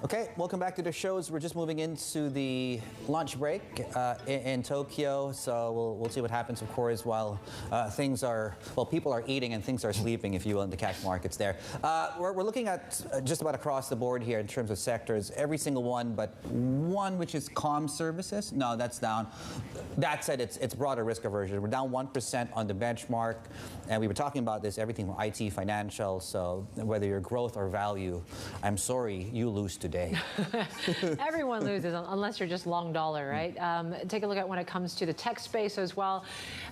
Okay, welcome back to the shows. We're just moving into the lunch break in Tokyo, so we'll see what happens, of course, while people are eating and things are sleeping, if you will, in the cash markets there. We're looking at just about across the board here in terms of sectors, every single one, but one which is comm services. No, that's down. That said, it's broader risk aversion. We're down 1% on the benchmark, and we were talking about this, everything from IT, financial, so whether you're growth or value, I'm sorry, you lose today. Everyone loses unless you're just long dollar, right? Take a look at when it comes to the tech space as well.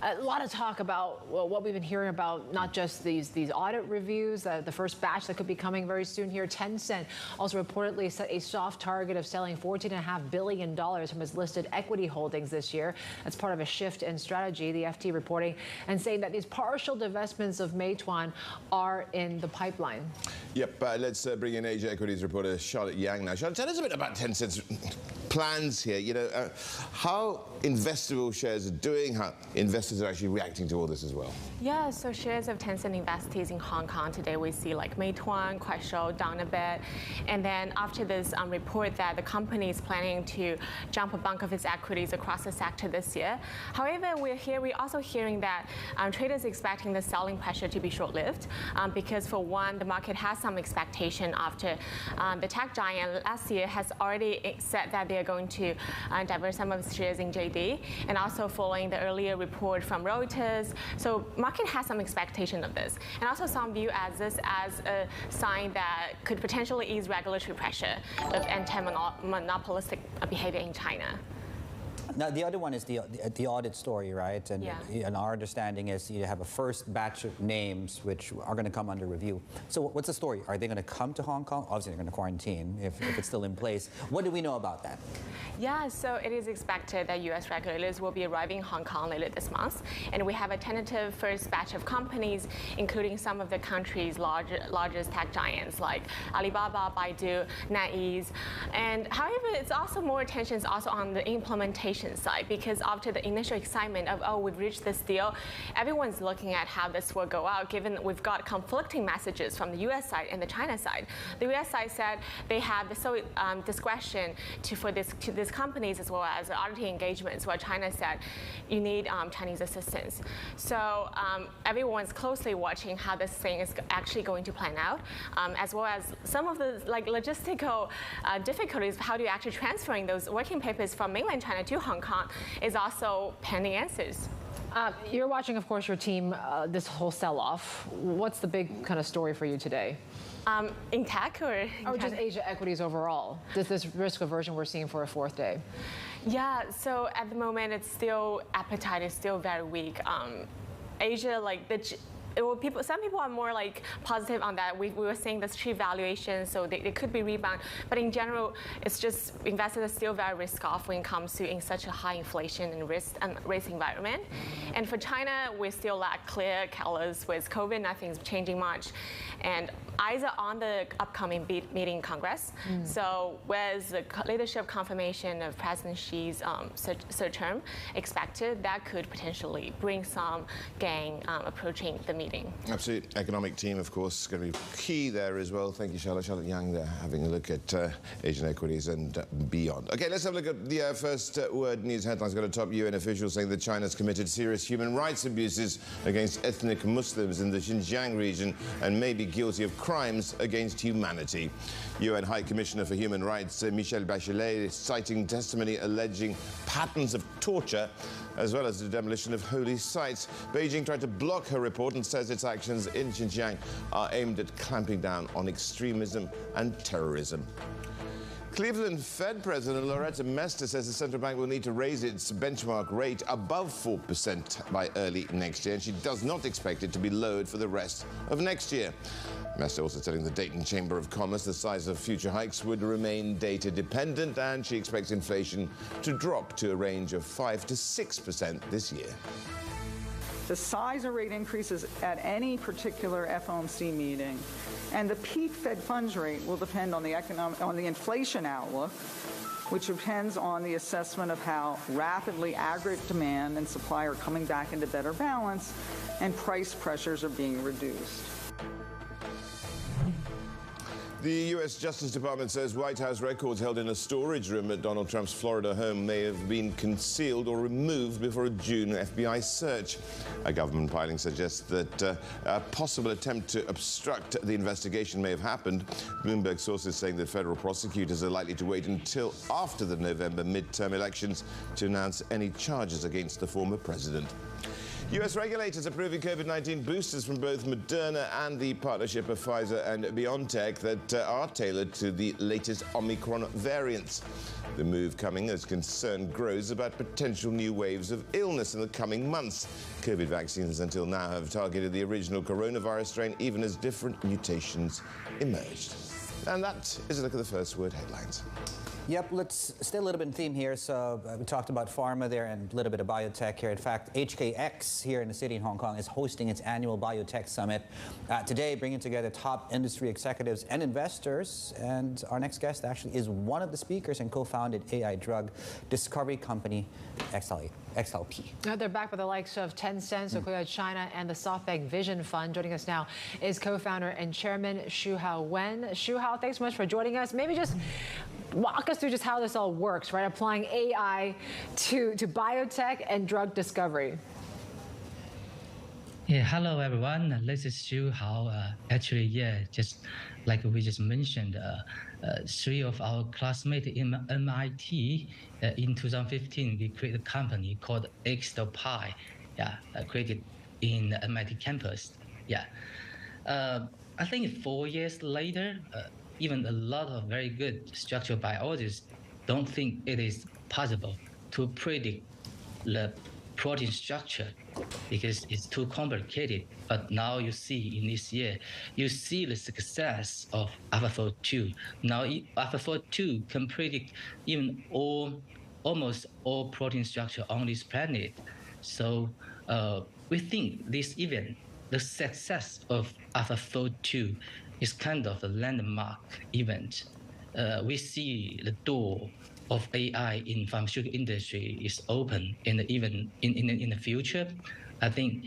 A lot of talk about what we've been hearing about, not just these audit reviews, the first batch that could be coming very soon here. Tencent also reportedly set a soft target of selling $14.5 billion from its listed equity holdings this year. That's part of a shift in strategy, the FT reporting, and saying that these partial divestments of Meituan are in the pipeline. Yep, let's bring in Asia Equities reporter Charlotte Yang now. Charlotte, tell us a bit about Tencent's plans here. You know, how investable shares are doing, how investors are actually reacting to all this as well. Yeah, so shares of Tencent investees in Hong Kong today, we see like Meituan, Kuaishou down a bit. And then after this report that the company is planning to jump a bunch of its equities across the sector this year. However, we're also hearing that traders expecting the selling pressure to be short-lived because for one, the market has some expectation after the tech giant last year has already said that they're going to divest some of its shares in JD, and also following the earlier report from Reuters. So market has some expectation of this, and also some view as this as a sign that could potentially ease regulatory pressure of anti-monopolistic behavior in China. Now, the other one is the audit story, right? And, and our understanding is you have a first batch of names which are going to come under review. So what's the story? Are they going to come to Hong Kong? Obviously, they're going to quarantine if it's still in place. What do we know about that? Yeah, so it is expected that U.S. regulators will be arriving in Hong Kong later this month. And we have a tentative first batch of companies, including some of the country's largest tech giants like Alibaba, Baidu, NetEase. And however, it's also more attention is also on the implementation side, because after the initial excitement of, oh, we've reached this deal, everyone's looking at how this will go out, given that we've got conflicting messages from the U.S. side and the China side. The U.S. side said they have the sole discretion to these companies as well as auditing engagements, while China said you need Chinese assistance. So everyone's closely watching how this thing is actually going to plan out, as well as some of the logistical difficulties. How do you actually transferring those working papers from mainland China to Hong Kong is also pending answers. You're watching, of course, your team, this whole sell-off. What's the big kind of story for you today? In tech or just Asia equities overall? This risk aversion we're seeing for a fourth day? Yeah, so at the moment, appetite is still very weak. Asia, some people are more positive on that. We were seeing this cheap valuation, so they could be rebound. But in general, it's just investors are still very risk-off when it comes to in such a high inflation and risk environment. And for China, we still lack clear colors with COVID. Nothing's changing much. And eyes are on the upcoming meeting in Congress. So with the leadership confirmation of President Xi's third term expected, that could potentially bring some gain approaching the meeting. Absolutely. Economic team, of course, going to be key there as well. Thank you, Charlotte. Charlotte Yang there, having a look at Asian equities and beyond. Okay, let's have a look at the first word news headlines. Got a top UN official saying that China's committed serious human rights abuses against ethnic Muslims in the Xinjiang region and may be guilty of crimes against humanity. UN High Commissioner for Human Rights Michelle Bachelet is citing testimony alleging patterns of torture as well as the demolition of holy sites. Beijing tried to block her report and says its actions in Xinjiang are aimed at clamping down on extremism and terrorism. Cleveland Fed President Loretta Mester says the central bank will need to raise its benchmark rate above 4% by early next year, and she does not expect it to be lowered for the rest of next year. Mester also telling the Dayton Chamber of Commerce the size of future hikes would remain data dependent, and she expects inflation to drop to a range of 5 to 6% this year. The size of rate increases at any particular FOMC meeting and the peak Fed funds rate will depend on the inflation outlook, which depends on the assessment of how rapidly aggregate demand and supply are coming back into better balance and price pressures are being reduced. The U.S. Justice Department says White House records held in a storage room at Donald Trump's Florida home may have been concealed or removed before a June FBI search. A government filing suggests that a possible attempt to obstruct the investigation may have happened. Bloomberg sources saying that federal prosecutors are likely to wait until after the November midterm elections to announce any charges against the former president. U.S. regulators approving COVID-19 boosters from both Moderna and the partnership of Pfizer and BioNTech that are tailored to the latest Omicron variants. The move coming as concern grows about potential new waves of illness in the coming months. COVID vaccines until now have targeted the original coronavirus strain even as different mutations emerged. And that is a look at the first word headlines. Yep, let's stay a little bit in theme here. So we talked about pharma there and a little bit of biotech here. In fact, HKX here in the city in Hong Kong is hosting its annual biotech summit today, bringing together top industry executives and investors. And our next guest actually is one of the speakers and co-founded AI drug discovery company XLP. They're back with the likes of Tencent, Sequoia China, and the SoftBank Vision Fund. Joining us now is co-founder and chairman Shuhao Wen. Shuhao, thanks so much for joining us. Maybe just walk us through just how this all works, right? Applying AI to biotech and drug discovery. Yeah, hello everyone. This is Xu Hao. Actually, yeah, just like we just mentioned, three of our classmates in MIT in 2015, we created a company called XLP. Yeah, created in the MIT campus. Yeah, I think 4 years later, even a lot of very good structural biologists don't think it is possible to predict the protein structure because it's too complicated. But now you see in this year, you see the success of AlphaFold 2. Now AlphaFold 2 can predict even almost all protein structure on this planet. So we think this event, the success of AlphaFold 2 is kind of a landmark event. We see the door of AI in pharmaceutical industry is open, and even in the future, I think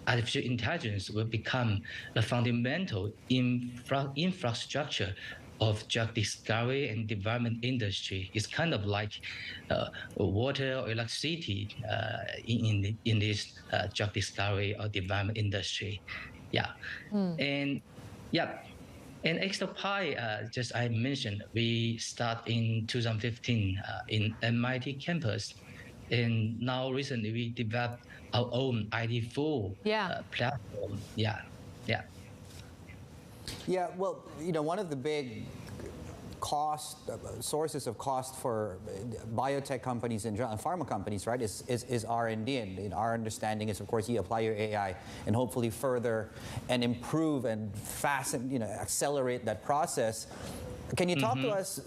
artificial intelligence will become the fundamental infrastructure of drug discovery and development industry. It's kind of like water or electricity in this drug discovery or development industry. Yeah, and yeah. And XLP, just I mentioned, we start in 2015 in MIT campus. And now recently we developed our own ID4 platform. Yeah. Yeah, well, you know, one of the big sources of cost for biotech companies and pharma companies, right, is R&D. And our understanding is, of course, you apply your AI and hopefully further and improve and accelerate that process. Can you talk to us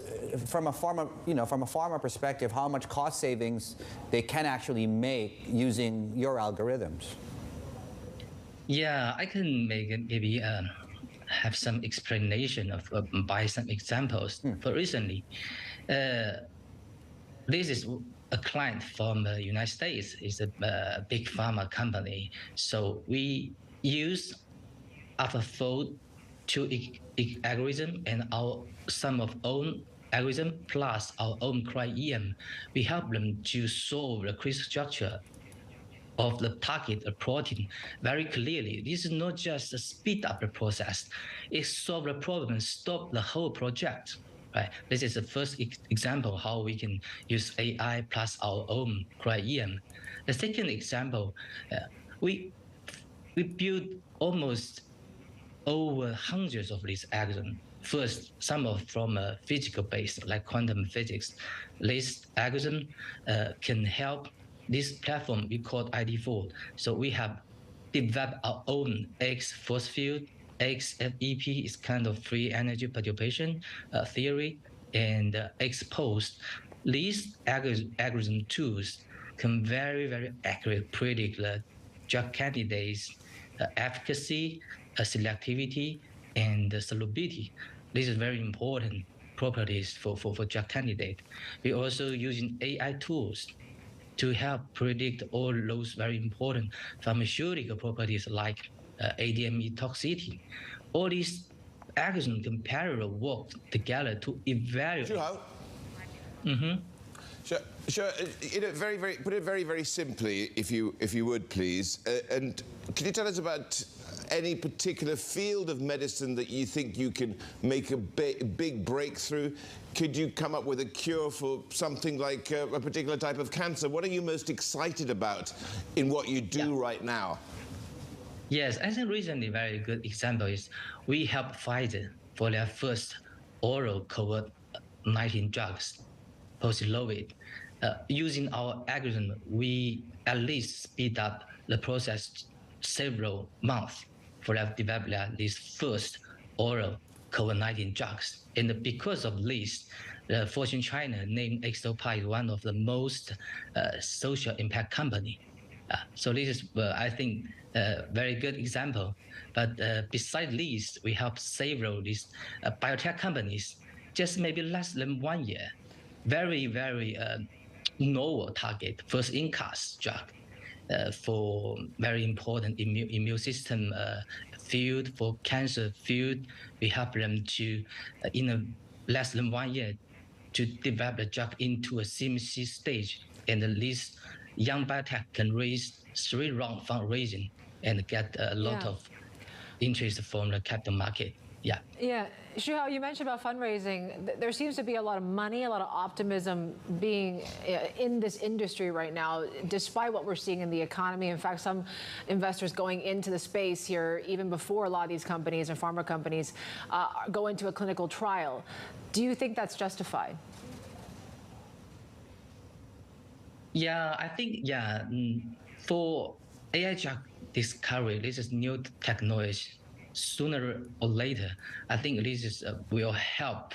from a pharma perspective, how much cost savings they can actually make using your algorithms? Yeah, I can make it maybe have some explanation by some examples. For recently, this is a client from the United States. It's a big pharma company. So we use AlphaFold 2 algorithm and some of own algorithm plus our own cryo-EM. We help them to solve the crystal structure of the target protein very clearly. This is not just to speed up the process. It solves the problem and stop the whole project. Right? This is the first example how we can use AI plus our own cryo-EM. The second example, we built almost over hundreds of these algorithms. First, some are from a physical base, like quantum physics. This algorithm can help this platform we call ID4. So we have developed our own X force field. XFEP is kind of free energy perturbation theory, and exposed. These algorithm tools can very, very accurately predict the drug candidates' efficacy, selectivity, and solubility. This is very important properties for drug candidate. We're also using AI tools to help predict all those very important pharmaceutical properties like ADME toxicity. All these algorithm can parallel work together to evaluate. Sure. Put it very simply, if you would please. And can you tell us about any particular field of medicine that you think you can make a big breakthrough? Could you come up with a cure for something like a particular type of cancer? What are you most excited about in what you do right now? Yes, I think recently a very good example is we helped Pfizer for their first oral COVID-19 drugs, Paxlovid. Using our algorithm, we at least speed up the process several months for them to develop these first oral COVID-19 drugs. And because of this, the Fortune China named XOPI one of the most social impact company. So this is, I think, a very good example. But besides this, we help several these biotech companies, just maybe less than 1 year, very novel target, first-in-class drug for very important immune system field, for cancer field. We help them to, in less than 1 year, to develop the drug into a CMC stage. And this young biotech can raise 3 round fundraising and get a lot of interest from the capital market. Yeah, Shuhao, you mentioned about fundraising. There seems to be a lot of money, a lot of optimism being in this industry right now, despite what we're seeing in the economy. In fact, some investors going into the space here, even before a lot of these companies and pharma companies go into a clinical trial. Do you think that's justified? Yeah, I think, for AI drug discovery, this is new technology. Sooner or later, I think this will help.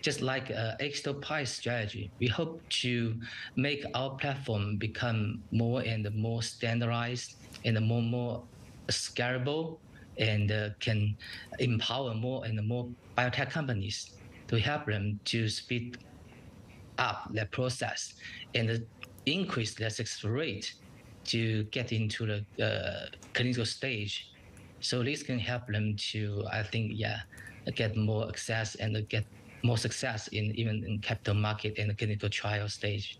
Just like XOPI strategy, we hope to make our platform become more and more standardized and more scalable, and can empower more and more biotech companies to help them to speed up their process and increase their success rate to get into the clinical stage. So this can help them to, I think, get more access and get more success even in capital market and the clinical trial stage.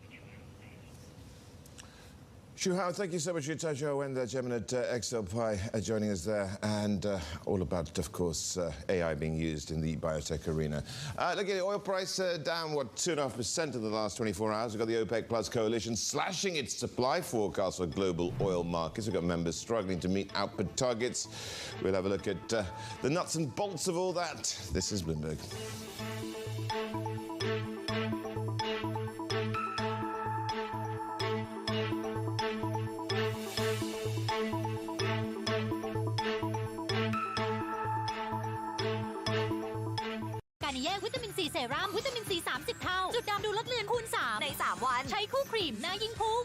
Shuhao, thank you so much for your time. Shuhao Wen, Chairman at XOPI, joining us there, and all about, of course, AI being used in the biotech arena. Look at the oil price down, 2.5% in the last 24 hours. We've got the OPEC Plus coalition slashing its supply forecast for global oil markets. We've got members struggling to meet output targets. We'll have a look at the nuts and bolts of all that. This is Bloomberg.วิตามินซีเซรั่มวิตามินซี30 เท่าจุดดำดูลดเลือนคูณ 3 ใน 3 วันใช้คู่ครีมหน้ายิ่งพุ่ง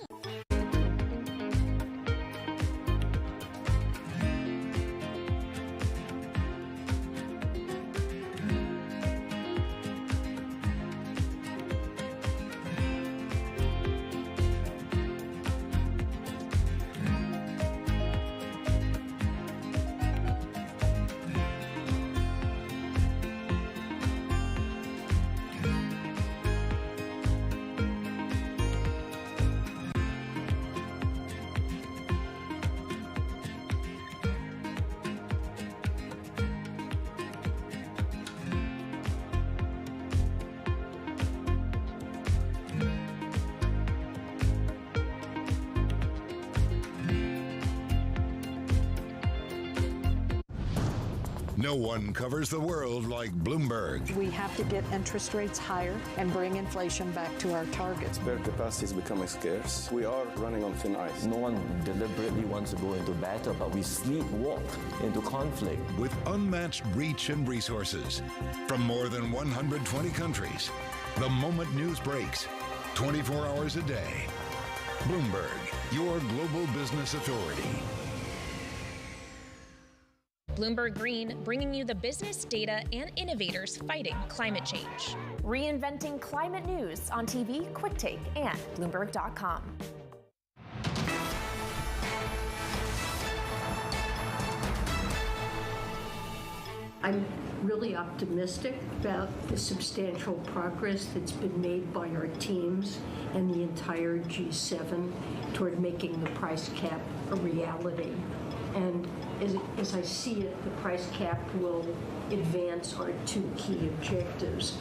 No one covers the world like Bloomberg. We have to get interest rates higher and bring inflation back to our targets. Spare capacity is becoming scarce. We are running on thin ice. No one deliberately wants to go into battle, but we sleepwalk into conflict. With unmatched reach and resources from more than 120 countries, the moment news breaks, 24 hours a day. Bloomberg, your global business authority. Bloomberg Green, bringing you the business, data, and innovators fighting climate change. Reinventing climate news on TV, Quick Take, and Bloomberg.com. I'm really optimistic about the substantial progress that's been made by our teams and the entire G7 toward making the price cap a reality. And as I see it, the price cap will advance our two key objectives.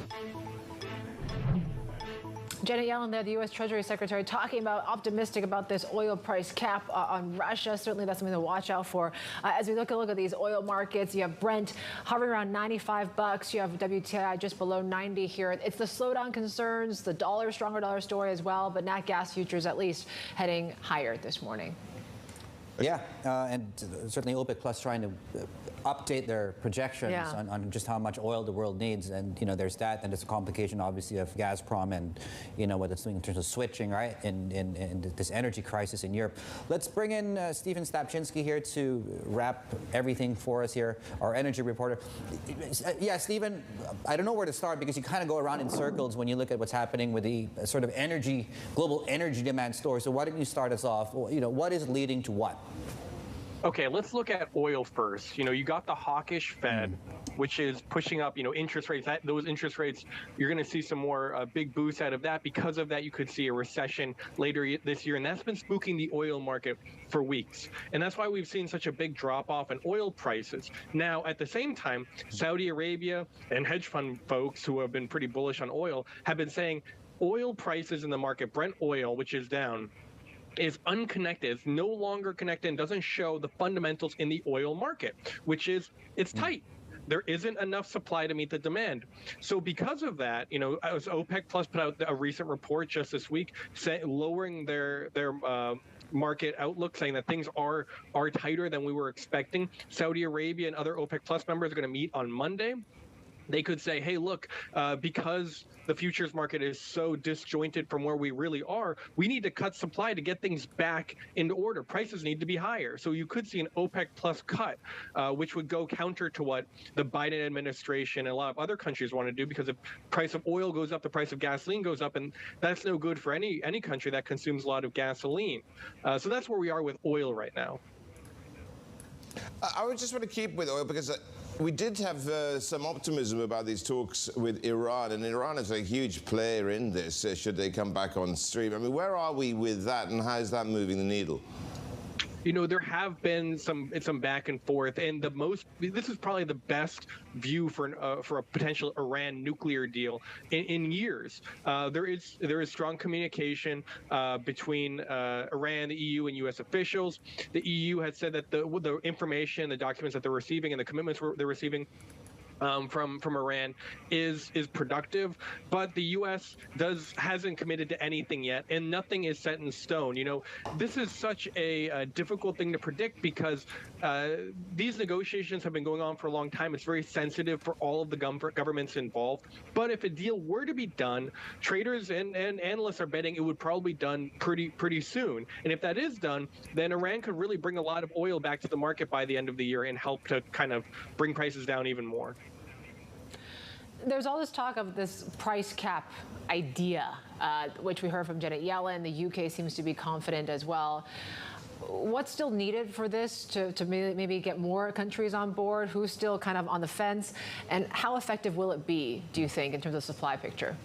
Janet Yellen there, the U.S. Treasury Secretary, talking about optimistic about this oil price cap on Russia. Certainly that's something to watch out for. As we look at these oil markets, you have Brent hovering around $95. You have WTI just below 90 here. It's the slowdown concerns, the stronger dollar story as well, but nat gas futures at least heading higher this morning. Yeah, and certainly OPEC Plus trying to update their projections on just how much oil the world needs, and there's that, and there's a complication obviously of Gazprom and what it's doing in terms of switching, right, in this energy crisis in Europe. Let's bring in Stephen Stapczynski here to wrap everything for us here, our energy reporter. Yeah, Stephen, I don't know where to start because you kind of go around in circles when you look at what's happening with the sort of global energy demand story. So why don't you start us off? What is leading to what? Okay, let's look at oil first. You got the hawkish Fed, which is pushing up, interest rates. Those interest rates, you're going to see some more big boosts out of that. Because of that, you could see a recession later this year, and that's been spooking the oil market for weeks. And that's why we've seen such a big drop off in oil prices. Now, at the same time, Saudi Arabia and hedge fund folks who have been pretty bullish on oil have been saying oil prices in the market, Brent oil, which is down, is unconnected. It's no longer connected and doesn't show the fundamentals in the oil market, which is it's tight. There isn't enough supply to meet the demand. So because of that, as OPEC Plus put out a recent report just this week, lowering their market outlook, saying that things are tighter than we were expecting. Saudi Arabia and other OPEC Plus members are going to meet on Monday. They could say, hey, look, because the futures market is so disjointed from where we really are, we need to cut supply to get things back into order. Prices need to be higher. So you could see an OPEC plus cut, which would go counter to what the Biden administration and a lot of other countries want to do, because if price of oil goes up, the price of gasoline goes up, and that's no good for any country that consumes a lot of gasoline. So that's where we are with oil right now. I would just want to keep with oil because we did have some optimism about these talks with Iran, and Iran is a huge player in this, should they come back on stream. I mean, where are we with that, and how is that moving the needle? There have been some back and forth, and this is probably the best view for a potential Iran nuclear deal in years. There is strong communication between Iran, the EU, and U.S. officials. The EU has said that the information, the documents that they're receiving, and the commitments they're receiving from Iran is productive, but the U.S. hasn't committed to anything yet, and nothing is set in stone. This is such a difficult thing to predict because these negotiations have been going on for a long time. It's very sensitive for all of the governments involved. But if a deal were to be done, traders and analysts are betting it would probably be done pretty soon. And if that is done, then Iran could really bring a lot of oil back to the market by the end of the year and help to kind of bring prices down even more. There's all this talk of this price cap idea, which we heard from Janet Yellen. The UK seems to be confident as well. What's still needed for this to maybe get more countries on board? Who's still kind of on the fence? And how effective will it be, do you think, in terms of supply picture?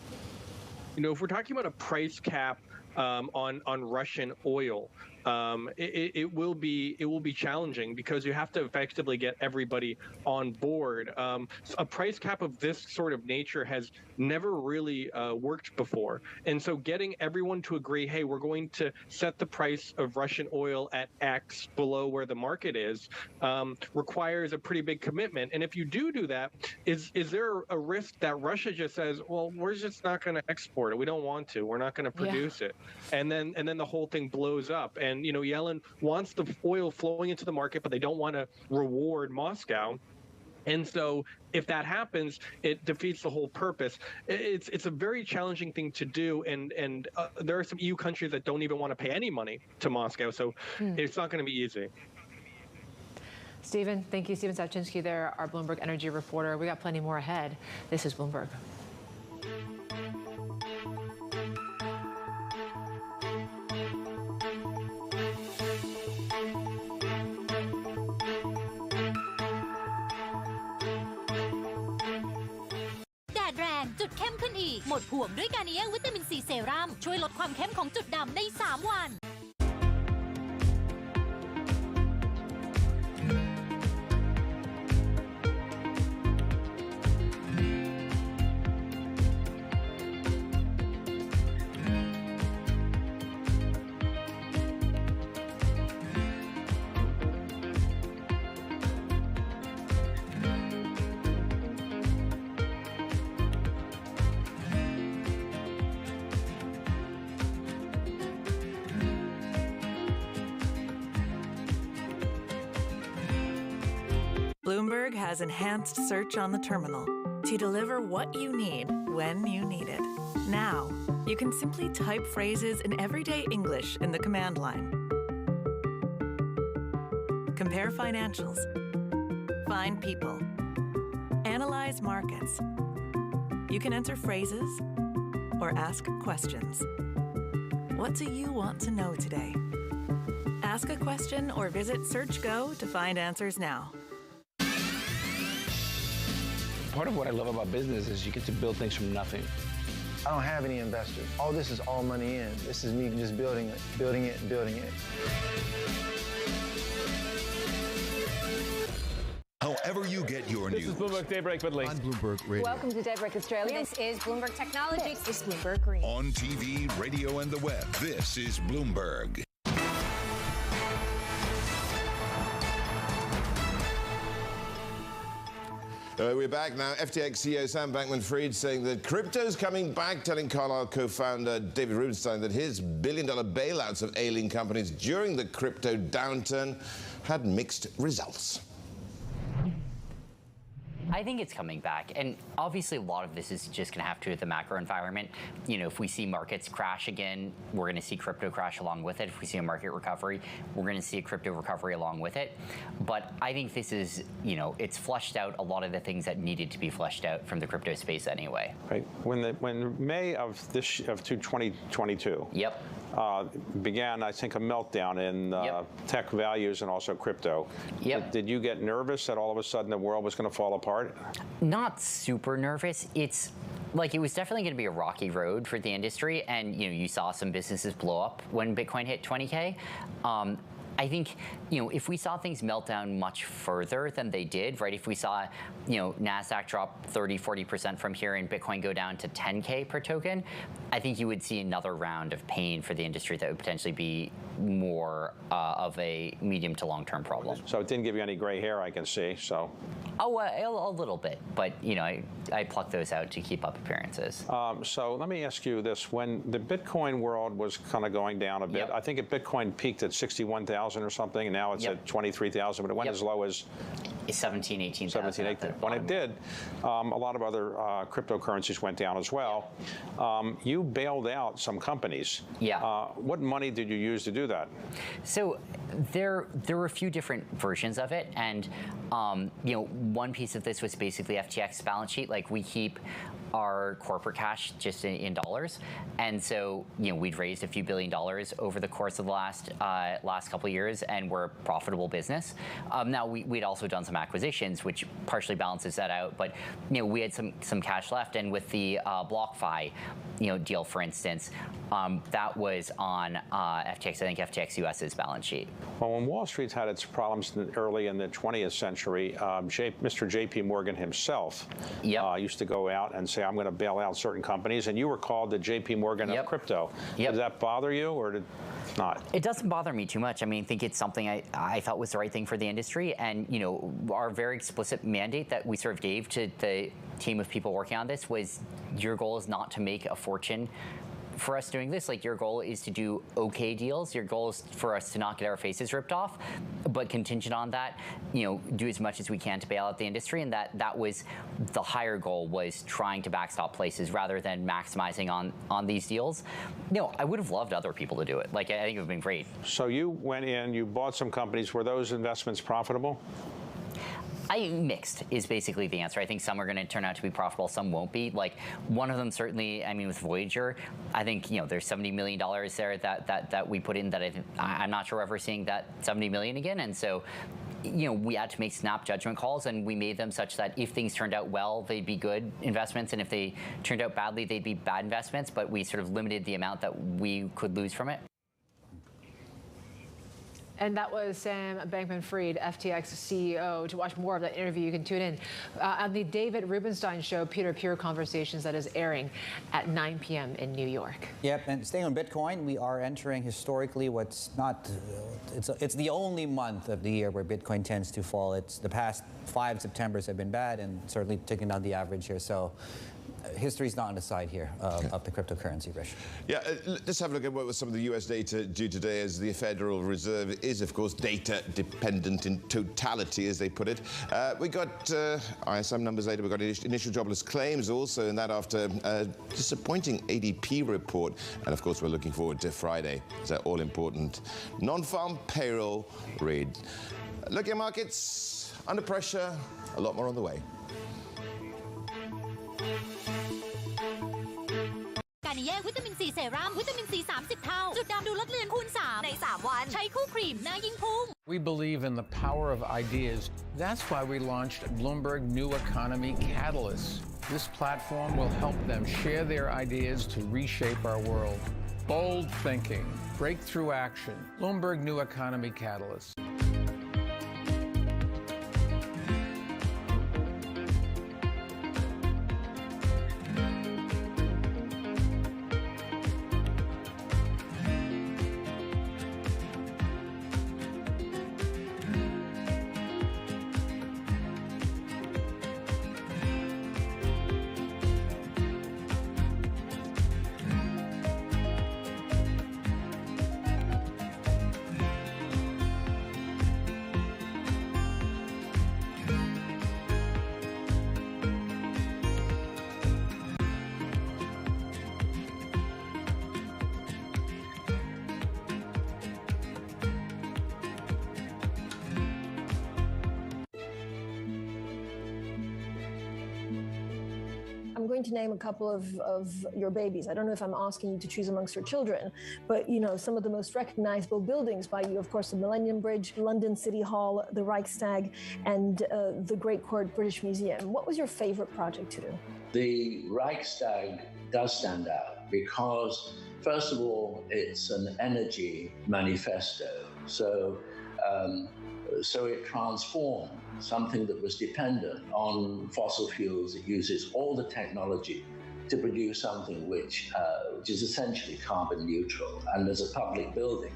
If we're talking about a price cap on Russian oil, it will be challenging because you have to effectively get everybody on board. A price cap of this sort of nature has never really worked before, and so getting everyone to agree, hey, we're going to set the price of Russian oil at X below where the market is, requires a pretty big commitment. And if you do that, is there a risk that Russia just says, well, we're just not going to export it, we don't want to, we're not going to produce it, and then the whole thing blows up. And Yellen wants the oil flowing into the market, but they don't want to reward Moscow. And so if that happens, it defeats the whole purpose. It's a very challenging thing to do, and there are some EU countries that don't even want to pay any money to Moscow, so it's not going to be easy. Stephen, thank you. Stephen Stapczynski there, our Bloomberg energy reporter. We got plenty more ahead. This is Bloomberg. จุดเข้มขึ้นอีกหมดห่วงด้วยการนิเย่วิตามินซีเซรั่มช่วยลดความเข้มของจุดดำใน3 วันBloomberg has enhanced search on the terminal to deliver what you need when you need it. Now, you can simply type phrases in everyday English in the command line. Compare financials. Find people. Analyze markets. You can enter phrases or ask questions. What do you want to know today? Ask a question or visit SearchGo to find answers now. Part of what I love about business is you get to build things from nothing. I don't have any investors. All this is all money in. This is me just building it. However you get your news. This is Bloomberg Daybreak with Lee. On Bloomberg Radio. Welcome to Daybreak Australia. This is Bloomberg Technology. This is Bloomberg Green. On TV, radio, and the web, this is Bloomberg. We're back now. FTX CEO Sam Bankman-Fried saying that crypto's coming back, telling Carlyle co-founder David Rubenstein that his billion-dollar bailouts of ailing companies during the crypto downturn had mixed results. I think it's coming back, and obviously a lot of this is just going to have to do with the macro environment. You know, if we see markets crash again, we're going to see crypto crash along with it. If we see a market recovery, we're going to see a crypto recovery along with it. But I think this is, you know, it's flushed out a lot of the things that needed to be flushed out from the crypto space anyway. Right. When May of 2022. Yep. Began, I think, a meltdown in tech values and also crypto. Yep. Did you get nervous that all of a sudden the world was going to fall apart? Not super nervous. It's like it was definitely going to be a rocky road for the industry, and you know, you saw some businesses blow up when Bitcoin hit 20K. I think, you know, if we saw things melt down much further than they did, right? If we saw, you know, NASDAQ drop 30-40% from here and Bitcoin go down to 10K per token, I think you would see another round of pain for the industry that would potentially be more of a medium to long-term problem. So it didn't give you any gray hair, I can see, so. Oh, a little bit, but, you know, I plucked those out to keep up appearances. So let me ask you this. When the Bitcoin world was kind of going down a bit, I think Bitcoin peaked at 61,000 or something, and now it's at 23,000, but it went as low as 17, 18,000. 17, 18. When it did, a lot of other cryptocurrencies went down as well. You bailed out some companies. Yeah. What money did you use to do that? So there were a few different versions of it, and you know, one piece of this was basically FTX's balance sheet. Like, we keep our corporate cash just in dollars, and so, you know, we'd raised a few $1 billion over the course of the last couple of years, and we're a profitable business. Now we'd also done some acquisitions, which partially balances that out, but you know, we had some cash left, and with the BlockFi, you know, deal, for instance, that was on FTX. I think FTX US's balance sheet. Well, when Wall Street had its problems early in the 20th century, Mr. J.P. Morgan himself used to go out and say, I'm going to bail out certain companies, and you were called the J.P. Morgan of crypto. Does that bother you, or did not? It doesn't bother me too much. I mean, I think it's something I thought was the right thing for the industry, and you know, our very explicit mandate that we sort of gave to the team of people working on this was, your goal is not to make a fortune for us doing this. Like, your goal is to do okay deals. Your goal is for us to not get our faces ripped off, but contingent on that, you know, do as much as we can to bail out the industry. And that was the higher goal, was trying to backstop places rather than maximizing on these deals. You know, I would have loved other people to do it. Like, I think it would have been great. So you went in, you bought some companies. Were those investments profitable? Mixed is basically the answer. I think some are going to turn out to be profitable, some won't be. Like, one of them certainly, I mean, with Voyager, I think, you know, there's $70 million there that we put in that I'm not sure we're ever seeing that $70 million again. And so, we had to make snap judgment calls, and we made them such that if things turned out well, they'd be good investments, and if they turned out badly, they'd be bad investments, but we sort of limited the amount that we could lose from it. And that was Sam Bankman-Fried, FTX CEO. To watch more of that interview, you can tune in on the David Rubenstein Show, peer-to-peer conversations that is airing at 9 p.m. in New York. Yep, and staying on Bitcoin, we are entering historically what's not, it's the only month of the year where Bitcoin tends to fall. It's the past 5 Septembers have been bad and certainly taking down the average here. So history's not on the side here of the cryptocurrency, Rich. Yeah, let's have a look at what some of the U.S. data due today, as the Federal Reserve is, of course, data dependent in totality, as they put it. We got ISM numbers later. We got initial jobless claims also, and that after a disappointing ADP report. And of course, we're looking forward to Friday. It's an all-important non-farm payroll read. Look at markets under pressure. A lot more on the way. การแยกวิตามินซีเซรั่มวิตามินซี30 เท่าจุดดำดูลดเลือนคูณ3ใน3 วันใช้คู่ครีมหน้ายิ่งพุ่ง We believe in the power of ideas. That's why we launched Bloomberg New Economy Catalyst. This platform will help them share their ideas to reshape our world. Bold thinking, breakthrough action. Bloomberg New Economy Catalyst. I'm going to name a couple of your babies. I don't know if I'm asking you to choose amongst your children, but some of the most recognizable buildings by you, of course, the Millennium Bridge, London City Hall, the Reichstag, and the Great Court British Museum. What was your favorite project to do? The Reichstag does stand out because, first of all, it's an energy manifesto. So it transformed something that was dependent on fossil fuels. It uses all the technology to produce something which is essentially carbon neutral. And as a public building,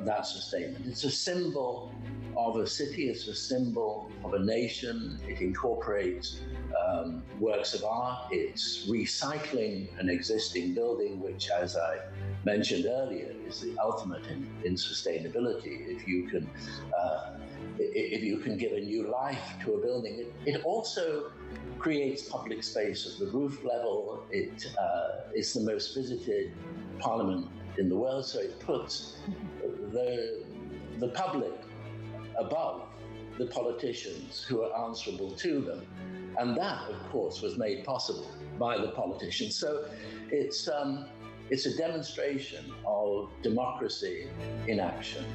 that's a statement. It's a symbol of a city. It's a symbol of a nation. It incorporates works of art. It's recycling an existing building, which, as I mentioned earlier, is the ultimate in sustainability. If you can give a new life to a building, it also creates public space at the roof level. It's the most visited parliament in the world, so it puts the public above the politicians who are answerable to them. And that, of course, was made possible by the politicians. So it's a demonstration of democracy in action.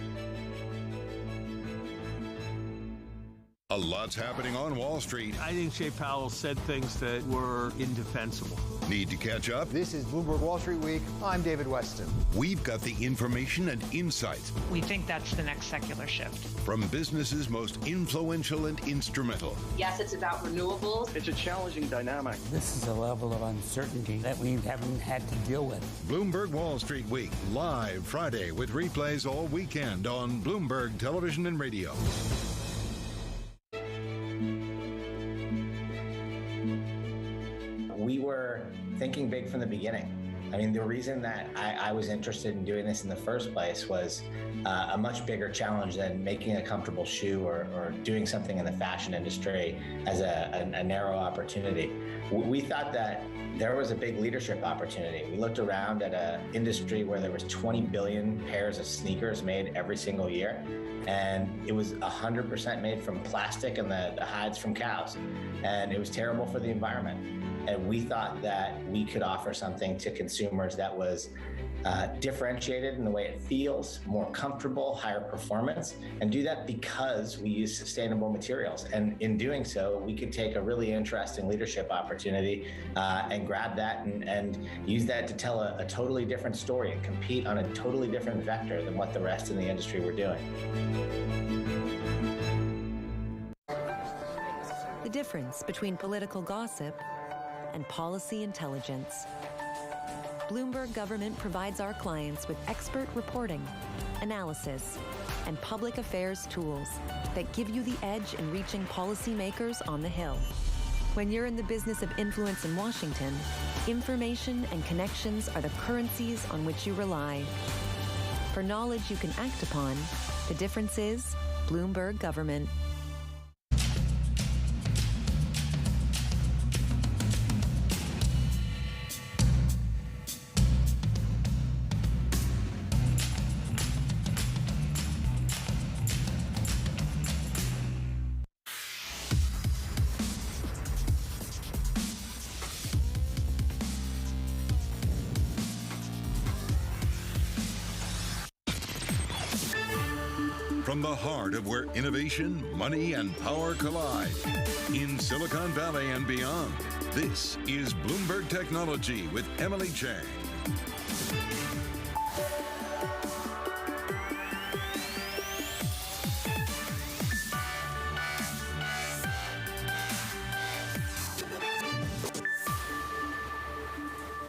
A lot's happening on Wall Street. I think Jay Powell said things that were indefensible. Need to catch up? This is Bloomberg Wall Street Week. I'm David Weston. We've got the information and insights. We think that's the next secular shift. From businesses most influential and instrumental. Yes, it's about renewables. It's a challenging dynamic. This is a level of uncertainty that we haven't had to deal with. Bloomberg Wall Street Week, live Friday with replays all weekend on Bloomberg Television and Radio. We were thinking big from the beginning. I mean, the reason that I was interested in doing this in the first place was a much bigger challenge than making a comfortable shoe or doing something in the fashion industry as a narrow opportunity. We thought that there was a big leadership opportunity. We looked around at an industry where there was 20 billion pairs of sneakers made every single year, and it was 100% made from plastic and the hides from cows, and it was terrible for the environment. and we thought that we could offer something to consumers that was differentiated in the way it feels, more comfortable, higher performance, and do that because we use sustainable materials. And in doing so, we could take a really interesting leadership opportunity and grab that and use that to tell a totally different story and compete on a totally different vector than what the rest in the industry were doing. The difference between political gossip and policy intelligence. Bloomberg Government provides our clients with expert reporting, analysis, and public affairs tools that give you the edge in reaching policymakers on the Hill. When you're in the business of influence in Washington, information and connections are the currencies on which you rely. For knowledge you can act upon, the difference is Bloomberg Government. From the heart of where innovation, money, and power collide, in Silicon Valley and beyond, this is Bloomberg Technology with Emily Chang.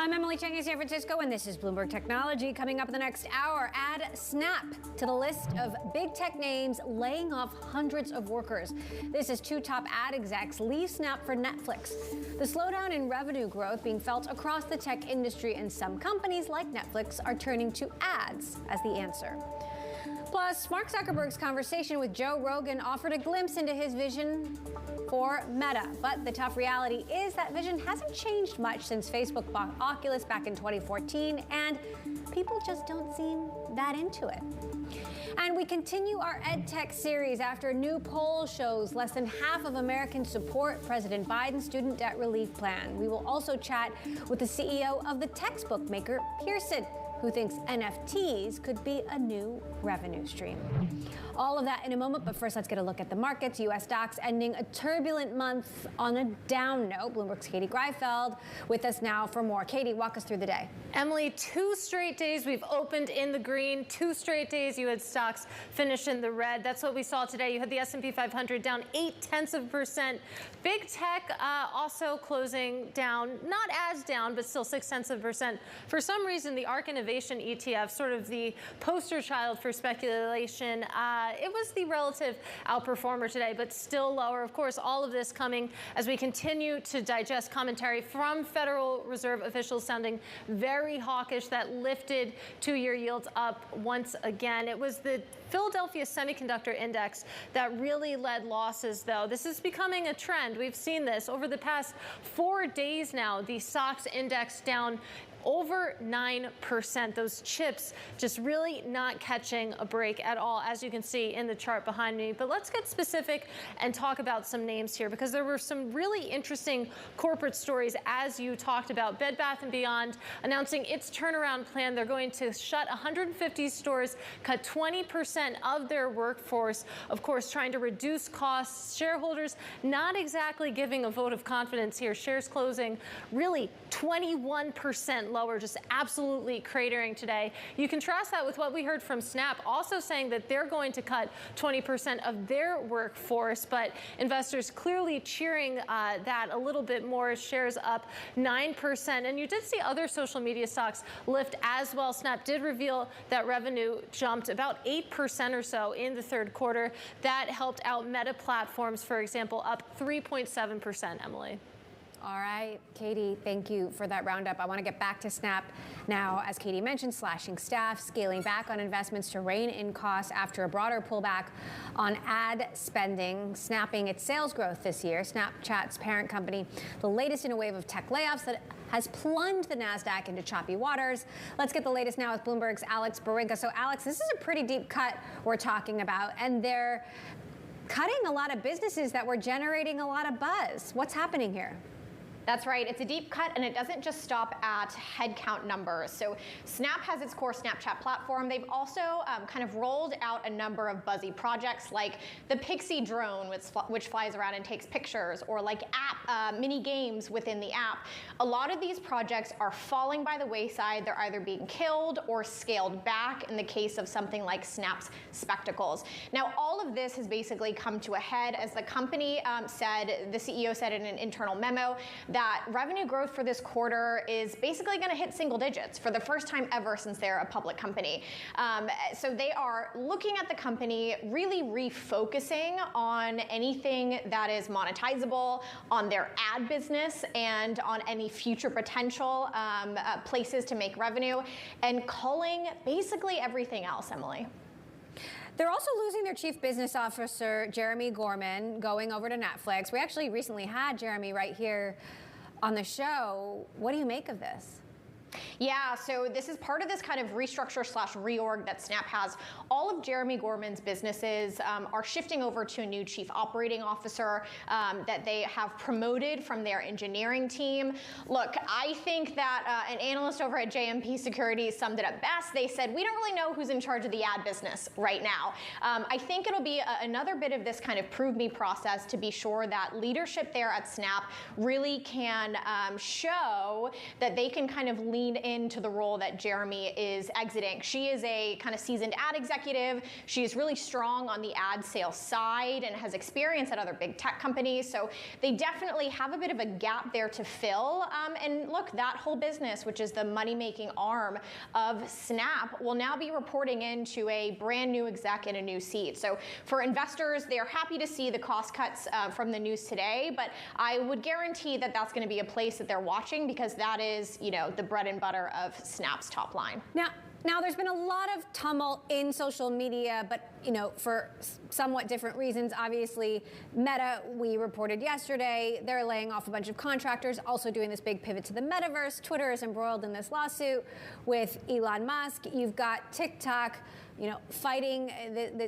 I'm Emily Chang in San Francisco, and this is Bloomberg Technology. Coming up in the next hour, add Snap to the list of big tech names laying off hundreds of workers. This is two top ad execs leave Snap for Netflix. The slowdown in revenue growth being felt across the tech industry, and some companies like Netflix are turning to ads as the answer. Plus, Mark Zuckerberg's conversation with Joe Rogan offered a glimpse into his vision for Meta. But the tough reality is that vision hasn't changed much since Facebook bought Oculus back in 2014, and people just don't seem that into it. And we continue our EdTech series after a new poll shows less than half of Americans support President Biden's student debt relief plan. We will also chat with the CEO of the textbook maker Pearson, who thinks NFTs could be a new revenue stream. All of that in a moment, but first let's get a look at the markets. U.S. stocks ending a turbulent month on a down note. Bloomberg's Katie Greifeld with us now for more. Katie, walk us through the day. Emily, 2 straight days we've opened in the green. 2 straight days you had stocks finish in the red. That's what we saw today. You had the S&P 500 down 0.8%. Big tech also closing down, not as down, but still 0.6%. For some reason, the ARK Innovation ETF, sort of the poster child for speculation, it was the relative outperformer today, but still lower. Of course, all of this coming as we continue to digest commentary from Federal Reserve officials sounding very hawkish that lifted 2-year yields up once again. It was the Philadelphia Semiconductor Index that really led losses, though. This is becoming a trend. We've seen this over the past 4 days now. The SOX index down over 9%. Those chips just really not catching a break at all, as you can see in the chart behind me. But let's get specific and talk about some names here, because there were some really interesting corporate stories, as you talked about. Bed Bath & Beyond announcing its turnaround plan. They're going to shut 150 stores, cut 20% of their workforce, of course, trying to reduce costs. Shareholders not exactly giving a vote of confidence here. Shares closing really 21% lower, just absolutely cratering today. You contrast that with what we heard from Snap, also saying that they're going to cut 20% of their workforce, but investors clearly cheering that a little bit more. Shares up 9%. And you did see other social media stocks lift as well. Snap did reveal that revenue jumped about 8% or so in the third quarter. That helped out Meta Platforms, for example, up 3.7%, Emily. All right, Katie, thank you for that roundup. I want to get back to Snap now. As Katie mentioned, slashing staff, scaling back on investments to rein in costs after a broader pullback on ad spending, snapping its sales growth this year. Snapchat's parent company, the latest in a wave of tech layoffs that has plunged the NASDAQ into choppy waters. Let's get the latest now with Bloomberg's Alex Barinka. So, Alex, this is a pretty deep cut we're talking about, and they're cutting a lot of businesses that were generating a lot of buzz. What's happening here? That's right. It's a deep cut, and it doesn't just stop at headcount numbers. So Snap has its core Snapchat platform. They've also kind of rolled out a number of buzzy projects like the Pixie drone, which flies around and takes pictures, or like mini games within the app. A lot of these projects are falling by the wayside. They're either being killed or scaled back in the case of something like Snap's Spectacles. Now, all of this has basically come to a head as the company said, the CEO said in an internal memo, that revenue growth for this quarter is basically going to hit single digits for the first time ever since they're a public company. So they are looking at the company, really refocusing on anything that is monetizable, on their ad business, and on any future potential places to make revenue, and culling basically everything else, Emily. They're also losing their chief business officer, Jeremy Gorman, going over to Netflix. We actually recently had Jeremy right here on the show. What do you make of this? Yeah, so this is part of this kind of restructure / reorg that Snap has. All of Jeremy Gorman's businesses are shifting over to a new chief operating officer that they have promoted from their engineering team. Look, I think that an analyst over at JMP Securities summed it up best. They said, we don't really know who's in charge of the ad business right now. I think it'll be another bit of this kind of prove me process to be sure that leadership there at Snap really can show that they can kind of lean into the role that Jeremy is exiting. She is a kind of seasoned ad executive. She is really strong on the ad sales side and has experience at other big tech companies. So they definitely have a bit of a gap there to fill. And look, that whole business, which is the money-making arm of Snap, will now be reporting into a brand new exec in a new seat. So for investors, they're happy to see the cost cuts from the news today, but I would guarantee that that's going to be a place that they're watching because that is, you know, the bread and butter of Snap's top line. Now there's been a lot of tumult in social media, but you know, for somewhat different reasons. Obviously, Meta, we reported yesterday, they're laying off a bunch of contractors, also doing this big pivot to the metaverse. Twitter is embroiled in this lawsuit with Elon Musk. You've got TikTok, you know, fighting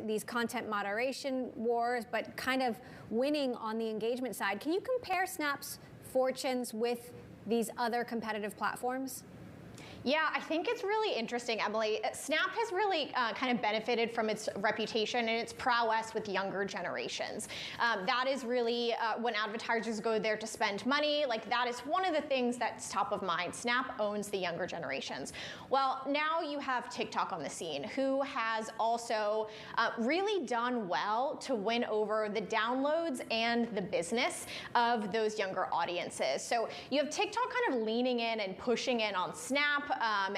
these content moderation wars, but kind of winning on the engagement side. Can you compare Snap's fortunes with these other competitive platforms? Yeah, I think it's really interesting, Emily. Snap has really kind of benefited from its reputation and its prowess with younger generations. That is really when advertisers go there to spend money, like that is one of the things that's top of mind. Snap owns the younger generations. Well, now you have TikTok on the scene, who has also really done well to win over the downloads and the business of those younger audiences. So you have TikTok kind of leaning in and pushing in on Snap,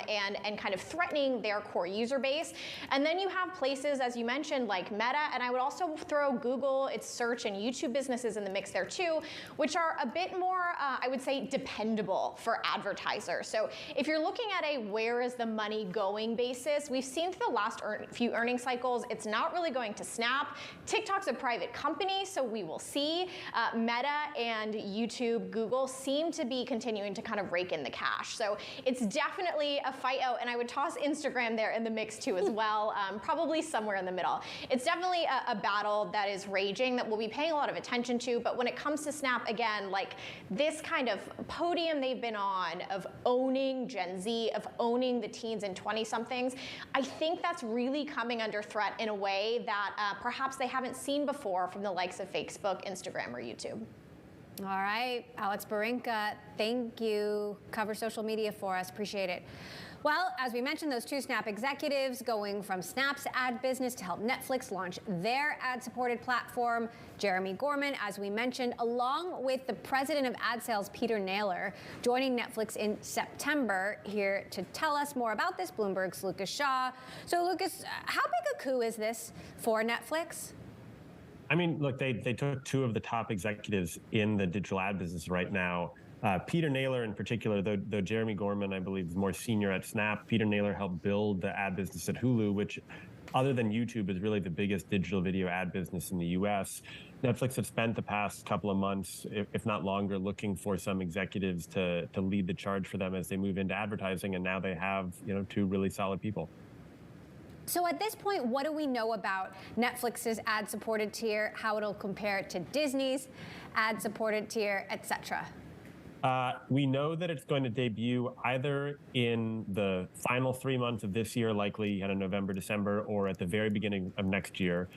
and kind of threatening their core user base. And then you have places, as you mentioned, like Meta, and I would also throw Google, its search and YouTube businesses in the mix there too, which are a bit more, I would say, dependable for advertisers. So if you're looking at a where is the money going basis, we've seen through the last few earnings cycles, it's not really going to Snap. TikTok's a private company, so we will see. Meta and YouTube, Google seem to be continuing to kind of rake in the cash. So it's definitely a fight out, and I would toss Instagram there in the mix too as well, probably somewhere in the middle. It's definitely a battle that is raging that we'll be paying a lot of attention to, but when it comes to Snap, again, like this kind of podium they've been on of owning Gen Z, of owning the teens and 20-somethings, I think that's really coming under threat in a way that perhaps they haven't seen before from the likes of Facebook, Instagram, or YouTube. All right, Alex Barinka, thank you. Cover social media for us, appreciate it. Well, as we mentioned, those two Snap executives going from Snap's ad business to help Netflix launch their ad-supported platform. Jeremy Gorman, as we mentioned, along with the president of ad sales, Peter Naylor, joining Netflix in September. Here to tell us more about this, Bloomberg's Lucas Shaw. So, Lucas, how big a coup is this for Netflix? I mean, look, they took two of the top executives in the digital ad business right now. Peter Naylor in particular, though Jeremy Gorman, I believe, is more senior at Snap. Peter Naylor helped build the ad business at Hulu, which, other than YouTube, is really the biggest digital video ad business in the U.S. Netflix has spent the past couple of months, if not longer, looking for some executives to lead the charge for them as they move into advertising, and now they have, you know, two really solid people. So at this point, what do we know about Netflix's ad-supported tier, how it'll compare to Disney's ad-supported tier, etc.? We know that it's going to debut either in the final 3 months of this year, likely kind of November, December, or at the very beginning of next year.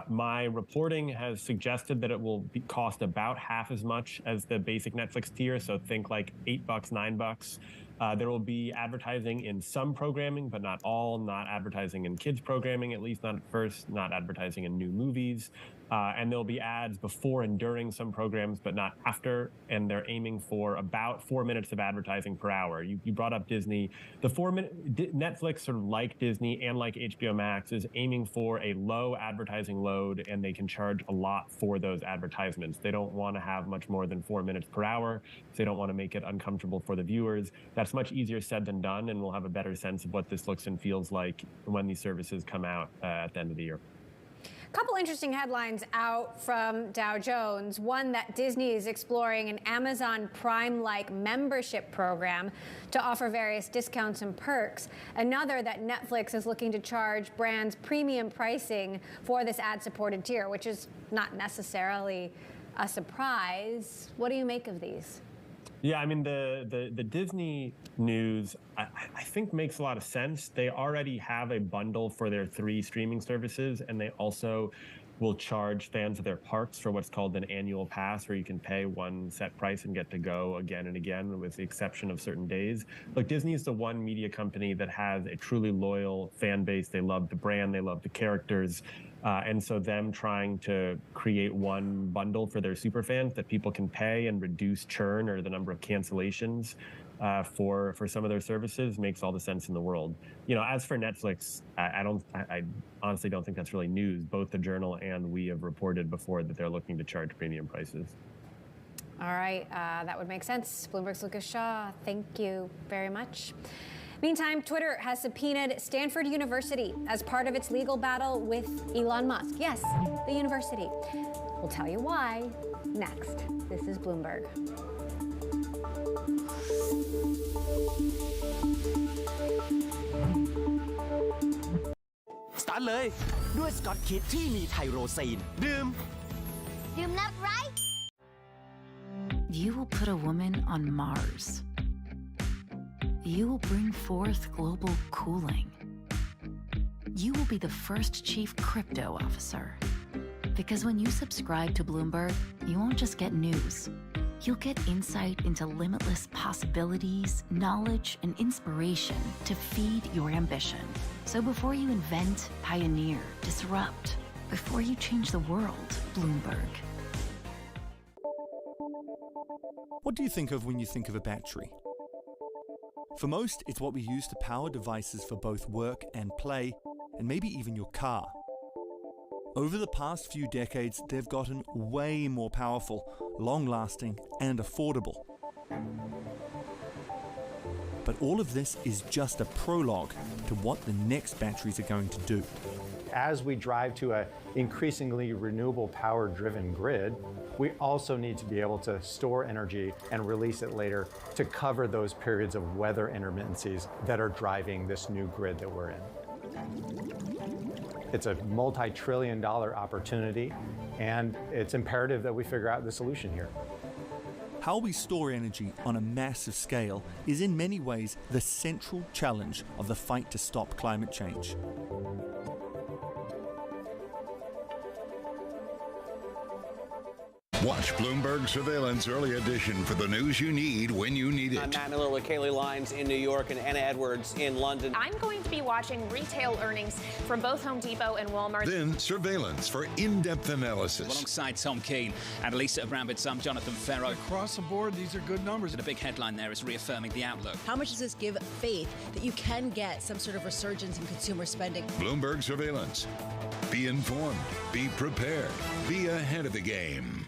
My reporting has suggested that it will cost about half as much as the basic Netflix tier, so think like $8, $9. There will be advertising in some programming, but not all, not advertising in kids programming, at least not at first, not advertising in new movies. And there'll be ads before and during some programs, but not after. And they're aiming for about 4 minutes of advertising per hour. You brought up Disney. The 4-minute Netflix, sort of like Disney and like HBO Max, is aiming for a low advertising load, and they can charge a lot for those advertisements. They don't want to have much more than 4 minutes per hour. They don't want to make it uncomfortable for the viewers. That's much easier said than done, and we'll have a better sense of what this looks and feels like when these services come out at the end of the year. Couple interesting headlines out from Dow Jones. One, that Disney is exploring an Amazon Prime-like membership program to offer various discounts and perks. Another, that Netflix is looking to charge brands premium pricing for this ad-supported tier, which is not necessarily a surprise. What do you make of these? Yeah, I mean, the Disney news, I think, makes a lot of sense. They already have a bundle for their 3 streaming services, and they also will charge fans of their parks for what's called an annual pass, where you can pay one set price and get to go again and again, with the exception of certain days. Look, Disney is the one media company that has a truly loyal fan base. They love the brand, they love the characters. And so them trying to create one bundle for their superfans that people can pay and reduce churn or the number of cancellations for some of their services makes all the sense in the world. You know, as for Netflix, I honestly don't think that's really news. Both the Journal and we have reported before that they're looking to charge premium prices. All right, that would make sense. Bloomberg's Lucas Shaw, thank you very much. Meantime, Twitter has subpoenaed Stanford University as part of its legal battle with Elon Musk. Yes, the university. We'll tell you why next. This is Bloomberg. Start เลยด้วยสกอตคิดที่มีไทโรซีนดื่ม not right? You will put a woman on Mars. You will bring forth global cooling. You will be the first chief crypto officer. Because when you subscribe to Bloomberg, you won't just get news. You'll get insight into limitless possibilities, knowledge, and inspiration to feed your ambition. So before you invent, pioneer, disrupt, before you change the world, Bloomberg. What do you think of when you think of a battery? For most, it's what we use to power devices for both work and play, and maybe even your car. Over the past few decades, they've gotten way more powerful, long-lasting, and affordable. But all of this is just a prologue to what the next batteries are going to do. As we drive to an increasingly renewable power-driven grid, we also need to be able to store energy and release it later to cover those periods of weather intermittencies that are driving this new grid that we're in. It's a multi-trillion-dollar opportunity, and it's imperative that we figure out the solution here. How we store energy on a massive scale is in many ways the central challenge of the fight to stop climate change. Watch Bloomberg Surveillance Early Edition for the news you need when you need it. I'm Matt Miller with Kaylee Lyons in New York and Anna Edwards in London. I'm going to be watching retail earnings from both Home Depot and Walmart. Then surveillance for in-depth analysis. Alongside Tom Keane and Elisa Abrambit's son, Jonathan Ferro. Across the board, these are good numbers. And a big headline there is reaffirming the outlook. How much does this give faith that you can get some sort of resurgence in consumer spending? Bloomberg Surveillance. Be informed. Be prepared. Be ahead of the game.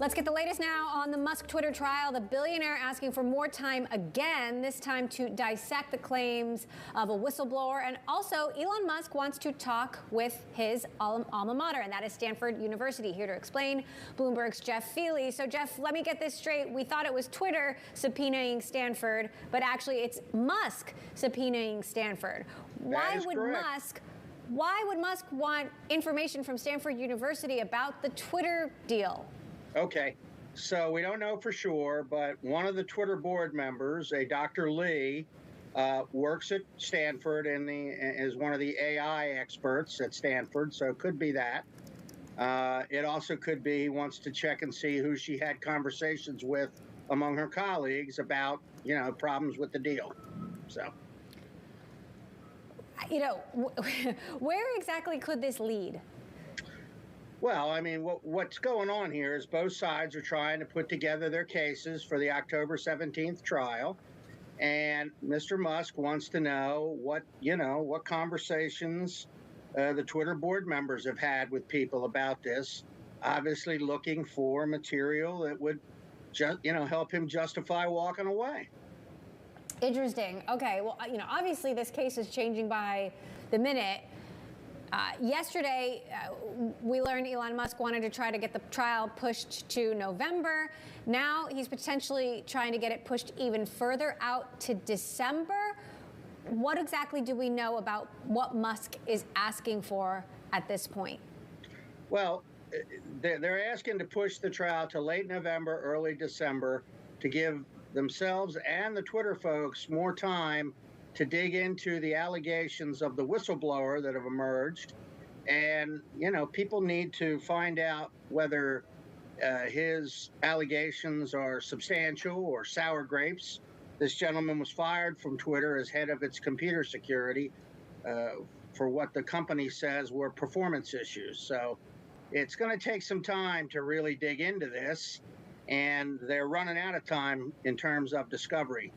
Let's get the latest now on the Musk Twitter trial. The billionaire asking for more time again, this time to dissect the claims of a whistleblower. And also, Elon Musk wants to talk with his alma mater, and that is Stanford University. Here to explain, Bloomberg's Jeff Feely. So, Jeff, let me get this straight. We thought it was Twitter subpoenaing Stanford, but actually it's Musk subpoenaing Stanford. Why would Musk want information from Stanford University about the Twitter deal? Okay, so we don't know for sure, but one of the Twitter board members, a Dr. Lee, works at Stanford and is one of the AI experts at Stanford, so it could be that. It also could be he wants to check and see who she had conversations with among her colleagues about, problems with the deal. So. Where exactly could this lead? Well, I mean, what's going on here is both sides are trying to put together their cases for the October 17th trial. And Mr. Musk wants to know what conversations the Twitter board members have had with people about this, obviously looking for material that would help him justify walking away. Interesting. Okay. Well, obviously this case is changing by the minute. Yesterday, we learned Elon Musk wanted to try to get the trial pushed to November. Now he's potentially trying to get it pushed even further out to December. What exactly do we know about what Musk is asking for at this point? Well, they're asking to push the trial to late November, early December to give themselves and the Twitter folks more time to dig into the allegations of the whistleblower that have emerged. And, people need to find out whether his allegations are substantial or sour grapes. This gentleman was fired from Twitter as head of its computer security for what the company says were performance issues. So it's going to take some time to really dig into this, and they're running out of time in terms of discovery.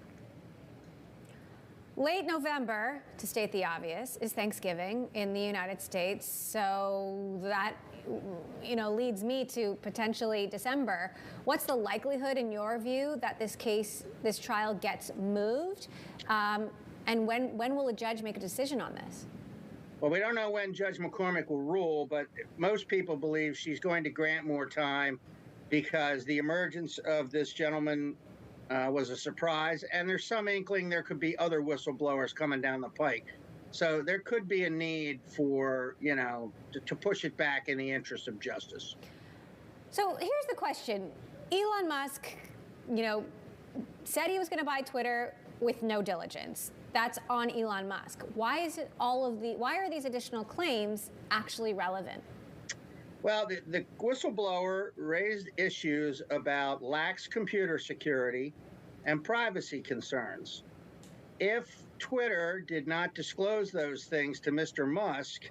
Late November, to state the obvious, is Thanksgiving in the United States. So that, leads me to potentially December. What's the likelihood, in your view, that this trial gets moved? And when will a judge make a decision on this? Well, we don't know when Judge McCormick will rule, but most people believe she's going to grant more time because the emergence of this gentleman was a surprise, and there's some inkling there could be other whistleblowers coming down the pike. So there could be a need for, to push it back in the interest of justice. So here's the question. Elon Musk, said he was going to buy Twitter with no diligence. That's on Elon Musk. Why are these additional claims actually relevant? Well, the whistleblower raised issues about lax computer security and privacy concerns. If Twitter did not disclose those things to Mr. Musk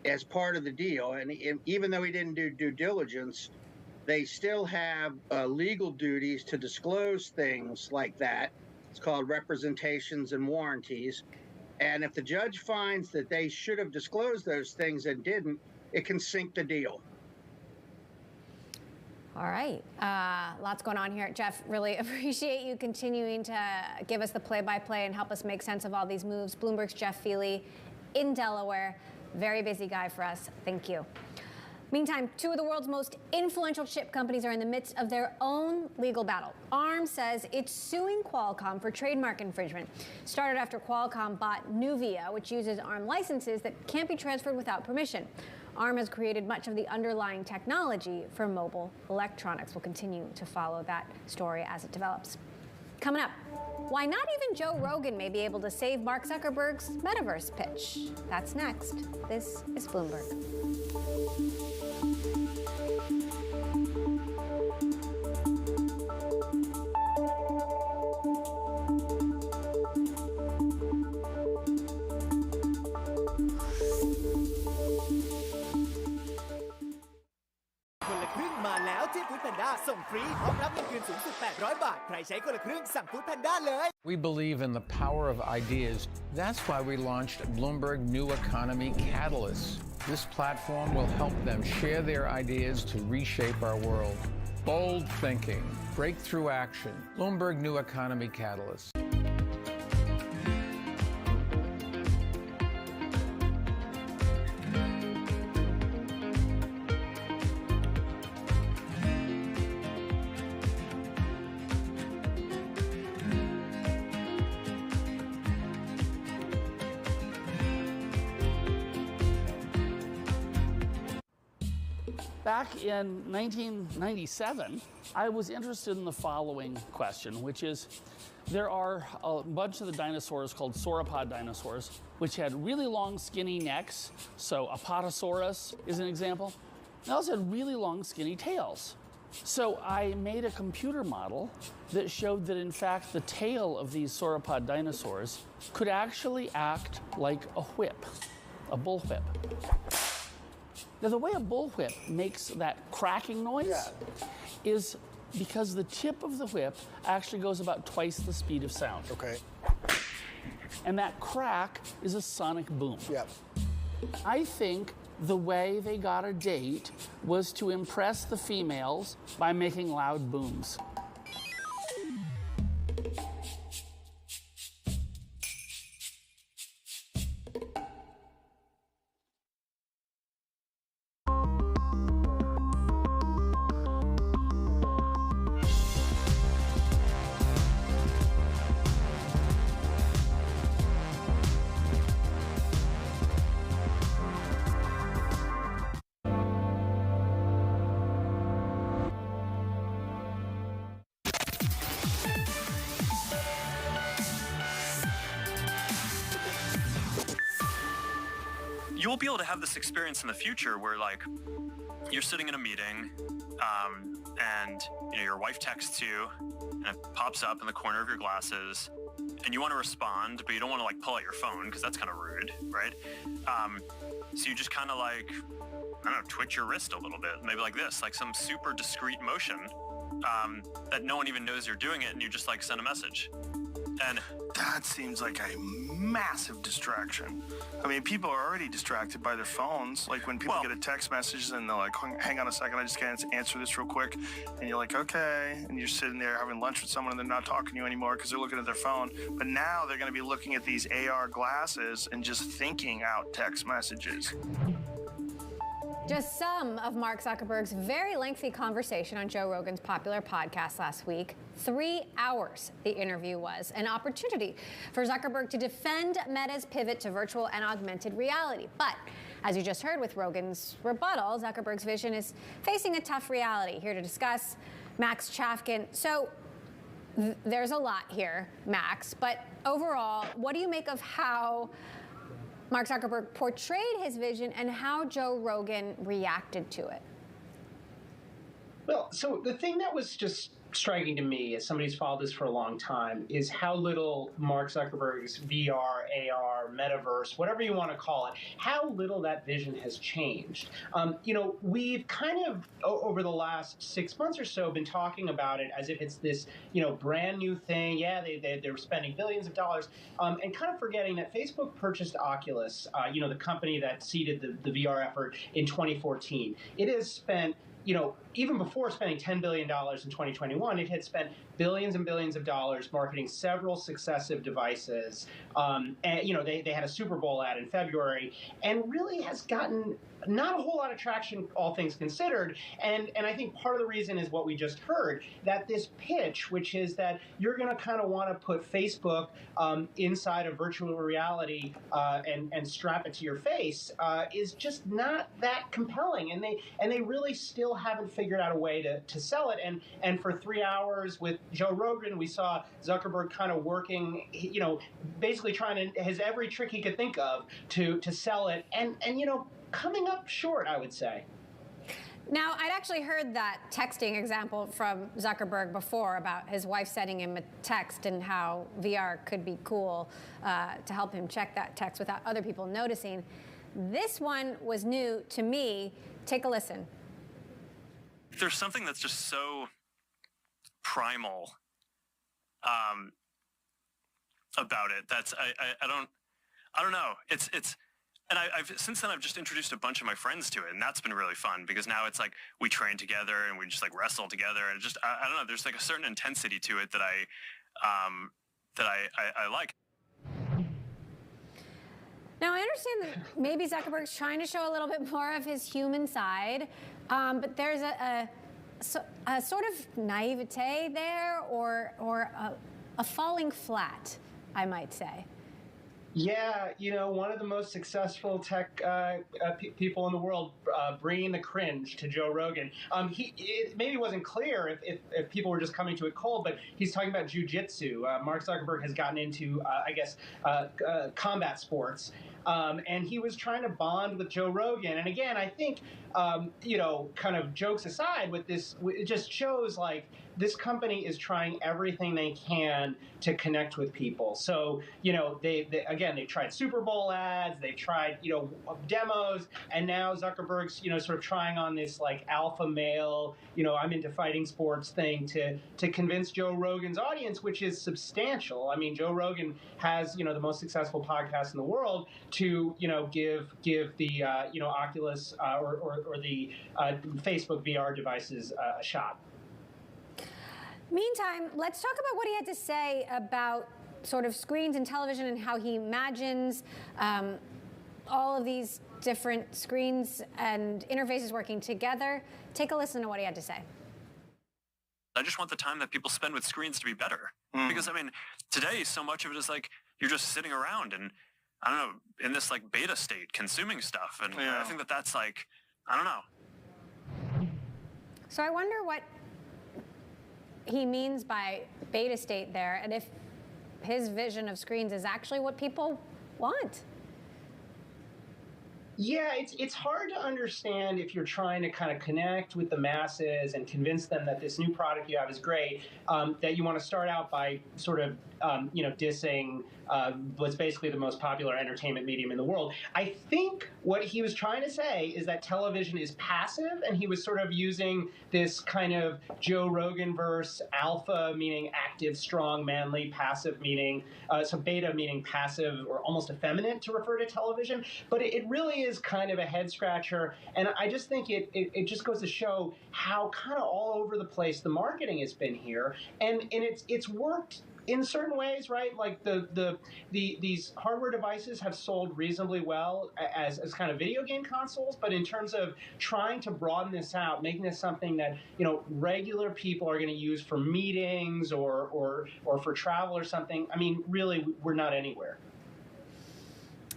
as part of the deal, and even though he didn't do due diligence, they still have legal duties to disclose things like that. It's called representations and warranties. And if the judge finds that they should have disclosed those things and didn't, it can sink the deal. All right. Lots going on here. Jeff, really appreciate you continuing to give us the play-by-play and help us make sense of all these moves. Bloomberg's Jeff Feely in Delaware. Very busy guy for us. Thank you. Meantime, two of the world's most influential chip companies are in the midst of their own legal battle. ARM says it's suing Qualcomm for trademark infringement. Started after Qualcomm bought Nuvia, which uses ARM licenses that can't be transferred without permission. ARM has created much of the underlying technology for mobile electronics. We'll continue to follow that story as it develops. Coming up, why not even Joe Rogan may be able to save Mark Zuckerberg's metaverse pitch. That's next. This is Bloomberg. We believe in the power of ideas. That's why we launched Bloomberg New Economy Catalyst. This platform will help them share their ideas to reshape our world. Bold thinking, breakthrough action, Bloomberg New Economy Catalyst. Back in 1997, I was interested in the following question, which is, there are a bunch of the dinosaurs called sauropod dinosaurs, which had really long skinny necks. So Apatosaurus is an example. They also had really long skinny tails. So I made a computer model that showed that in fact the tail of these sauropod dinosaurs could actually act like a whip, a bullwhip. Now, the way a bullwhip makes that cracking noise is because the tip of the whip actually goes about twice the speed of sound. Okay. And that crack is a sonic boom. Yep. I think the way they got a date was to impress the females by making loud booms. You'll be able to have this experience in the future where, like, you're sitting in a meeting and your wife texts you and it pops up in the corner of your glasses and you want to respond, but you don't want to like pull out your phone because that's kind of rude, right? So you just kind of like, I don't know, twitch your wrist a little bit, maybe like this, like some super discreet motion that no one even knows you're doing it, and you just like send a message. And that seems like a massive distraction. I mean, people are already distracted by their phones. Like when people get a text message and they're like, hang on a second, I just can't answer this real quick. And you're like, okay. And you're sitting there having lunch with someone and they're not talking to you anymore because they're looking at their phone. But now they're going to be looking at these AR glasses and just thinking out text messages. Just some of Mark Zuckerberg's very lengthy conversation on Joe Rogan's popular podcast last week. 3 hours the interview was, an opportunity for Zuckerberg to defend Meta's pivot to virtual and augmented reality. But as you just heard with Rogan's rebuttal, Zuckerberg's vision is facing a tough reality. Here to discuss, Max Chafkin. So there's a lot here, Max, but overall, what do you make of how Mark Zuckerberg portrayed his vision and how Joe Rogan reacted to it? Well, so the thing that was just striking to me, as somebody who's followed this for a long time, is how little Mark Zuckerberg's VR, AR, metaverse, whatever you want to call it, how little that vision has changed. We've kind of, over the last 6 months or so, been talking about it as if it's this, brand new thing. Yeah, they're spending billions of dollars, and kind of forgetting that Facebook purchased Oculus, the company that seeded the VR effort in 2014. It has spent even before spending $10 billion in 2021, it had spent billions and billions of dollars marketing several successive devices. And, they had a Super Bowl ad in February and really has gotten not a whole lot of traction, all things considered. And I think part of the reason is what we just heard, that this pitch, which is that you're going to kind of want to put Facebook inside of virtual reality and strap it to your face, is just not that compelling. And they really still haven't figured out a way to sell it. And for 3 hours with Joe Rogan, we saw Zuckerberg kind of working, basically trying to his every trick he could think of to sell it. And coming up short, I would say. Now, I'd actually heard that texting example from Zuckerberg before about his wife sending him a text and how VR could be cool to help him check that text without other people noticing. This one was new to me. Take a listen. There's something that's just so primal about it. That's I don't know. It's And since then I've just introduced a bunch of my friends to it, and that's been really fun because now it's like we train together and we just like wrestle together, and just I don't know, there's like a certain intensity to it that I like. Now I understand that maybe Zuckerberg's trying to show a little bit more of his human side, but there's a sort of naivete there, or a falling flat, I might say. Yeah, one of the most successful tech people in the world, bringing the cringe to Joe Rogan. It maybe wasn't clear if people were just coming to it cold, but he's talking about jiu-jitsu. Mark Zuckerberg has gotten into, combat sports. And he was trying to bond with Joe Rogan. And again, I think, kind of jokes aside with this, it just shows like this company is trying everything they can to connect with people. So, they've tried Super Bowl ads, they've tried, demos, and now Zuckerberg's, sort of trying on this like alpha male, I'm into fighting sports thing to convince Joe Rogan's audience, which is substantial. I mean, Joe Rogan has, the most successful podcast in the world to, give the, Oculus or the Facebook VR devices a shot. Meantime, let's talk about what he had to say about sort of screens and television and how he imagines all of these different screens and interfaces working together. Take a listen to what he had to say. I just want the time that people spend with screens to be better. Because, I mean, today so much of it is like you're just sitting around and, I don't know, in this like beta state, consuming stuff. And I think that's like, I don't know. So I wonder what he means by beta state there, and if his vision of screens is actually what people want. Yeah, it's hard to understand if you're trying to kind of connect with the masses and convince them that this new product you have is great, that you want to start out by sort of, dissing what's basically the most popular entertainment medium in the world. I think what he was trying to say is that television is passive, and he was sort of using this kind of Joe Rogan verse, alpha meaning active, strong, manly, passive meaning, so beta meaning passive or almost effeminate to refer to television. But it really is kind of a head scratcher, and I just think it just goes to show how kind of all over the place the marketing has been here, and it's worked in certain ways, right? Like these hardware devices have sold reasonably well as kind of video game consoles, but in terms of trying to broaden this out, making this something that regular people are going to use for meetings or for travel or something, I mean, really, we're not anywhere.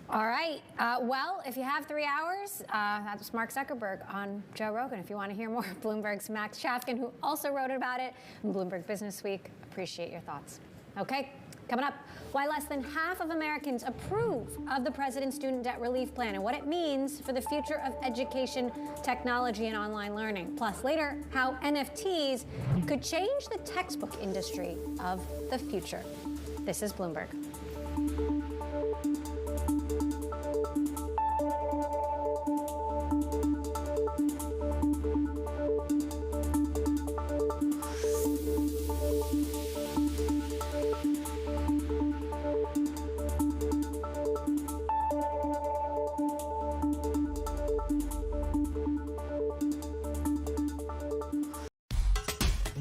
All right. Well, if you have 3 hours, that's Mark Zuckerberg on Joe Rogan. If you want to hear more, Bloomberg's Max Chafkin, who also wrote about it in Bloomberg Business Week. Appreciate your thoughts. Okay, coming up, why less than half of Americans approve of the president's student debt relief plan and what it means for the future of education, technology, and online learning. Plus, later, how NFTs could change the textbook industry of the future. This is Bloomberg.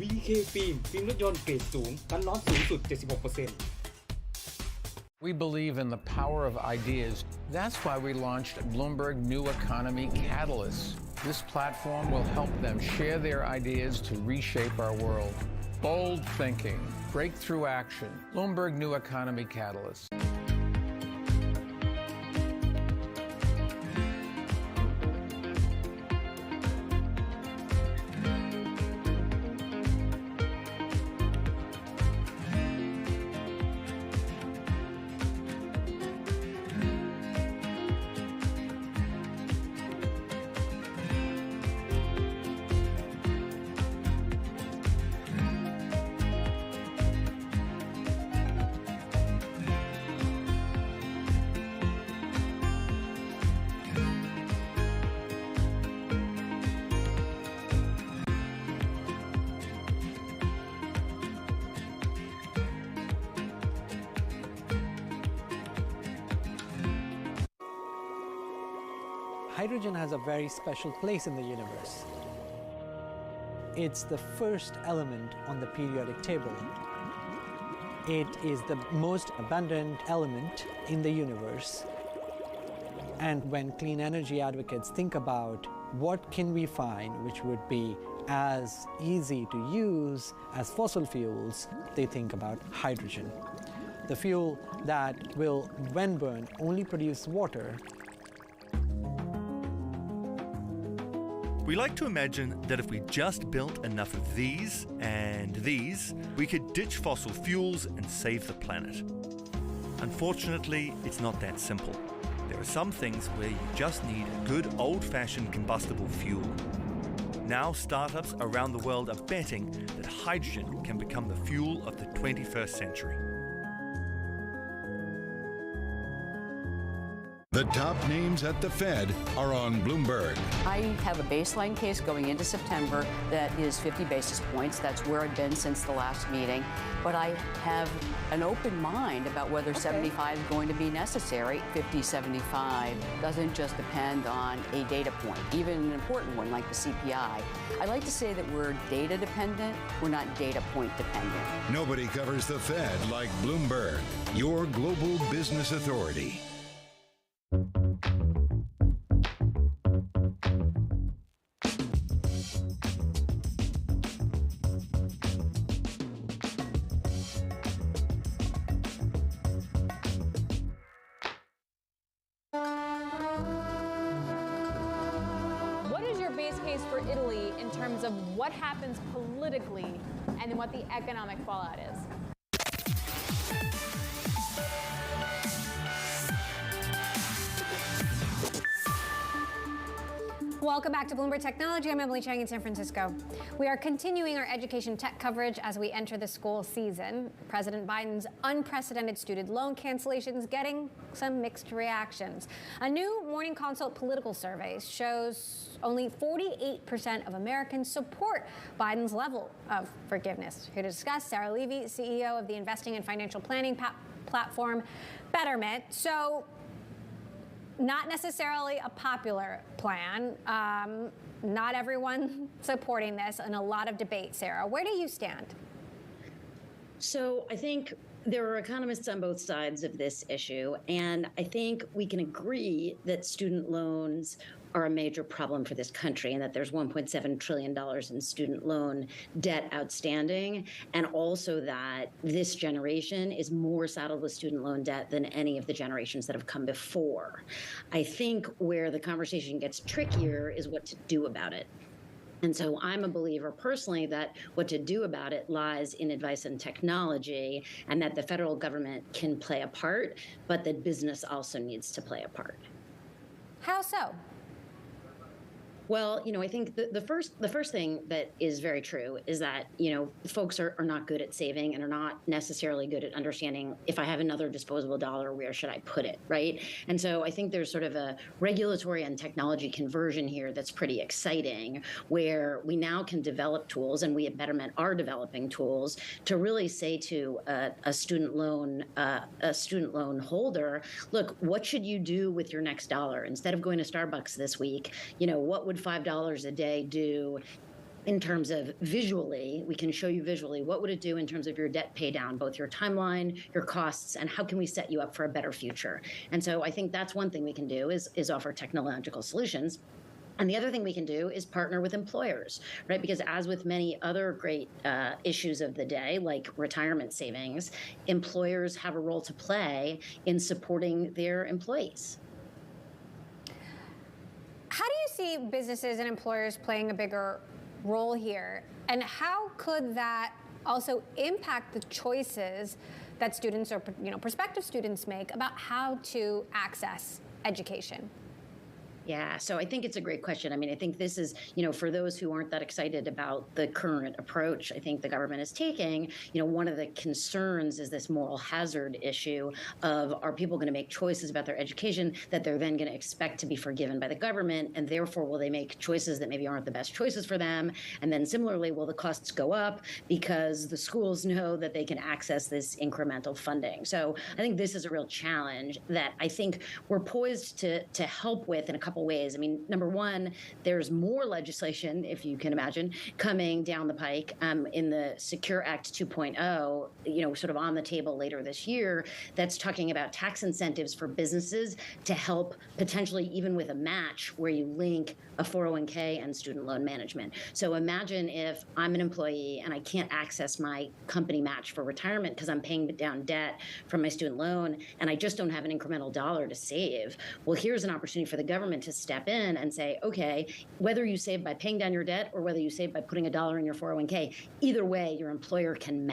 VK ฟิล์มรถยนต์เกรดสูงกันร้อนสูงสุด 76% We believe in the power of ideas. That's why we launched Bloomberg New Economy Catalyst. This platform will help them share their ideas to reshape our world. Bold thinking, breakthrough action. Bloomberg New Economy Catalyst. hydrogen has a very special place in the universe. It's the first element on the periodic table. It is the most abundant element in the universe. And when clean energy advocates think about what can we find which would be as easy to use as fossil fuels, they think about hydrogen. The fuel that will, when burned, only produce water. We like to imagine that if we just built enough of these and these, we could ditch fossil fuels and save the planet. Unfortunately, it's not that simple. There are some things where you just need a good old-fashioned combustible fuel. Now, startups around the world are betting that hydrogen can become the fuel of the 21st century. The top names at the Fed are on Bloomberg. I have a baseline case going into September that is 50 basis points. That's where I've been since the last meeting. But I have an open mind about whether 75 is going to be necessary. 50, 75 doesn't just depend on a data point, even an important one like the CPI. I like to say that we're data dependent, we're not data point dependent. Nobody covers the Fed like Bloomberg, your global business authority. Of what happens politically and then what the economic fallout is. Welcome back to Bloomberg Technology. I'm Emily Chang in San Francisco. We are continuing our education tech coverage as we enter the school season. President Biden's unprecedented student loan cancellations getting some mixed reactions. A new Morning Consult political survey shows only 48% of Americans support Biden's level of forgiveness. Here to discuss, Sarah Levy, CEO of the investing and financial planning platform Betterment. So, not necessarily a popular plan. Not everyone supporting this, and a lot of debate. Sarah, where do you stand? So I think there are economists on both sides of this issue, and I think we can agree that student loans are a major problem for this country and that there's $1.7 trillion in student loan debt outstanding, and also that this generation is more saddled with student loan debt than any of the generations that have come before. I think where the conversation gets trickier is what to do about it. And so I'm a believer personally that what to do about it lies in advice and technology, and that the federal government can play a part, but that business also needs to play a part. How so? Well, I think the first thing that is very true is that, folks are not good at saving and are not necessarily good at understanding, if I have another disposable dollar, where should I put it, right? And so I think there's sort of a regulatory and technology conversion here that's pretty exciting, where we now can develop tools, and we at Betterment are developing tools to really say to a student loan holder, look, what should you do with your next dollar? Instead of going to Starbucks this week, what would $5 a day do in terms of visually? We can show you visually what would it do in terms of your debt pay down, both your timeline, your costs, and how can we set you up for a better future? And so I think that's one thing we can do is offer technological solutions. And the other thing we can do is partner with employers, right? Because as with many other great issues of the day, like retirement savings, employers have a role to play in supporting their employees. How do you see businesses and employers playing a bigger role here? And how could that also impact the choices that students or prospective students make about how to access education? Yeah, so I think it's a great question. I mean, I think this is, for those who aren't that excited about the current approach I think the government is taking, one of the concerns is this moral hazard issue of, are people going to make choices about their education that they're then going to expect to be forgiven by the government, and therefore will they make choices that maybe aren't the best choices for them? And then similarly, will the costs go up because the schools know that they can access this incremental funding? So I think this is a real challenge that I think we're poised to help with in a couple couple ways. I mean, number one, there's more legislation, if you can imagine, coming down the pike in the Secure Act 2.0, sort of on the table later this year, that's talking about tax incentives for businesses to help potentially even with a match where you link a 401k and student loan management. So imagine if I'm an employee and I can't access my company match for retirement because I'm paying down debt from my student loan and I just don't have an incremental dollar to save. Well, here's an opportunity for the government to step in and say, okay, whether you save by paying down your debt or whether you save by putting $1 in your 401k, either way, your employer can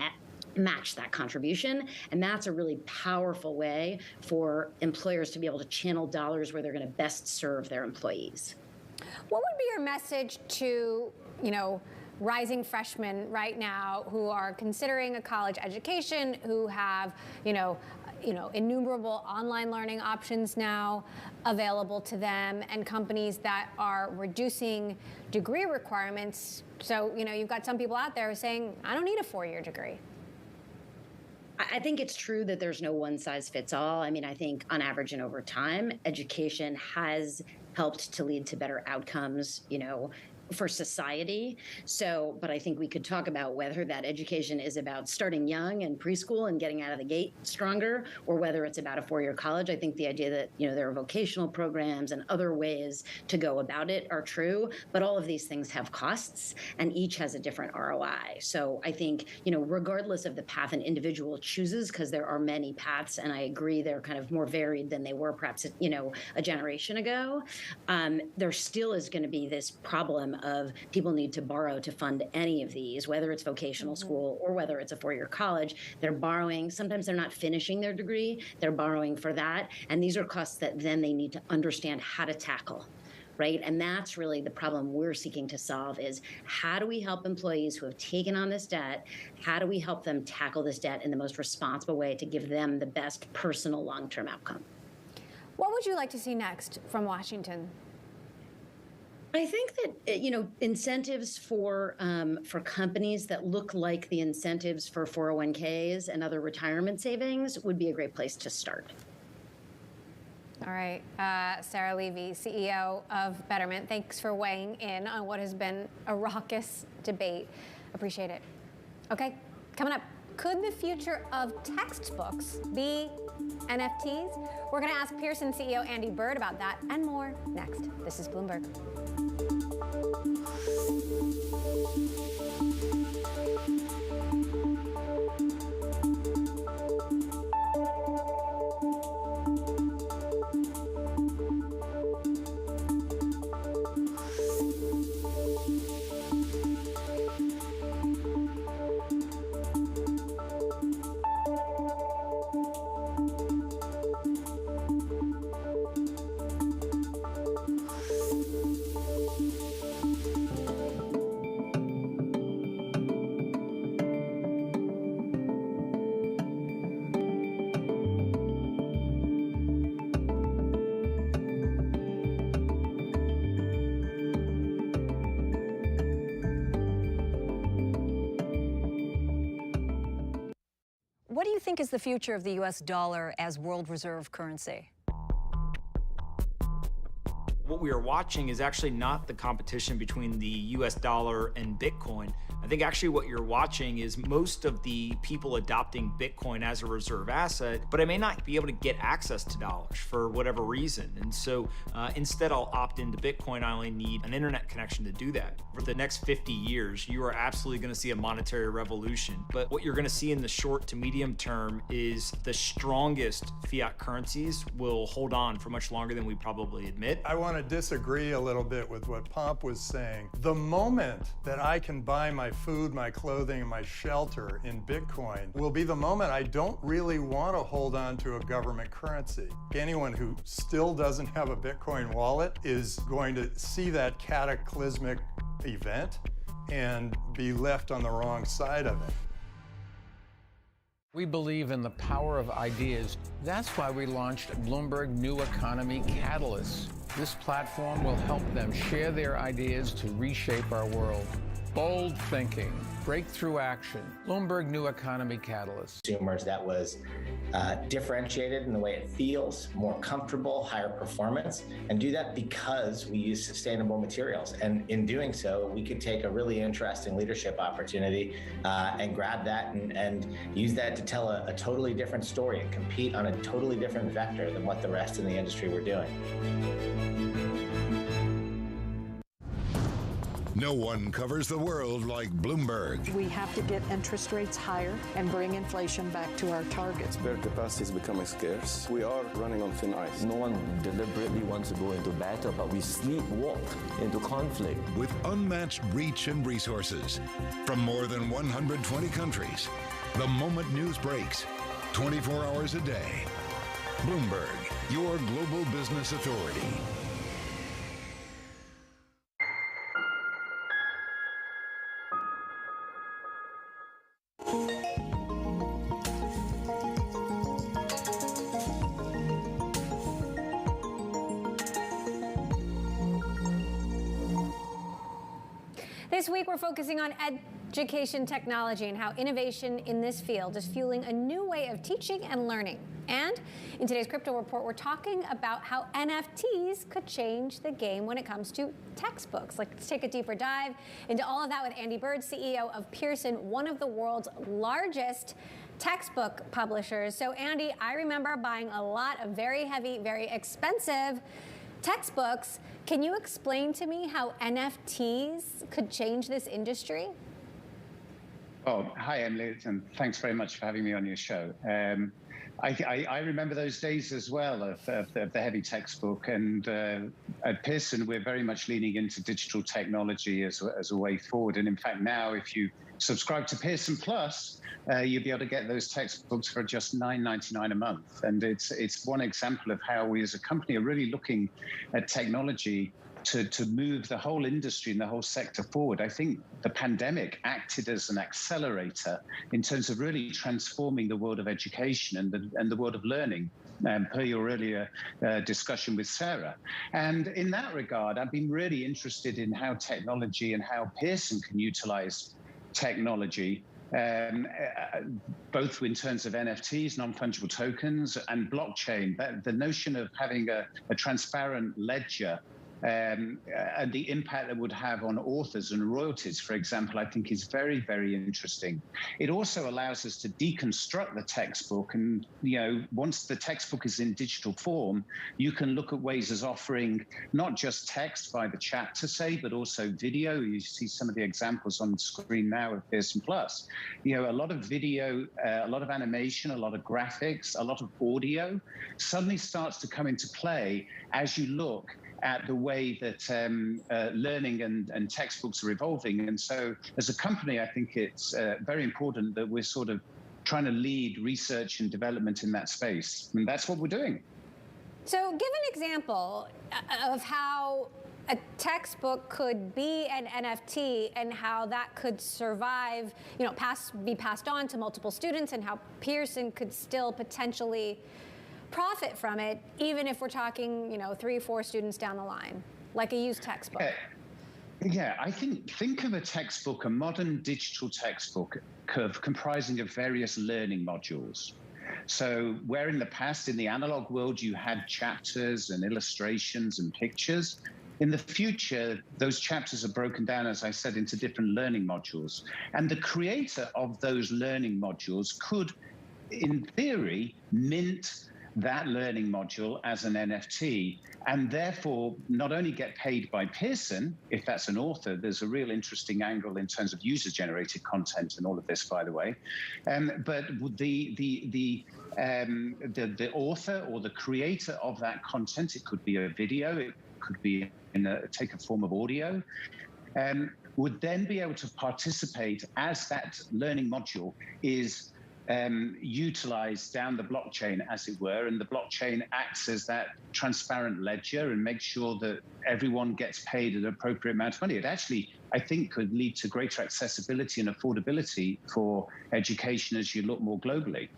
match that contribution. And that's a really powerful way for employers to be able to channel dollars where they're going to best serve their employees. What would be your message to, rising freshmen right now who are considering a college education, who have, innumerable online learning options now available to them, and companies that are reducing degree requirements? So, you've got some people out there saying, I don't need a 4-year degree. I think it's true that there's no one size fits all. I mean, I think on average and over time, education has helped to lead to better outcomes, for society. So, but I think we could talk about whether that education is about starting young and preschool and getting out of the gate stronger, or whether it's about a 4-year college. I think the idea that, there are vocational programs and other ways to go about it are true, but all of these things have costs and each has a different ROI. So I think, regardless of the path an individual chooses, because there are many paths, and I agree they're kind of more varied than they were perhaps, a generation ago, there still is going to be this problem of people need to borrow to fund any of these, whether it's vocational school or whether it's a 4-year college. They're borrowing. Sometimes they're not finishing their degree. They're borrowing for that. And these are costs that then they need to understand how to tackle. Right? And that's really the problem we're seeking to solve is how do we help employees who have taken on this debt? How do we help them tackle this debt in the most responsible way to give them the best personal long-term outcome? What would you like to see next from Washington? I think that, incentives for companies that look like the incentives for 401ks and other retirement savings would be a great place to start. All right. Sarah Levy, CEO of Betterment, thanks for weighing in on what has been a raucous debate. Appreciate it. Okay, coming up, could the future of textbooks be NFTs? We're going to ask Pearson CEO Andy Bird about that and more next. This is Bloomberg. What do you think is the future of the U.S. dollar as world reserve currency? What we are watching is actually not the competition between the US dollar and Bitcoin. I think actually what you're watching is most of the people adopting Bitcoin as a reserve asset, but I may not be able to get access to dollars for whatever reason. And so instead I'll opt into Bitcoin. I only need an internet connection to do that. For the next 50 years, you are absolutely going to see a monetary revolution. But what you're going to see in the short to medium term is the strongest fiat currencies will hold on for much longer than we probably admit. I want to disagree a little bit with what Pomp was saying. The moment that I can buy my food, my clothing, and my shelter in Bitcoin will be the moment I don't really want to hold on to a government currency. Anyone who still doesn't have a Bitcoin wallet is going to see that cataclysmic event and be left on the wrong side of it. We believe in the power of ideas. That's why we launched Bloomberg New Economy Catalyst. This platform will help them share their ideas to reshape our world. Bold thinking, breakthrough action. Bloomberg New Economy Catalyst. Consumers that was differentiated in the way it feels, more comfortable, higher performance, and do that because we use sustainable materials. And in doing so, we could take a really interesting leadership opportunity and grab that and use that to tell a totally different story and compete on a totally different vector than what the rest in the industry were doing. No one covers the world like Bloomberg. We have to get interest rates higher and bring inflation back to our targets. Spare capacity is becoming scarce. We are running on thin ice. No one deliberately wants to go into battle, but we sleepwalk into conflict. With unmatched reach and resources from more than 120 countries, the moment news breaks, 24 hours a day. Bloomberg, your global business authority. This week, we're focusing on education technology and how innovation in this field is fueling a new way of teaching and learning. And in today's Crypto Report, we're talking about how NFTs could change the game when it comes to textbooks. Let's take a deeper dive into all of that with Andy Bird, CEO of Pearson, one of the world's largest textbook publishers. So, Andy, I remember buying a lot of very heavy, very expensive textbooks. Can you explain to me how NFTs could change this industry? Oh, hi, Emily, and thanks very much for having me on your show. I remember those days as well of the heavy textbook, and at Pearson, we're very much leaning into digital technology as a way forward. And in fact, now if you subscribe to Pearson Plus, you'll be able to get those textbooks for just $9.99 a month. And it's one example of how we as a company are really looking at technology to move the whole industry and the whole sector forward. I think the pandemic acted as an accelerator in terms of really transforming the world of education and the world of learning, per your earlier discussion with Sarah. And in that regard, I've been really interested in how technology and how Pearson can utilize technology, both in terms of NFTs, non-fungible tokens, and blockchain. The notion of having a transparent ledger and the impact that would have on authors and royalties, for example, I think is very, very interesting. It also allows us to deconstruct the textbook, and once the textbook is in digital form, you can look at ways as offering not just text by the chapter, say, but also video. You see some of the examples on the screen now of Pearson Plus. A lot of video, a lot of animation, a lot of graphics, a lot of audio suddenly starts to come into play as you look at the way that learning and textbooks are evolving. And so as a company, I think it's very important that we're sort of trying to lead research and development in that space. And that's what we're doing. So give an example of how a textbook could be an NFT and how that could survive, be passed on to multiple students, and how Pearson could still potentially profit from it, even if we're talking, 3 or 4 students down the line, like a used textbook. Yeah, I think of a textbook, a modern digital textbook, comprising of various learning modules. So where in the past, in the analog world, you had chapters and illustrations and pictures, in the future, those chapters are broken down, as I said, into different learning modules. And the creator of those learning modules could, in theory, mint that learning module as an NFT, and therefore not only get paid by Pearson, if that's an author. There's a real interesting angle in terms of user-generated content and all of this, by the way, but the author or the creator of that content, it could be a video, it could be take a form of audio, would then be able to participate as that learning module is utilized down the blockchain, as it were, and the blockchain acts as that transparent ledger and makes sure that everyone gets paid an appropriate amount of money. It actually, I think, could lead to greater accessibility and affordability for education as you look more globally.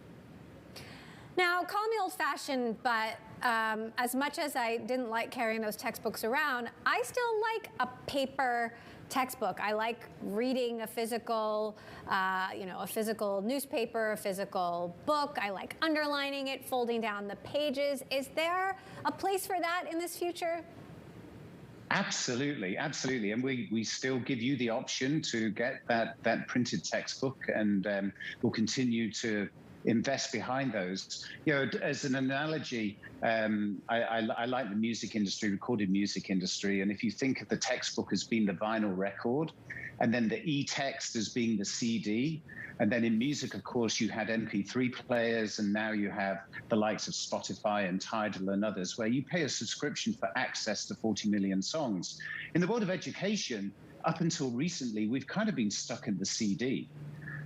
Now, call me old-fashioned, but as much as I didn't like carrying those textbooks around, I still like a paper textbook. I like reading a physical, a physical newspaper, a physical book. I like underlining it, folding down the pages. Is there a place for that in this future? Absolutely, absolutely. And we still give you the option to get that printed textbook, and we'll continue to invest behind those. As an analogy, I like the music industry, recorded music industry. And if you think of the textbook as being the vinyl record, and then the e-text as being the CD, and then in music, of course, you had MP3 players, and now you have the likes of Spotify and Tidal and others, where you pay a subscription for access to 40 million songs. In the world of education, up until recently, we've kind of been stuck in the CD.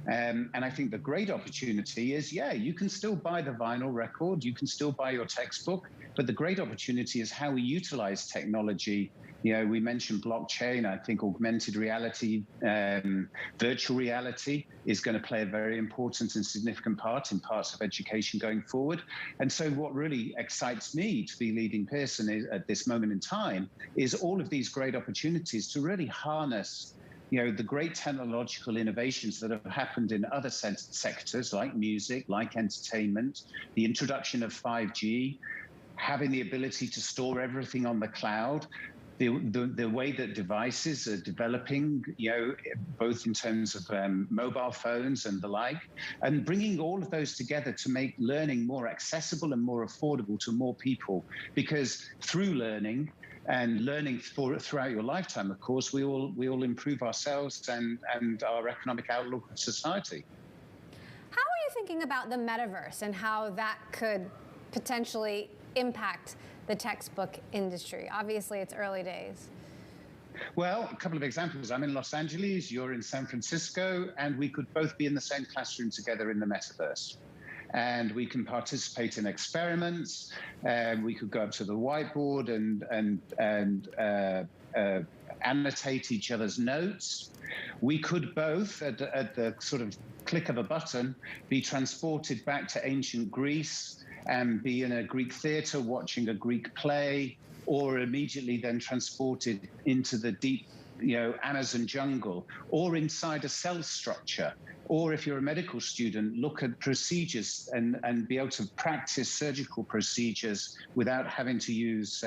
And I think the great opportunity is, you can still buy the vinyl record, you can still buy your textbook, but the great opportunity is how we utilize technology. We mentioned blockchain. I think augmented reality, virtual reality is going to play a very important and significant part in parts of education going forward. And so what really excites me to be leading Pearson at this moment in time is all of these great opportunities to really harness the great technological innovations that have happened in other sectors like music, like entertainment, the introduction of 5G, having the ability to store everything on the cloud, the way that devices are developing, both in terms of mobile phones and the like, and bringing all of those together to make learning more accessible and more affordable to more people. Because through learning, and learning throughout your lifetime, of course, we all improve ourselves and our economic outlook of society. How are you thinking about the metaverse and how that could potentially impact the textbook industry? Obviously, it's early days. Well, a couple of examples. I'm in Los Angeles, you're in San Francisco, and we could both be in the same classroom together in the metaverse. And we can participate in experiments. We could go up to the whiteboard and annotate each other's notes. We could both, at the sort of click of a button, be transported back to ancient Greece and be in a Greek theater watching a Greek play, or immediately then transported into the deep, Amazon jungle, or inside a cell structure. Or if you're a medical student, look at procedures and be able to practice surgical procedures without having to use,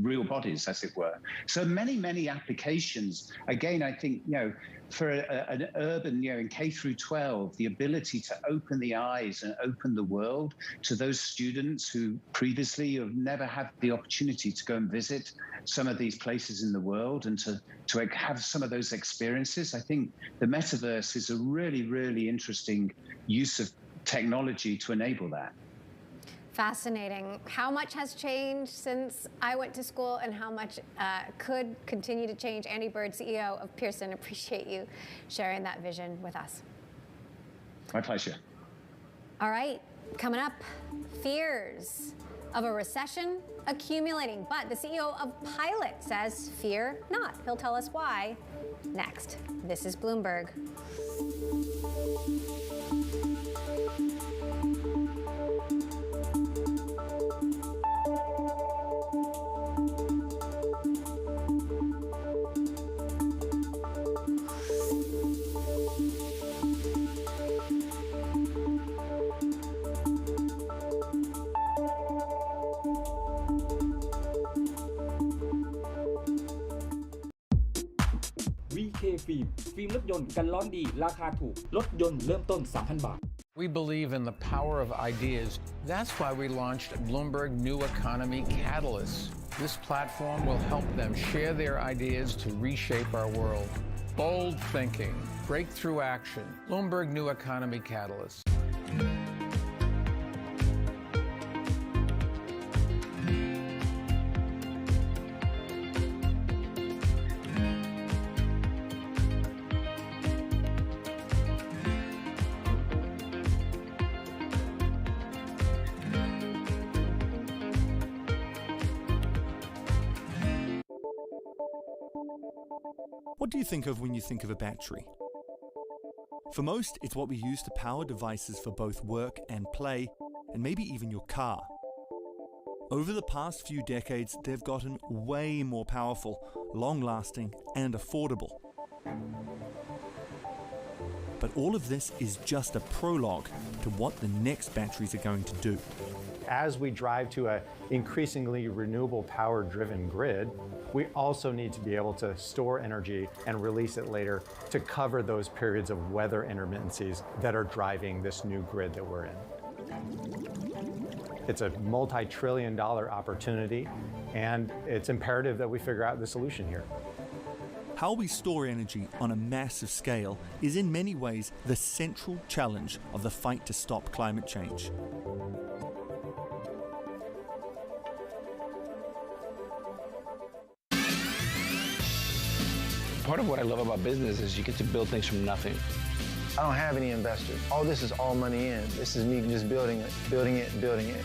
real bodies, as it were. So many applications. Again, I think, for an urban, in K through 12, the ability to open the eyes and open the world to those students who previously have never had the opportunity to go and visit some of these places in the world and to have some of those experiences. I think the metaverse is a really, really interesting use of technology to enable that. Fascinating. How much has changed since I went to school, and how much could continue to change? Andy Bird, CEO of Pearson, appreciate you sharing that vision with us. My pleasure. All right, coming up, fears of a recession accumulating, but the CEO of Pilot says fear not. He'll tell us why next. This is Bloomberg. VK ฟิล์มรถยนต์กันร้อนดีราคาถูกรถยนต์เริ่มต้น 3,000 บาท We believe in the power of ideas. That's why we launched Bloomberg New Economy Catalyst. This platform will help them share their ideas to reshape our world. Bold thinking, breakthrough action. Bloomberg New Economy Catalyst. What do you think of when you think of a battery? For most, it's what we use to power devices for both work and play, and maybe even your car. Over the past few decades, they've gotten way more powerful, long-lasting, and affordable. But all of this is just a prologue to what the next batteries are going to do. As we drive to an increasingly renewable power-driven grid, we also need to be able to store energy and release it later to cover those periods of weather intermittencies that are driving this new grid that we're in. It's a multi-trillion-dollar opportunity, and it's imperative that we figure out the solution here. How we store energy on a massive scale is in many ways the central challenge of the fight to stop climate change. Part of what I love about business is you get to build things from nothing. I don't have any investors. All this is all money in. This is me just building it, building it, building it.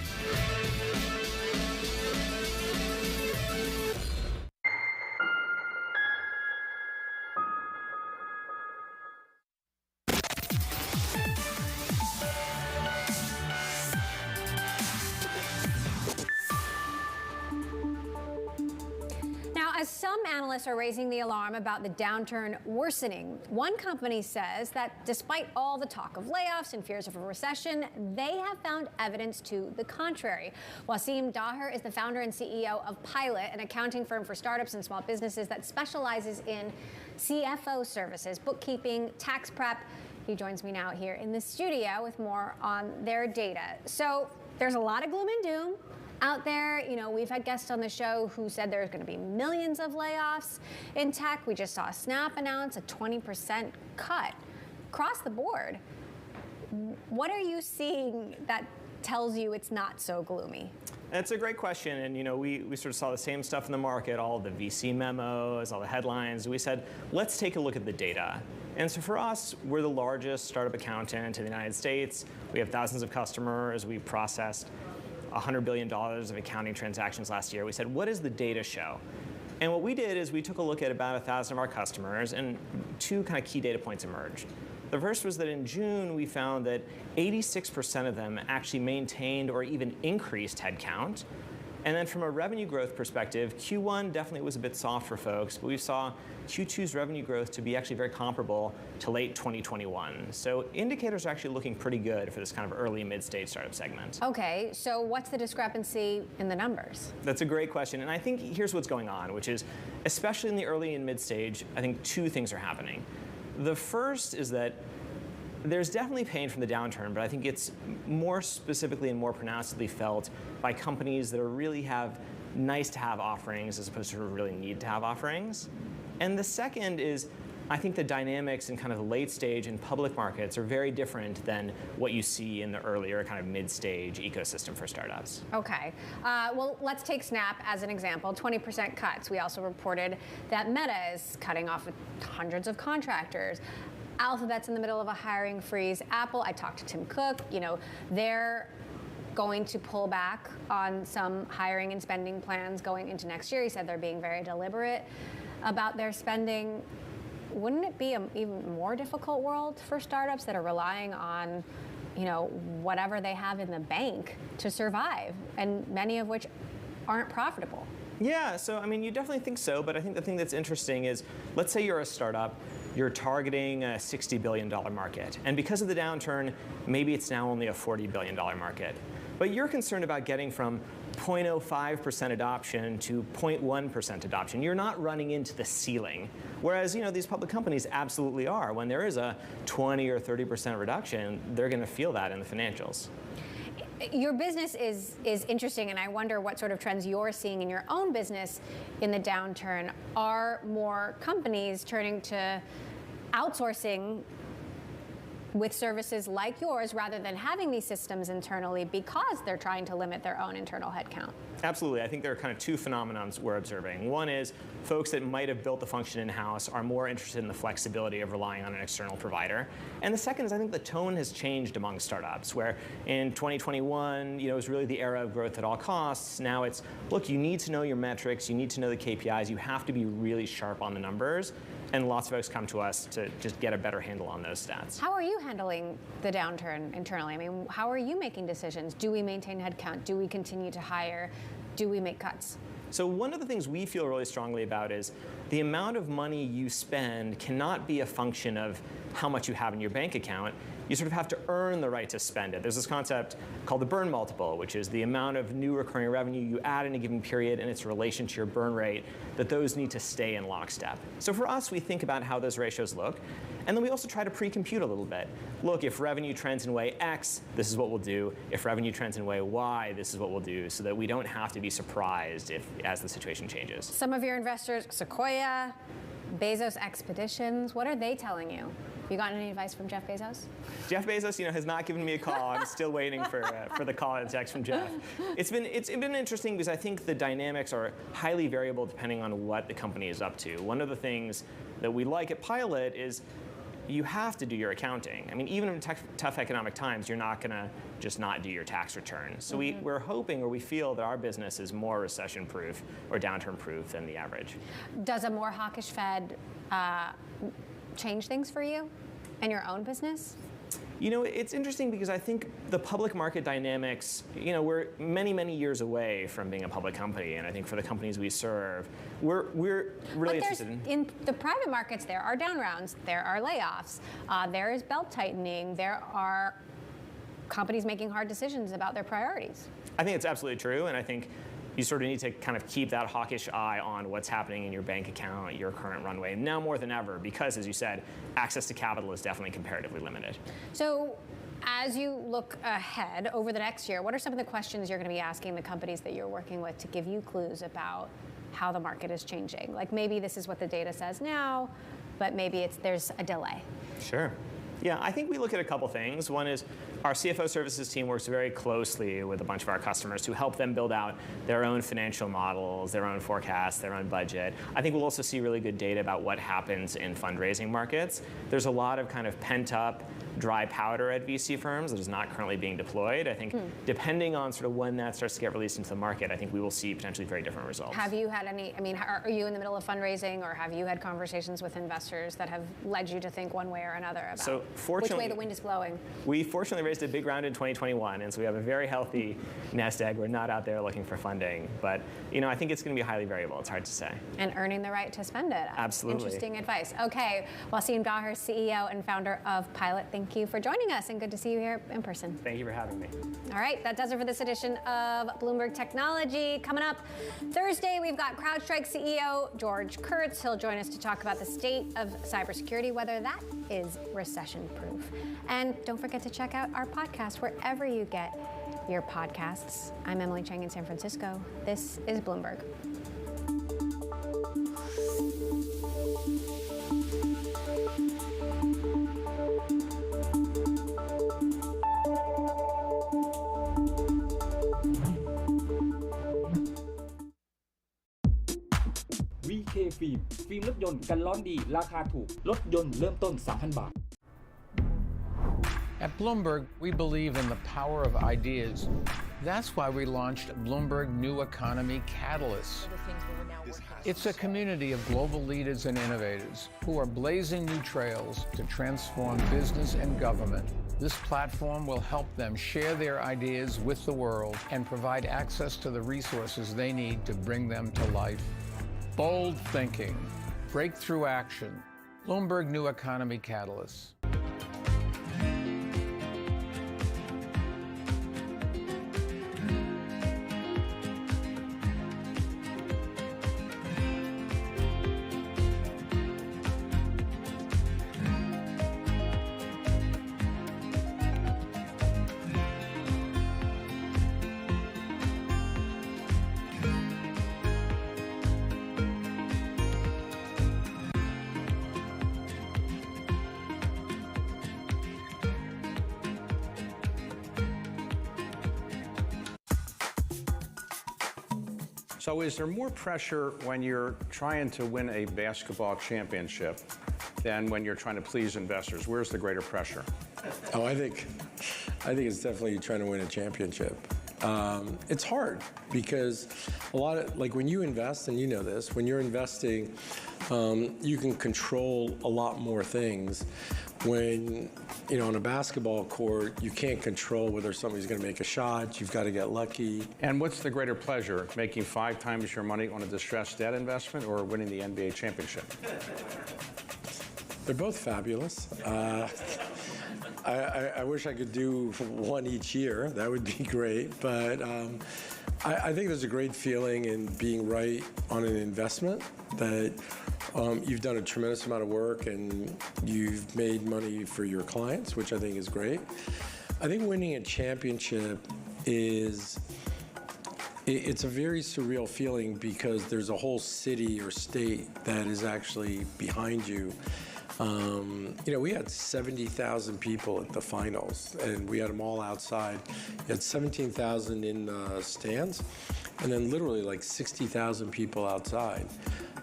Some analysts are raising the alarm about the downturn worsening. One company says that despite all the talk of layoffs and fears of a recession, they have found evidence to the contrary. Wasim Daher is the founder and CEO of Pilot, an accounting firm for startups and small businesses that specializes in CFO services, bookkeeping, tax prep. He joins me now here in the studio with more on their data. So there's a lot of gloom and doom out there. You know, we've had guests on the show who said there's going to be millions of layoffs in tech. We just saw Snap announce a 20% cut across the board. What are you seeing that tells you it's not so gloomy? It's a great question, and you know, we sort of saw the same stuff in the market, all the VC memos, all the headlines. We said, let's take a look at the data. And so for us, we're the largest startup accountant in the United States. We have thousands of customers. We processed $100 billion of accounting transactions last year. We said, what does the data show? And what we did is we took a look at about 1,000 of our customers, and two kind of key data points emerged. The first was that in June, we found that 86% of them actually maintained or even increased headcount. And then from a revenue growth perspective, Q1 definitely was a bit soft for folks, but we saw Q2's revenue growth to be actually very comparable to late 2021. So indicators are actually looking pretty good for this kind of early mid-stage startup segment. Okay, so what's the discrepancy in the numbers? That's a great question, and I think here's what's going on, which is, especially in the early and mid-stage, I think two things are happening. The first is that there's definitely pain from the downturn, but I think it's more specifically and more pronouncedly felt by companies that really have nice-to-have offerings as opposed to really need-to-have offerings. And the second is, I think the dynamics in kind of the late stage and public markets are very different than what you see in the earlier kind of mid-stage ecosystem for startups. Okay. Well, let's take Snap as an example, 20% cuts. We also reported that Meta is cutting off hundreds of contractors. Alphabet's in the middle of a hiring freeze. Apple, I talked to Tim Cook, you know, they're going to pull back on some hiring and spending plans going into next year. He said they're being very deliberate about their spending. Wouldn't it be an even more difficult world for startups that are relying on, you know, whatever they have in the bank to survive, and many of which aren't profitable? Yeah, so I mean, you definitely think so, but I think the thing that's interesting is, let's say you're a startup, you're targeting a $60 billion market, and because of the downturn, maybe it's now only a $40 billion market. But you're concerned about getting from 0.05% adoption to 0.1% adoption. You're not running into the ceiling. Whereas, you know, these public companies absolutely are. When there is a 20 or 30% reduction, they're going to feel that in the financials. Your business is interesting, and I wonder what sort of trends you're seeing in your own business in the downturn. Are more companies turning to outsourcing with services like yours rather than having these systems internally because they're trying to limit their own internal headcount? Absolutely. I think there are kind of two phenomena we're observing. One is folks that might have built the function in-house are more interested in the flexibility of relying on an external provider. And the second is I think the tone has changed among startups, where in 2021, you know, it was really the era of growth at all costs. Now it's, look, you need to know your metrics, you need to know the KPIs, you have to be really sharp on the numbers. And lots of folks come to us to just get a better handle on those stats. How are you handling the downturn internally? I mean, how are you making decisions? Do we maintain headcount? Do we continue to hire? Do we make cuts? So one of the things we feel really strongly about is the amount of money you spend cannot be a function of how much you have in your bank account. You sort of have to earn the right to spend it. There's this concept called the burn multiple, which is the amount of new recurring revenue you add in a given period and its relation to your burn rate, that those need to stay in lockstep. So for us, we think about how those ratios look, and then we also try to pre-compute a little bit. Look, if revenue trends in way X, this is what we'll do. If revenue trends in way Y, this is what we'll do, so that we don't have to be surprised as the situation changes. Some of your investors, Sequoia, Bezos Expeditions, what are they telling you? You gotten any advice from Jeff Bezos? Jeff Bezos, has not given me a call. I'm still waiting for the call and text from Jeff. It's been interesting because I think the dynamics are highly variable depending on what the company is up to. One of the things that we like at Pilot is you have to do your accounting. I mean, even in tough economic times, you're not going to just not do your tax return. So we're hoping, or we feel, that our business is more recession-proof or downturn-proof than the average. Does a more hawkish Fed change things for you and your own business? It's interesting because I think the public market dynamics, we're many, many years away from being a public company. And I think for the companies we serve, we're really interested in the private markets, there are down rounds, there are layoffs, there is belt tightening, there are companies making hard decisions about their priorities. I think it's absolutely true. And I think you sort of need to kind of keep that hawkish eye on what's happening in your bank account, your current runway, now more than ever, because, as you said, access to capital is definitely comparatively limited. So as you look ahead over the next year, what are some of the questions you're going to be asking the companies that you're working with to give you clues about how the market is changing? Like maybe this is what the data says now, but maybe there's a delay. Sure. Yeah, I think we look at a couple things. One is our CFO services team works very closely with a bunch of our customers to help them build out their own financial models, their own forecasts, their own budget. I think we'll also see really good data about what happens in fundraising markets. There's a lot of kind of pent-up dry powder at VC firms that is not currently being deployed. I think depending on sort of when that starts to get released into the market, I think we will see potentially very different results. Have you had any, are you in the middle of fundraising, or have you had conversations with investors that have led you to think one way or another about which way the wind is blowing? We fortunately raised a big round in 2021, and so we have a very healthy nest egg. We're not out there looking for funding, but I think it's going to be highly variable. It's hard to say. And earning the right to spend it. Absolutely. Interesting advice. Okay, Wasim Daher, CEO and founder of Pilot, thank you for joining us, and good to see you here in person. Thank you for having me. All right, that does it for this edition of Bloomberg Technology. Coming up Thursday, we've got CrowdStrike CEO George Kurtz. He'll join us to talk about the state of cybersecurity, whether that is recession-proof. And don't forget to check out our podcast wherever you get your podcasts. I'm Emily Chang in San Francisco. This is Bloomberg. VK ฟิล์มรถยนต์กันร้อนดีราคาถูกรถยนต์เริ่มต้น 3,000 บาท At Bloomberg, we believe in the power of ideas. That's why we launched Bloomberg New Economy Catalyst. It's a community of global leaders and innovators who are blazing new trails to transform business and government. This platform will help them share their ideas with the world and provide access to the resources they need to bring them to life. Bold thinking, breakthrough action. Bloomberg New Economy Catalyst. So is there more pressure when you're trying to win a basketball championship than when you're trying to please investors? Where's the greater pressure? Oh, I think it's definitely trying to win a championship. it's hard because a lot of, like when you invest, and you know this, when you're investing, you can control a lot more things. When, you know, on a basketball court, you can't control whether somebody's going to make a shot. You've got to get lucky. And what's the greater pleasure, making 5 times your money on a distressed debt investment or winning the NBA championship? They're both fabulous. I wish I could do one each year. That would be great. But I think there's a great feeling in being right on an investment that you've done a tremendous amount of work and you've made money for your clients, which I think is great. I think winning a championship it's a very surreal feeling because there's a whole city or state that is actually behind you. You know, we had 70,000 people at the finals, and we had them all outside. You had 17,000 in the stands, and then literally like 60,000 people outside.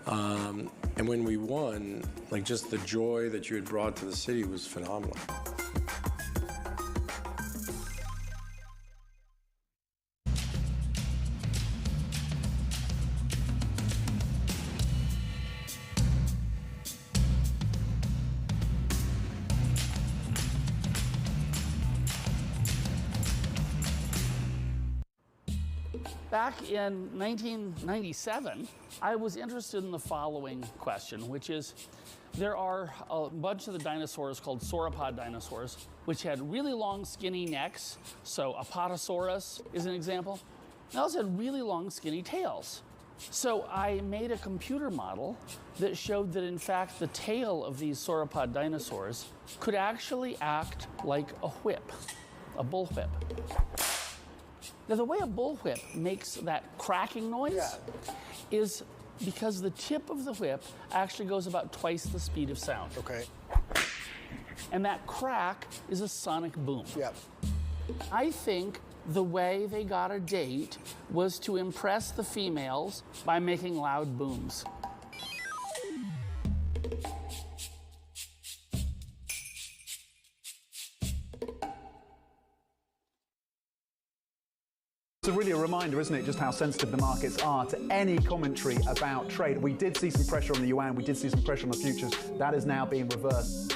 And when we won, like just the joy that you had brought to the city was phenomenal. Back in 1997, I was interested in the following question, which is, there are a bunch of the dinosaurs called sauropod dinosaurs, which had really long skinny necks. So Apatosaurus is an example. They also had really long skinny tails. So I made a computer model that showed that in fact the tail of these sauropod dinosaurs could actually act like a whip, a bullwhip. Now, the way a bullwhip makes that cracking noise is because the tip of the whip actually goes about twice the speed of sound. Okay. And that crack is a sonic boom. Yep. I think the way they got a date was to impress the females by making loud booms. It's really a reminder, isn't it, just how sensitive the markets are to any commentary about trade. We did see some pressure on the yuan, we did see some pressure on the futures. That is now being reversed.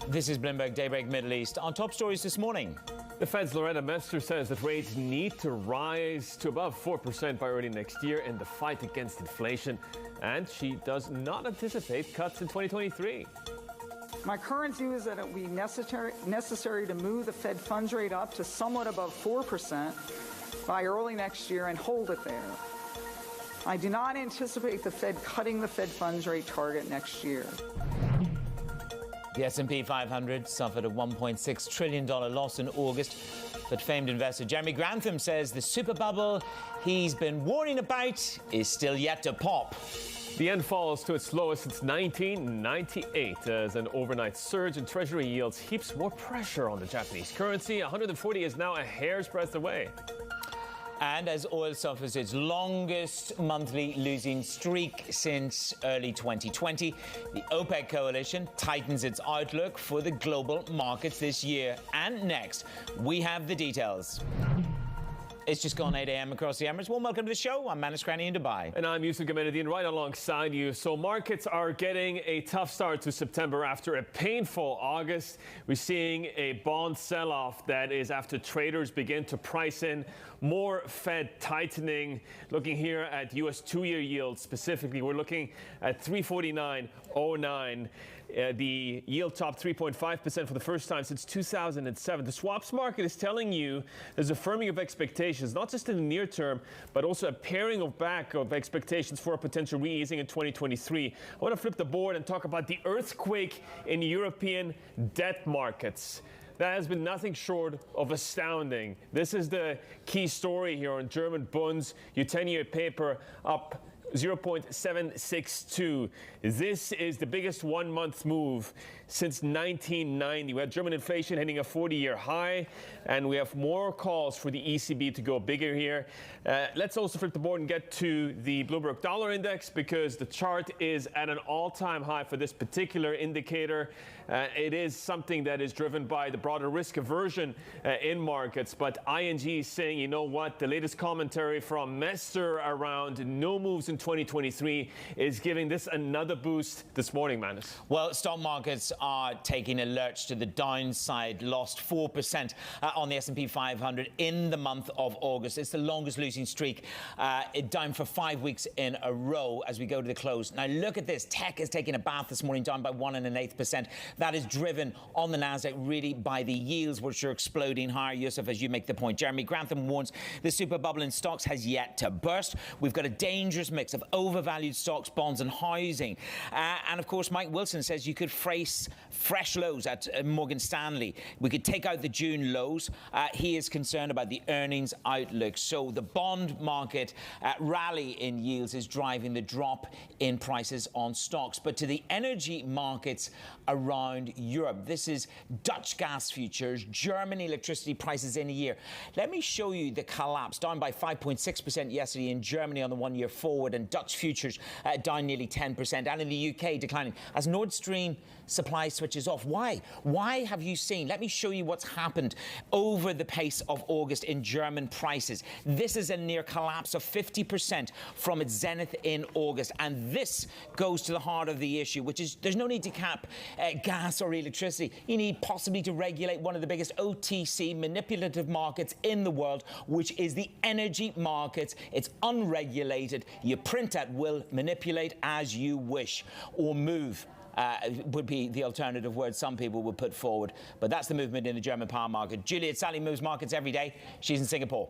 This is Bloomberg Daybreak Middle East. On top stories this morning. The Fed's Loretta Mester says that rates need to rise to above 4% by early next year in the fight against inflation. And she does not anticipate cuts in 2023. My current view is that it will be necessary to move the Fed funds rate up to somewhat above 4% by early next year and hold it there. I do not anticipate the Fed cutting the Fed funds rate target next year. The S&P 500 suffered a $1.6 trillion loss in August, but famed investor Jeremy Grantham says the super bubble he's been warning about is still yet to pop. The yen falls to its lowest since 1998 as an overnight surge in Treasury yields heaps more pressure on the Japanese currency. 140 is now a hair's breadth away. And as oil suffers its longest monthly losing streak since early 2020, the OPEC coalition tightens its outlook for the global markets this year and next. We have the details. It's just gone 8 a.m. across the Emirates. Well, welcome to the show. I'm Manus Cranney in Dubai. And I'm Yusuf Gamenuddin right alongside you. So markets are getting a tough start to September after a painful August. We're seeing a bond sell-off that is after traders begin to price in more Fed tightening. Looking here at U.S. two-year yields specifically, we're looking at 349.09. The yield topped 3.5% for the first time since 2007. The swaps market is telling you there's a firming of expectations, not just in the near term, but also a paring back of expectations for a potential re-easing in 2023. I want to flip the board and talk about the earthquake in European debt markets. That has been nothing short of astounding. This is the key story here on German bonds. Your 10-year paper up 0.762. This is the biggest one-month move since 1990. We had German inflation hitting a 40-year high, and we have more calls for the ECB to go bigger here. Let's also flip the board and get to the Bloomberg Dollar Index, because the chart is at an all-time high for this particular indicator. It is something that is driven by the broader risk aversion in markets, but ING is saying, you know what, the latest commentary from Mester around no moves in 2023 is giving this another boost this morning, Manus. Well, stock markets are taking a lurch to the downside, lost 4% on the S&P 500 in the month of August. It's the longest losing streak, down for 5 weeks in a row as we go to the close. Now look at this, tech is taking a bath this morning, down by 1.1%. That is driven on the Nasdaq really by the yields, which are exploding higher. Yusuf, as you make the point, Jeremy Grantham warns the super bubble in stocks has yet to burst. We've got a dangerous mix of overvalued stocks, bonds and housing. And of course, Mike Wilson says you could face fresh lows at Morgan Stanley. We could take out the June lows. He is concerned about the earnings outlook. So the bond market rally in yields is driving the drop in prices on stocks. But to the energy markets around Europe, this is Dutch gas futures, German electricity prices in a year. Let me show you the collapse, down by 5.6% yesterday in Germany on the 1 year forward, and Dutch futures down nearly 10%, and in the UK declining as Nord Stream supply switches off. Why? Why have you seen? Let me show you what's happened over the pace of August in German prices. This is a near collapse of 50% from its zenith in August, and this goes to the heart of the issue, which is there's no need to cap gas or electricity. You need possibly to regulate one of the biggest OTC manipulative markets in the world, which is the energy markets. It's unregulated. You print at will, manipulate as you wish, or move. Would be the alternative word some people would put forward. But that's the movement in the German power market. Juliet Sally moves markets every day. She's in Singapore.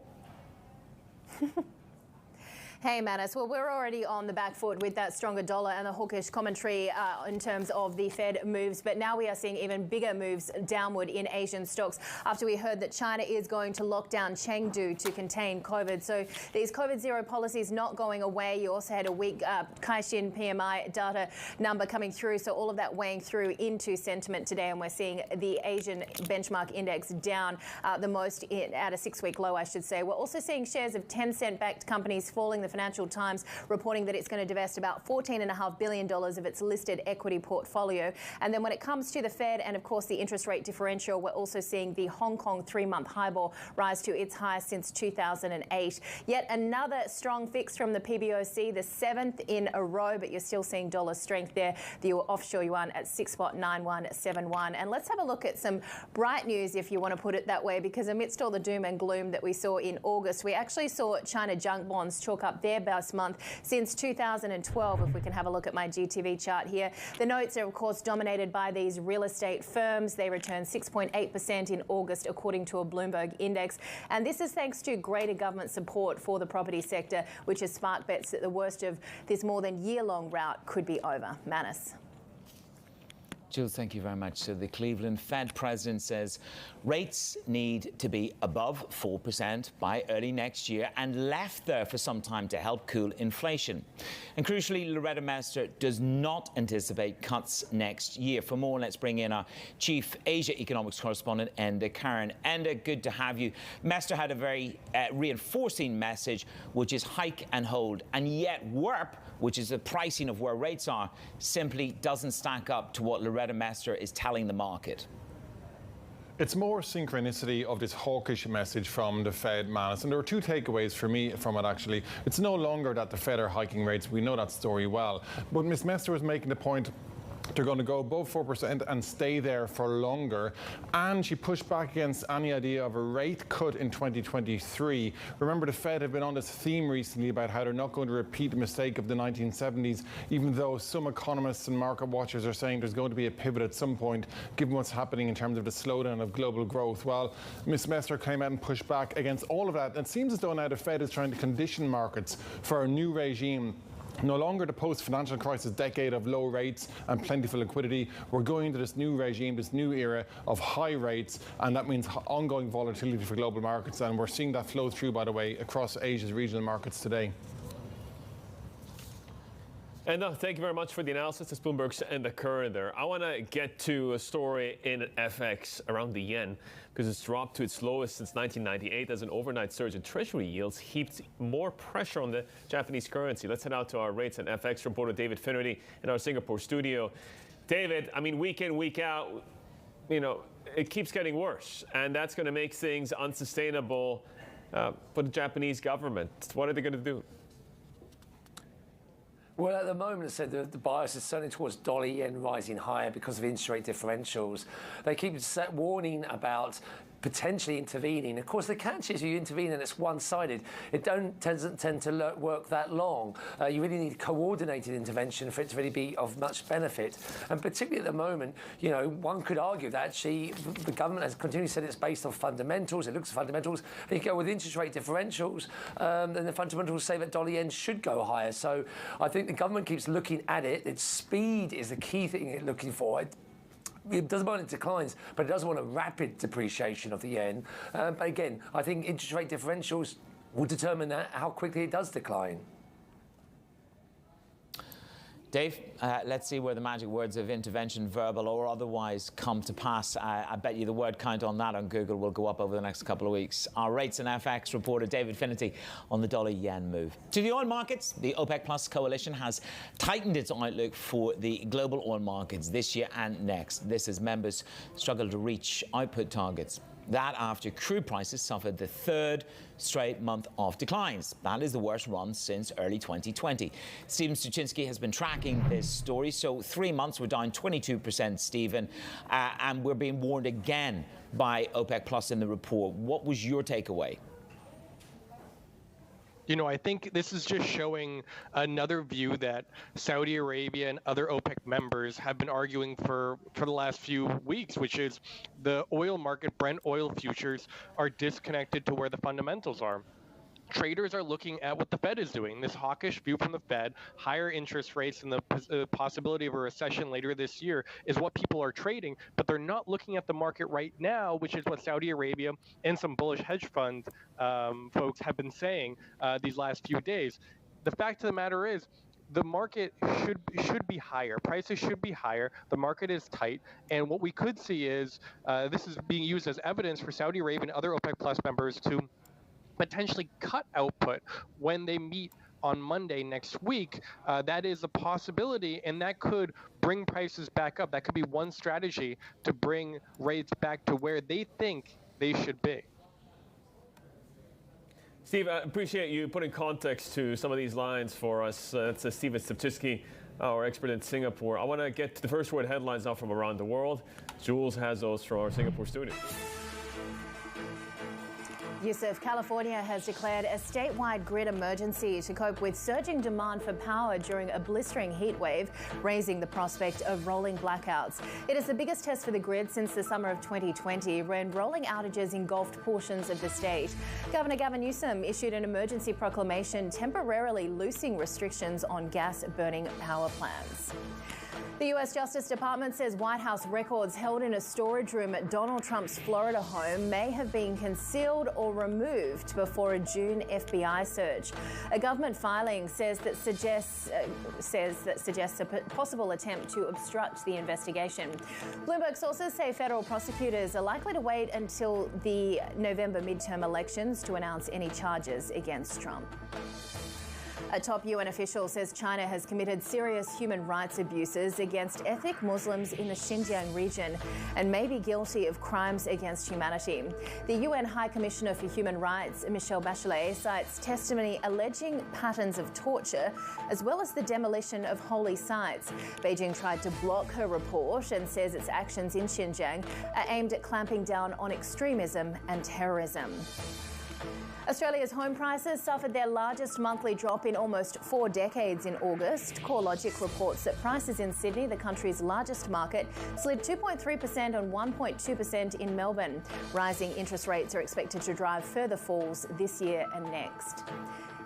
Hey, Manus. Well, we're already on the back foot with that stronger dollar and the hawkish commentary in terms of the Fed moves. But now we are seeing even bigger moves downward in Asian stocks after we heard that China is going to lock down Chengdu to contain COVID. So these COVID zero policies not going away. You also had a weak Caixin PMI data number coming through. So all of that weighing through into sentiment today. And we're seeing the Asian benchmark index down the most at a 6-week low, I should say. We're also seeing shares of Tencent-backed companies falling. The Financial Times reporting that it's going to divest about $14.5 billion of its listed equity portfolio. And then when it comes to the Fed and, of course, the interest rate differential, we're also seeing the Hong Kong 3-month HIBOR rise to its highest since 2008. Yet another strong fix from the PBOC, the 7th in a row, but you're still seeing dollar strength there. The offshore yuan at 6.9171. And let's have a look at some bright news, if you want to put it that way, because amidst all the doom and gloom that we saw in August, we actually saw China junk bonds chalk up their best month since 2012, if we can have a look at my GTV chart here. The notes are, of course, dominated by these real estate firms. They returned 6.8% in August, according to a Bloomberg index. And this is thanks to greater government support for the property sector, which has sparked bets that the worst of this more than year-long rout could be over. Manus. Jill, thank you very much. So the Cleveland Fed president says rates need to be above 4% by early next year and left there for some time to help cool inflation. And crucially, Loretta Mester does not anticipate cuts next year. For more, let's bring in our chief Asia economics correspondent, Enda Karen. Enda, good to have you. Mester had a very reinforcing message, which is hike and hold. And yet WIRP, which is the pricing of where rates are, simply doesn't stack up to what Loretta Mester is telling the market. It's more synchronicity of this hawkish message from the Fed, Manus. And there are two takeaways for me from it, actually. It's no longer that the Fed are hiking rates. We know that story well. But Ms. Mester was making the point they're going to go above 4% and stay there for longer. And she pushed back against any idea of a rate cut in 2023. Remember, the Fed have been on this theme recently about how they're not going to repeat the mistake of the 1970s, even though some economists and market watchers are saying there's going to be a pivot at some point, given what's happening in terms of the slowdown of global growth. Well, Ms. Mester came out and pushed back against all of that. And it seems as though now the Fed is trying to condition markets for a new regime. No longer the post-financial crisis decade of low rates and plentiful liquidity. We're going into this new regime, this new era of high rates, and that means ongoing volatility for global markets. And we're seeing that flow through, by the way, across Asia's regional markets today. And thank you very much for the analysis. It's Bloomberg's and the current there. I want to get to a story in FX around the yen because it's dropped to its lowest since 1998 as an overnight surge in treasury yields heaped more pressure on the Japanese currency. Let's head out to our rates and FX reporter David Finnerty in our Singapore studio. David, I mean, week in, week out, you know, it keeps getting worse, and that's going to make things unsustainable for the Japanese government. What are they going to do? Well, at the moment, I said the bias is certainly towards dollar yen rising higher because of interest rate differentials. They keep warning about potentially intervening. Of course, the catch is you intervene and it's one-sided. It doesn't tend to work that long. You really need coordinated intervention for it to really be of much benefit. And particularly at the moment, you know, one could argue that actually the government has continually said it's based on fundamentals. It looks at fundamentals. And you go with interest rate differentials, then the fundamentals say that dollar yen should go higher. So I think the government keeps looking at it. Its speed is the key thing it's looking for. It doesn't want it declines, but it doesn't want a rapid depreciation of the yen. But again, I think interest rate differentials will determine that, how quickly it does decline. Dave, let's see where the magic words of intervention, verbal or otherwise, come to pass. I bet you the word count on that on Google will go up over the next couple of weeks. Our rates and FX reporter David Finnerty on the dollar-yen move. To the oil markets, the OPEC Plus coalition has tightened its outlook for the global oil markets this year and next. This as members struggle to reach output targets. That after crude prices suffered the third straight month of declines. That is the worst run since early 2020. Stephen Stuczynski has been tracking this story. So 3 months we're down 22%, Stephen, and we're being warned again by OPEC Plus in the report. What was your takeaway? You know, I think this is just showing another view that Saudi Arabia and other OPEC members have been arguing for the last few weeks, which is the oil market, Brent oil futures, are disconnected to where the fundamentals are. Traders are looking at what the Fed is doing, this hawkish view from the Fed, higher interest rates and the possibility of a recession later this year is what people are trading, but they're not looking at the market right now, which is what Saudi Arabia and some bullish hedge fund folks have been saying these last few days. The fact of the matter is, the market should be higher. Prices should be higher. The market is tight. And what we could see is this is being used as evidence for Saudi Arabia and other OPEC Plus members to potentially cut output when they meet on Monday next week. That is a possibility, and that could bring prices back up. That could be one strategy to bring rates back to where they think they should be. Steve, I appreciate you putting context to some of these lines for us. It's Stephen Stuczynski, our expert in Singapore. I want to get to the first word headlines now from around the world. Jules has those from our Singapore studio. Yusuf, California has declared a statewide grid emergency to cope with surging demand for power during a blistering heat wave, raising the prospect of rolling blackouts. It is the biggest test for the grid since the summer of 2020, when rolling outages engulfed portions of the state. Governor Gavin Newsom issued an emergency proclamation temporarily loosing restrictions on gas-burning power plants. The US Justice Department says White House records held in a storage room at Donald Trump's Florida home may have been concealed or removed before a June FBI search. A government filing suggests a possible attempt to obstruct the investigation. Bloomberg sources say federal prosecutors are likely to wait until the November midterm elections to announce any charges against Trump. A top UN official says China has committed serious human rights abuses against ethnic Muslims in the Xinjiang region and may be guilty of crimes against humanity. The UN High Commissioner for Human Rights, Michelle Bachelet, cites testimony alleging patterns of torture as well as the demolition of holy sites. Beijing tried to block her report and says its actions in Xinjiang are aimed at clamping down on extremism and terrorism. Australia's home prices suffered their largest monthly drop in almost 4 decades in August. CoreLogic reports that prices in Sydney, the country's largest market, slid 2.3% and 1.2% in Melbourne. Rising interest rates are expected to drive further falls this year and next.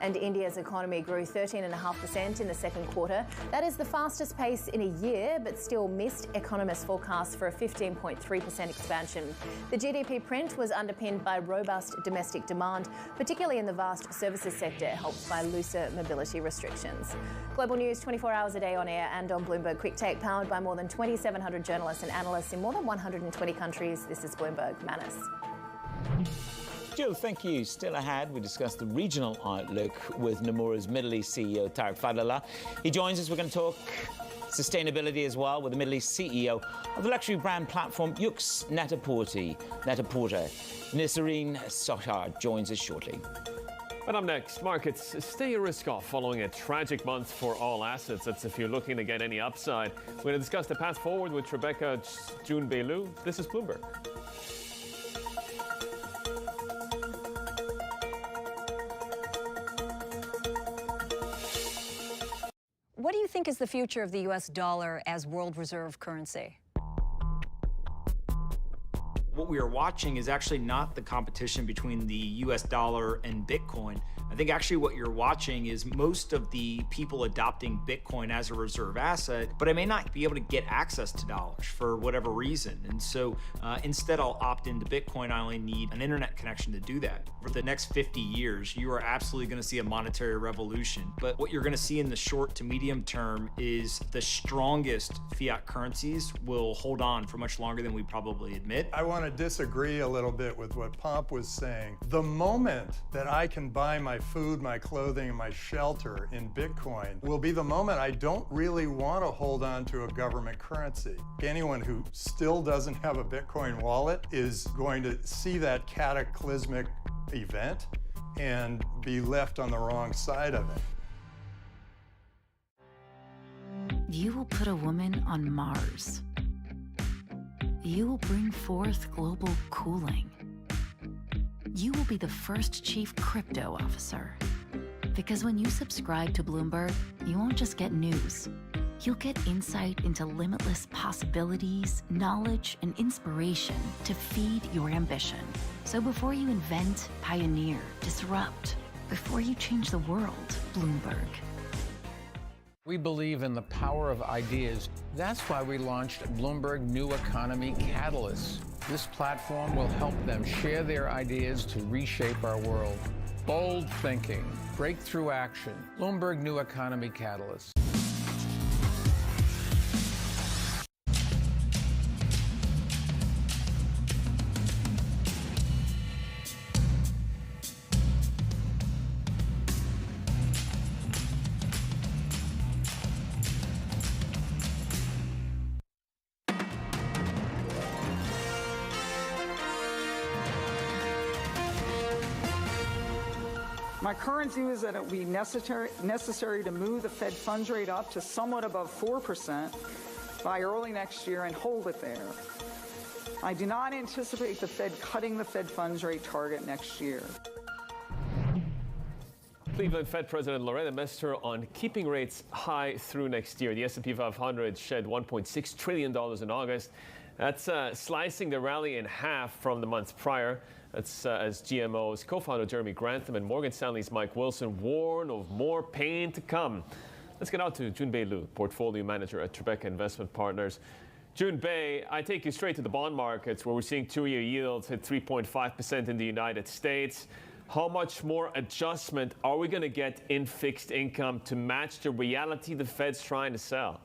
And India's economy grew 13.5% in the second quarter. That is the fastest pace in a year, but still missed economists' forecasts for a 15.3% expansion. The GDP print was underpinned by robust domestic demand, particularly in the vast services sector, helped by looser mobility restrictions. Global news 24 hours a day on air and on Bloomberg Quick Take, powered by more than 2,700 journalists and analysts in more than 120 countries. This is Bloomberg. Manus. Jill, thank you. Still ahead, we discuss the regional outlook with Nomura's Middle East CEO, Tarek Fadlallah. He joins us. We're going to talk sustainability as well with the Middle East CEO of the luxury brand platform Yux Net-a-Porter. Nisreen Sotar joins us shortly. And up next, markets stay risk-off following a tragic month for all assets. That's if you're looking to get any upside. We're going to discuss the path forward with Rebecca June-Beilu. This is Bloomberg. What do you think is the future of the U.S. dollar as world reserve currency? What we are watching is actually not the competition between the US dollar and Bitcoin. I think actually what you're watching is most of the people adopting Bitcoin as a reserve asset, but I may not be able to get access to dollars for whatever reason. And so instead I'll opt into Bitcoin. I only need an internet connection to do that. For the next 50 years, you are absolutely going to see a monetary revolution. But what you're going to see in the short to medium term is the strongest fiat currencies will hold on for much longer than we probably admit. I want to disagree a little bit with what Pomp was saying. The moment that I can buy my food, my clothing, and my shelter in Bitcoin will be the moment I don't really want to hold on to a government currency. Anyone who still doesn't have a Bitcoin wallet is going to see that cataclysmic event and be left on the wrong side of it. You will put a woman on Mars. You will bring forth global cooling. You will be the first chief crypto officer. Because when you subscribe to Bloomberg, you won't just get news. You'll get insight into limitless possibilities, knowledge, and inspiration to feed your ambition. So before you invent, pioneer, disrupt, before you change the world, Bloomberg. We believe in the power of ideas. That's why we launched Bloomberg New Economy Catalyst. This platform will help them share their ideas to reshape our world. Bold thinking, breakthrough action. Bloomberg New Economy Catalyst. My current view is that it will be necessary to move the Fed funds rate up to somewhat above 4% by early next year and hold it there. I do not anticipate the Fed cutting the Fed funds rate target next year. Cleveland Fed President Loretta Mester on keeping rates high through next year. The S&P 500 shed $1.6 trillion in August. That's slicing the rally in half from the month prior. That's as GMO's co-founder Jeremy Grantham and Morgan Stanley's Mike Wilson warn of more pain to come. Let's get out to June-Beilu, portfolio manager at Tribeca Investment Partners. June-Bei, I take you straight to the bond markets where we're seeing two-year yields hit 3.5% in the United States. How much more adjustment are we going to get in fixed income to match the reality the Fed's trying to sell?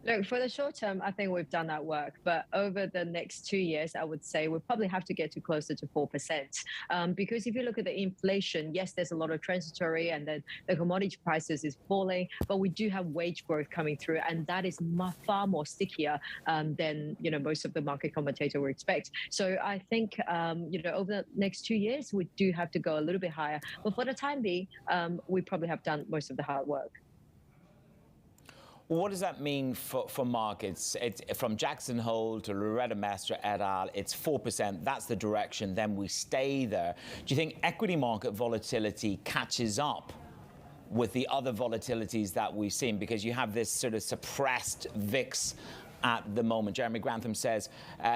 Look, for the short term, I think we've done that work. But over the next 2 years, I would say we probably have to get to closer to 4%. Because if you look at the inflation, yes, there's a lot of transitory and then the commodity prices is falling, but we do have wage growth coming through. And that is far more stickier than, most of the market commentator would expect. So I think, over the next 2 years, we do have to go a little bit higher. But for the time being, we probably have done most of the hard work. What does that mean for markets? It's from Jackson Hole to Loretta Mester et al. It's 4%. That's the direction. Then we stay there. Do you think equity market volatility catches up with the other volatilities that we've seen? Because you have this sort of suppressed VIX at the moment. Jeremy Grantham says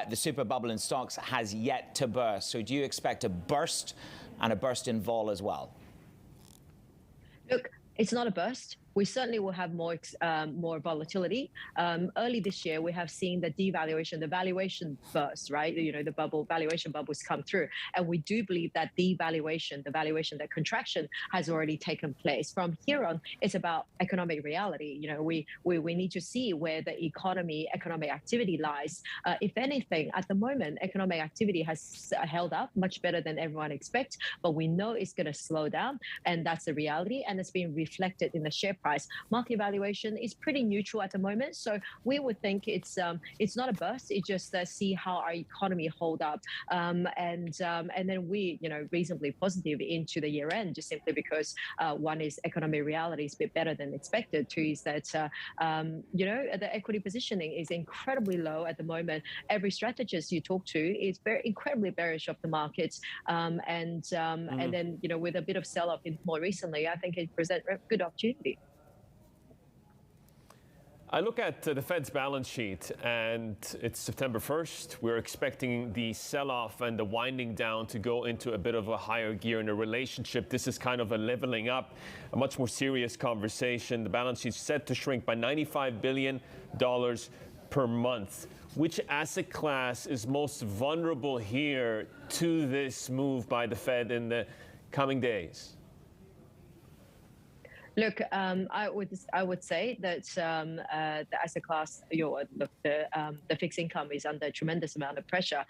the super bubble in stocks has yet to burst. So do you expect a burst and a burst in vol as well? Look, it's not a burst. We certainly will have more volatility. Early this year, we have seen the devaluation, the valuation burst, right? The valuation bubbles come through. And we do believe that that contraction has already taken place. From here on, it's about economic reality. We need to see where the economic activity lies. If anything, at the moment, economic activity has held up much better than everyone expects, but we know it's going to slow down, and that's the reality, and it's being reflected in the share price. Market valuation is pretty neutral at the moment, so we would think it's not a burst. It's just see how our economy hold up, and then we reasonably positive into the year end, just simply because one is economic reality is a bit better than expected. Two is that the equity positioning is incredibly low at the moment. Every strategist you talk to is very incredibly bearish of the markets, and then with a bit of sell-off more recently, I think it presents a good opportunity. I look at the Fed's balance sheet, and it's September 1st. We're expecting the sell-off and the winding down to go into a bit of a higher gear in a relationship. This is kind of a leveling up, a much more serious conversation. The balance sheet's set to shrink by $95 billion per month. Which asset class is most vulnerable here to this move by the Fed in the coming days? Look, I would say that the asset class, the fixed income is under a tremendous amount of pressure,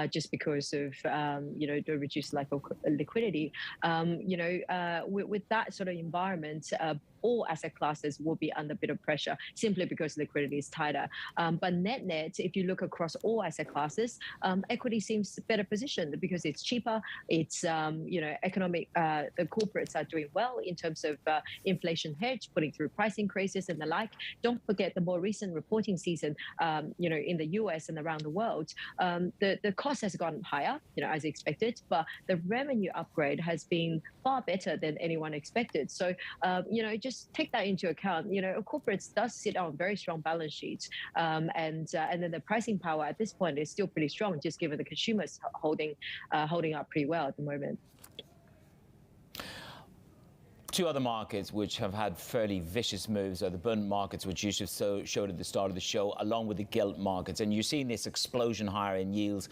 just because of the reduced lack of liquidity. With that sort of environment, all asset classes will be under a bit of pressure simply because liquidity is tighter. But net, if you look across all asset classes, equity seems better positioned because it's cheaper. It's economic. The corporates are doing well in terms of inflation hedge, putting through price increases and the like. Don't forget the more recent reporting season. In the US and around the world, the cost has gone higher, as expected, but the revenue upgrade has been far better than anyone expected. So, just take that into account. Corporates does sit on very strong balance sheets, and then the pricing power at this point is still pretty strong, just given the consumers holding up pretty well at the moment. Two other markets which have had fairly vicious moves are the bond markets, which you showed at the start of the show, along with the gilt markets. And you're seeing this explosion higher in yields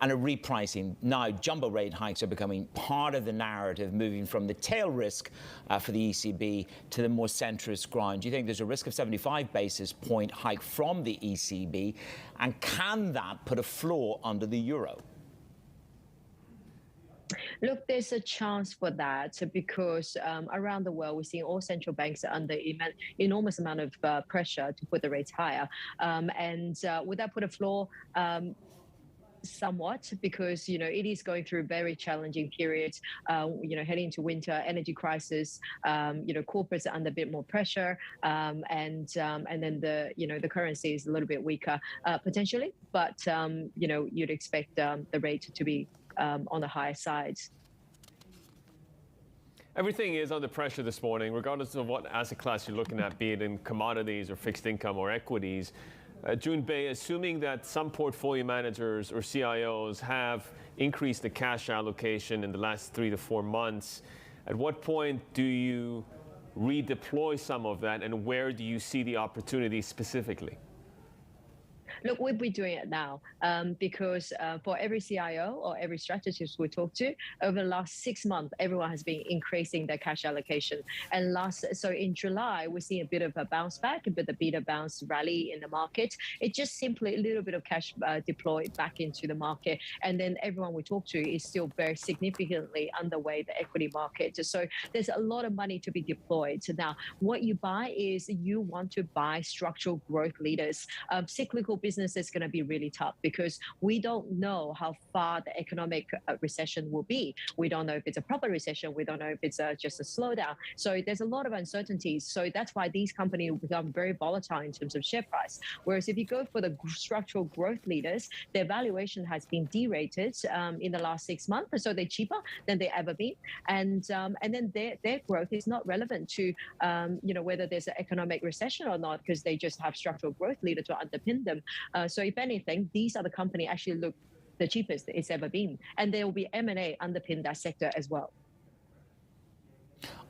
and a repricing. Now, jumbo rate hikes are becoming part of the narrative, moving from the tail risk for the ECB to the more centrist ground. Do you think there's a risk of 75 basis point hike from the ECB? And can that put a floor under the euro? Look, there's a chance for that because around the world, we're seeing all central banks are under enormous amount of pressure to put the rates higher. And would that put a floor? Somewhat, because it is going through very challenging periods. Heading into winter, energy crisis. Corporates are under a bit more pressure, and then the currency is a little bit weaker potentially. But you'd expect the rate to be on the higher side. Everything is under pressure this morning, regardless of what asset class you're looking at, be it in commodities or fixed income or equities. June Bei, assuming that some portfolio managers or CIOs have increased the cash allocation in the last 3 to 4 months, at what point do you redeploy some of that, and where do you see the opportunity specifically? Look, we'll be doing it now because for every CIO or every strategist we talk to, over the last 6 months, everyone has been increasing their cash allocation. And so in July, we're seeing a bit of a bounce back, a bit of a beta bounce rally in the market. It's just simply a little bit of cash deployed back into the market. And then everyone we talk to is still very significantly underweight the equity market. So there's a lot of money to be deployed. So now what you buy is you want to buy structural growth leaders. Cyclical business is going to be really tough because we don't know how far the economic recession will be. We don't know if it's a proper recession. We don't know if it's just a slowdown. So there's a lot of uncertainties. So that's why these companies become very volatile in terms of share price. Whereas if you go for the structural growth leaders, their valuation has been derated in the last 6 months. So they're cheaper than they've ever been. And then their growth is not relevant to whether there's an economic recession or not, because they just have structural growth leader to underpin them. So if anything, these are the company actually look the cheapest it's ever been. And there will be M&A underpin that sector as well.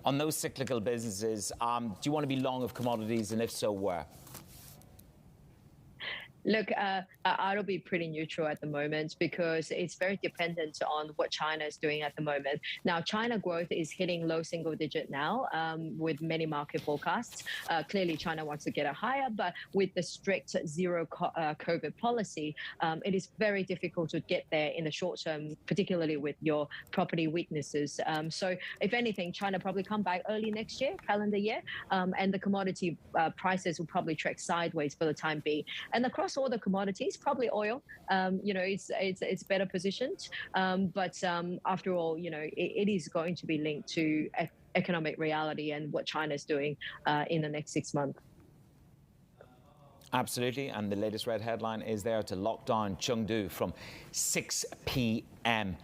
On those cyclical businesses, do you want to be long of commodities, and if so, where? Look, I'll be pretty neutral at the moment because it's very dependent on what China is doing at the moment. Now, China growth is hitting low single digit now with many market forecasts. Clearly, China wants to get it higher, but with the strict zero COVID policy, it is very difficult to get there in the short term, particularly with your property weaknesses. So if anything, China probably come back early next year, calendar year, and the commodity prices will probably track sideways for the time being. And across all the commodities, probably oil, it's better positioned. But after all, it is going to be linked to economic reality and what China is doing in the next 6 months. Absolutely, and the latest red headline is there to lock down Chengdu from 6 p.m.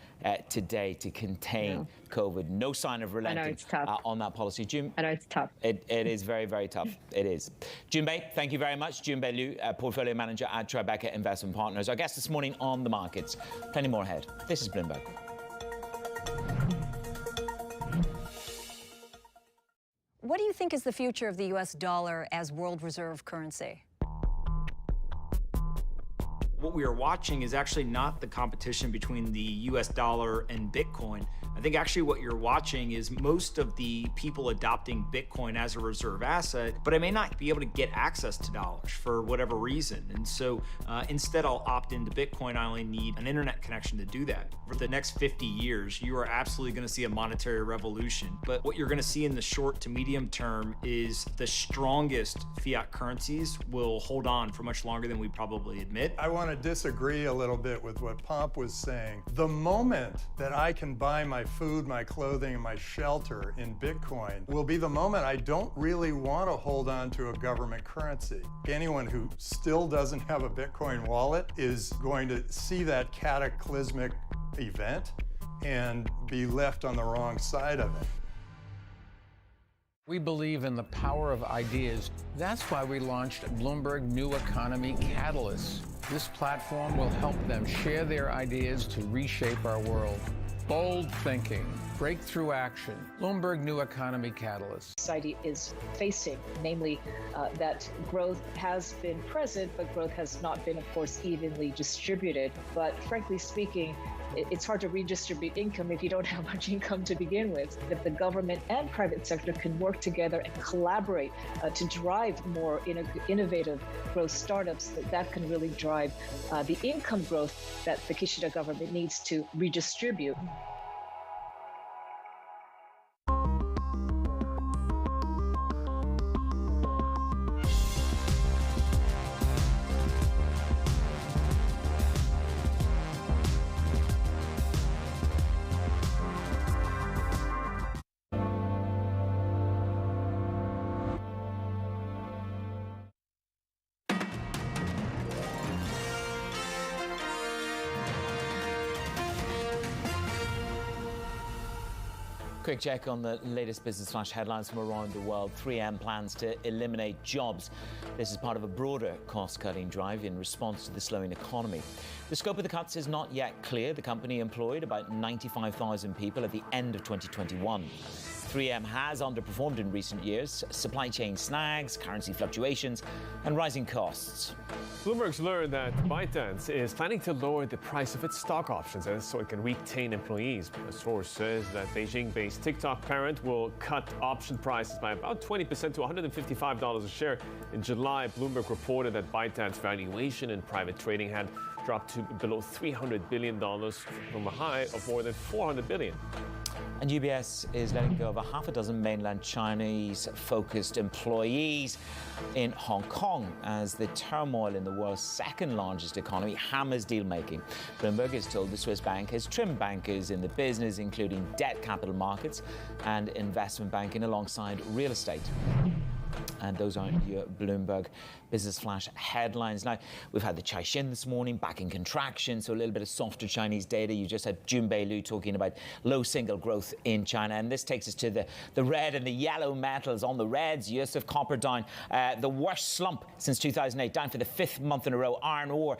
Today to contain COVID. No sign of relenting on that policy. June, I know it's tough. It is very, very tough. It is. Junbei, thank you very much. Junbei Liu, Portfolio Manager at Tribeca Investment Partners. Our guest this morning on the markets. Plenty more ahead. This is Bloomberg. What do you think is the future of the U.S. dollar as world reserve currency? What we are watching is actually not the competition between the US dollar and Bitcoin. I think actually what you're watching is most of the people adopting Bitcoin as a reserve asset, but I may not be able to get access to dollars for whatever reason. And so instead I'll opt into Bitcoin. I only need an internet connection to do that. For the next 50 years, you are absolutely going to see a monetary revolution. But what you're going to see in the short to medium term is the strongest fiat currencies will hold on for much longer than we probably admit. I want to disagree a little bit with what Pomp was saying. The moment that I can buy my food, my clothing, and my shelter in Bitcoin will be the moment I don't really want to hold on to a government currency. Anyone who still doesn't have a Bitcoin wallet is going to see that cataclysmic event and be left on the wrong side of it. We believe in the power of ideas. That's why we launched Bloomberg New Economy Catalyst. This platform will help them share their ideas to reshape our world. Bold thinking, breakthrough action, Bloomberg New Economy Catalyst. Society is facing, namely that growth has been present, but growth has not been, of course, evenly distributed. But frankly speaking, it's hard to redistribute income if you don't have much income to begin with. If the government and private sector can work together and collaborate to drive more innovative growth startups, that can really drive the income growth that the Kishida government needs to redistribute. Quick check on the latest business flash headlines from around the world. 3M plans to eliminate jobs. This is part of a broader cost-cutting drive in response to the slowing economy. The scope of the cuts is not yet clear. The company employed about 95,000 people at the end of 2021. 3M has underperformed in recent years. Supply chain snags, currency fluctuations, and rising costs. Bloomberg's learned that ByteDance is planning to lower the price of its stock options so it can retain employees. A source says that Beijing-based TikTok parent will cut option prices by about 20% to $155 a share. In July, Bloomberg reported that ByteDance valuation in private trading had dropped to below $300 billion from a high of more than $400 billion. And UBS is letting go of a half a dozen mainland Chinese-focused employees in Hong Kong as the turmoil in the world's second largest economy hammers deal-making. Bloomberg is told the Swiss bank has trimmed bankers in the business, including debt capital markets and investment banking alongside real estate. And those are your Bloomberg Business Flash headlines. Now, we've had the Caixin this morning back in contraction, so a little bit of softer Chinese data. You just had Junbei Liu talking about low single growth in China. And this takes us to the red and the yellow metals. On the reds, Yusuf, copper down, the worst slump since 2008, down for the 5th month in a row. Iron ore,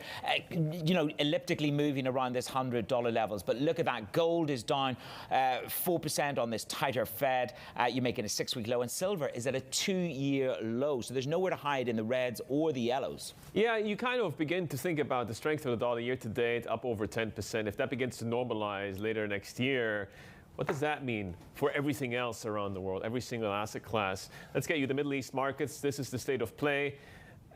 elliptically moving around this $100 levels. But look at that, gold is down 4% on this tighter Fed. You're making a 6-week low, and silver is at a 2-year low. So there's nowhere to hide in the reds or the yellows. Yeah, you kind of begin to think about the strength of the dollar year to date, up over 10%. If that begins to normalize later next year, what does that mean for everything else around the world, every single asset class? Let's get you the Middle East markets. This is the state of play.